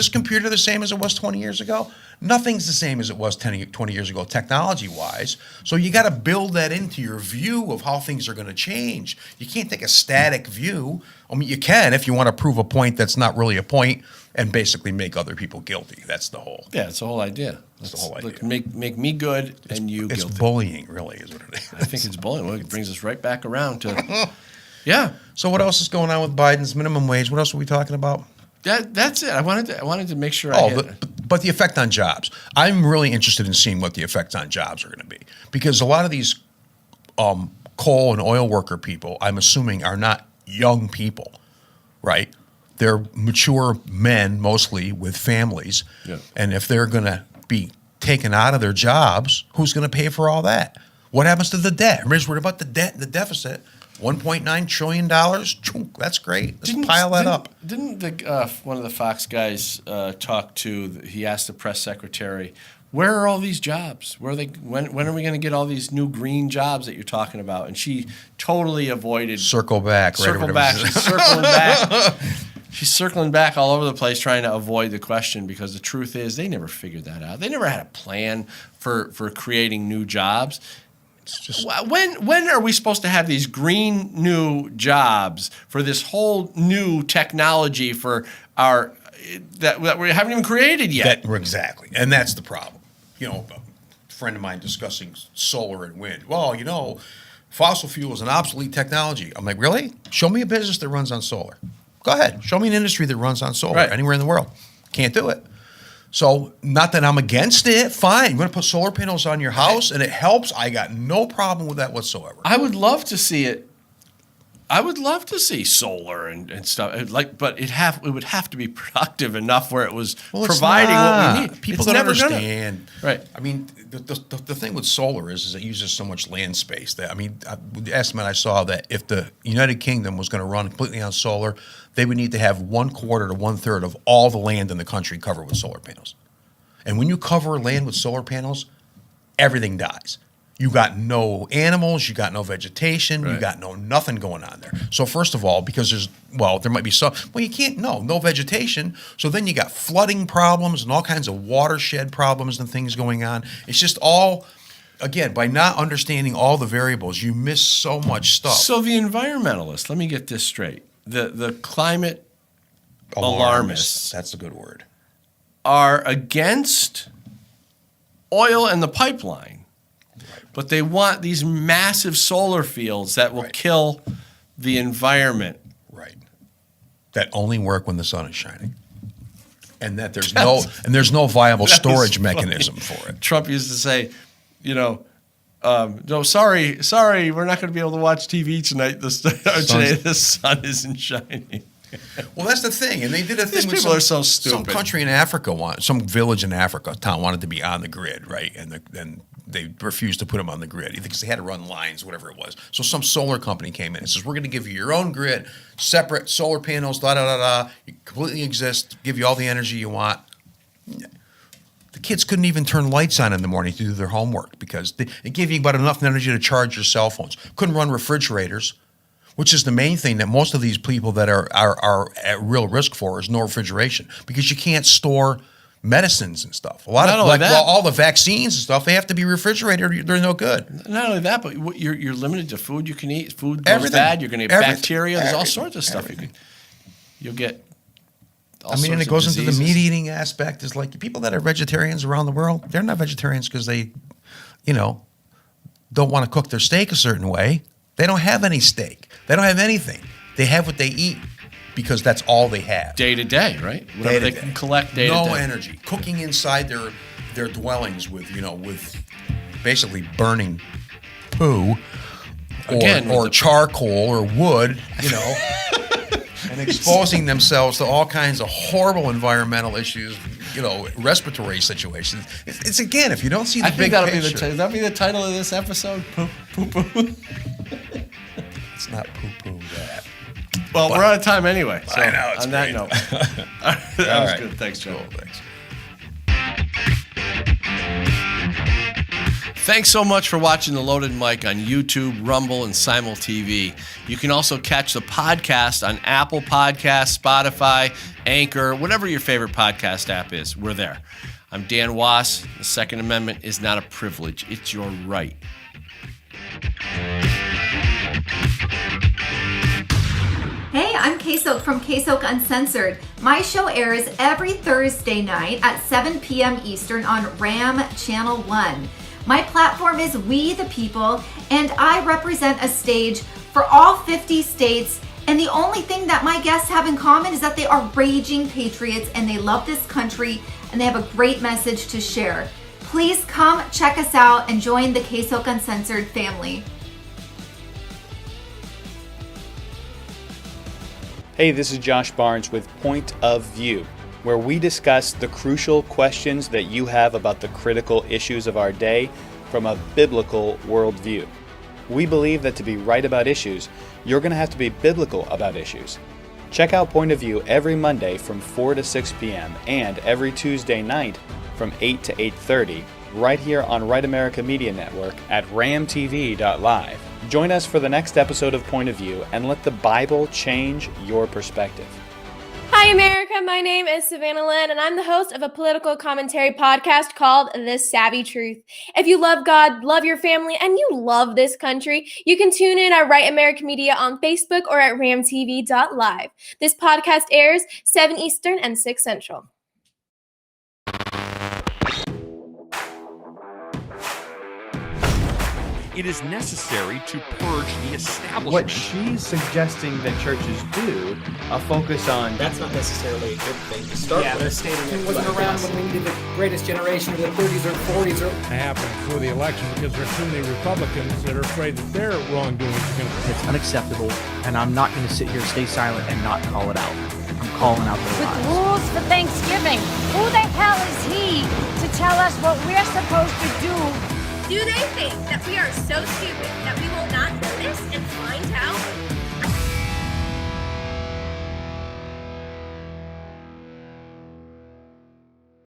computer the same as it was 20 years ago? Nothing's the same as it was 20 years ago, technology-wise. So you got to build that into your view of how things are going to change. You can't take a static view. I mean, you can if you want to prove a point that's not really a point and basically make other people guilty. That's the whole.
Yeah, it's the whole idea.
That's the whole idea.
Look, make me good and you guilty.
It's bullying, really, is what it is.
I think it's bullying. Well, it brings us right back around to, yeah.
So what else is going on with Biden's minimum wage? What else are we talking about?
That's it. I wanted to make sure.
But the effect on jobs. I'm really interested in seeing what the effects on jobs are going to be, because a lot of these coal and oil worker people, I'm assuming, are not young people, right? They're mature men, mostly with families, and if they're going to be taken out of their jobs, who's going to pay for all that? What happens to the debt? Everybody's worried about the debt and the deficit. $1.9 trillion. That's great. Let's pile that up.
Didn't the one of the Fox guys talk to? He asked the press secretary, "Where are all these jobs? Where are they? When are we going to get all these new green jobs that you're talking about?" And she totally avoided.
Circle back.
Circle back. She's circling back. She's circling back all over the place, trying to avoid the question, because the truth is they never figured that out. They never had a plan for creating new jobs. It's just, when are we supposed to have these green new jobs for this whole new technology for our that we haven't even created yet?
Exactly, and that's the problem. You know, a friend of mine discussing solar and wind. Well, you know, fossil fuel is an obsolete technology. I'm like, really? Show me a business that runs on solar. Go ahead. Show me an industry that runs on solar anywhere in the world. Can't do it. So, not that I'm against it. Fine. You're going to put solar panels on your house and it helps. I got no problem with that whatsoever.
I would love to see it. I would love to see solar and stuff. But it would have to be productive enough where it was providing what we need.
People don't understand. Right. I mean, the thing with solar is it uses so much land space. The estimate I saw that if the United Kingdom was going to run completely on solar, they would need to have 1/4 to 1/3 of all the land in the country covered with solar panels. And when you cover land with solar panels, everything dies. You got no animals, you got no vegetation, you got nothing going on there. So first of all, because there might be no vegetation. So then you got flooding problems and all kinds of watershed problems and things going on. It's just all, again, by not understanding all the variables, you miss so much stuff.
So the environmentalists, let me get this straight. The climate alarmists,
that's a good word,
are against oil and the pipeline. But they want these massive solar fields that will kill the environment.
Right. That only work when the sun is shining. And that there's no viable storage mechanism for it.
Trump used to say, no, sorry, we're not going to be able to watch TV tonight. Today the sun isn't shining.
Well, that's the thing, and they did a thing.
These people are so stupid.
Some country in Africa some village in Africa, town wanted to be on the grid, right? And then they refused to put them on the grid because they had to run lines, whatever it was. So some solar company came in and says, "We're going to give you your own grid, separate solar panels, da da da da. You completely exist, give you all the energy you want." The kids couldn't even turn lights on in the morning to do their homework because it gave you about enough energy to charge your cell phones. Couldn't run refrigerators, which is the main thing that most of these people that are at real risk for is no refrigeration, because you can't store medicines and stuff. A lot of all the vaccines and stuff, they have to be refrigerated. They're no good.
Not only that, but you're limited to food you can eat. Food goes bad. You're going to get bacteria. There's all sorts of stuff you'll get.
And it goes into the meat eating aspect. Is like people that are vegetarians around the world, they're not vegetarians because they, don't want to cook their steak a certain way. They don't have any steak. They don't have anything. They have what they eat because that's all they have.
Day to day, right? Whatever they can collect day to day.
No energy. Cooking inside their dwellings with basically burning poo or charcoal or wood, and exposing themselves to all kinds of horrible environmental issues, respiratory situations. It's again, if you don't see the big picture.
That'll be the title of this episode. Poo.
It's not poo that.
Well, we're out of time anyway. So
I know.
On that note, that was good. Thanks, Joe.
Cool, thanks.
Thanks so much for watching The Loaded Mic on YouTube, Rumble, and Simul TV. You can also catch the podcast on Apple Podcasts, Spotify, Anchor, whatever your favorite podcast app is. We're there. I'm Dan Wass. The Second Amendment is not a privilege, it's your right.
Hey, I'm KSOK from KSOK Uncensored. My show airs every Thursday night at 7 p.m. Eastern on RAM Channel 1. My platform is We the People, and I represent a stage for all 50 states. And the only thing that my guests have in common is that they are raging patriots and they love this country and they have a great message to share. Please come check us out and join the KSOK Uncensored family.
Hey, this is Josh Barnes with Point of View, where we discuss the crucial questions that you have about the critical issues of our day from a biblical worldview. We believe that to be right about issues, you're going to have to be biblical about issues. Check out Point of View every Monday from 4 to 6 p.m. and every Tuesday night from 8 to 8:30 right here on Right America Media Network at ramtv.live. Join us for the next episode of Point of View and let the Bible change your perspective.
Hi, America. My name is Savannah Lynn, and I'm the host of a political commentary podcast called The Savvy Truth. If you love God, love your family, and you love this country, you can tune in at Right America Media on Facebook or at ramtv.live. This podcast airs 7 Eastern and 6 Central.
It is necessary to purge the establishment.
What she's suggesting that churches do, a focus on...
That's not necessarily a good thing to start with.
But it wasn't around when we needed the greatest generation of the 30s or 40s. It
happened before the election because there are too many Republicans that are afraid that their wrongdoing is going to...
It's unacceptable, and I'm not going to sit here, stay silent, and not call it out. I'm calling out the lies.
With rules for Thanksgiving. Who the hell is he to tell us what we're supposed to do?
Do they think that we are so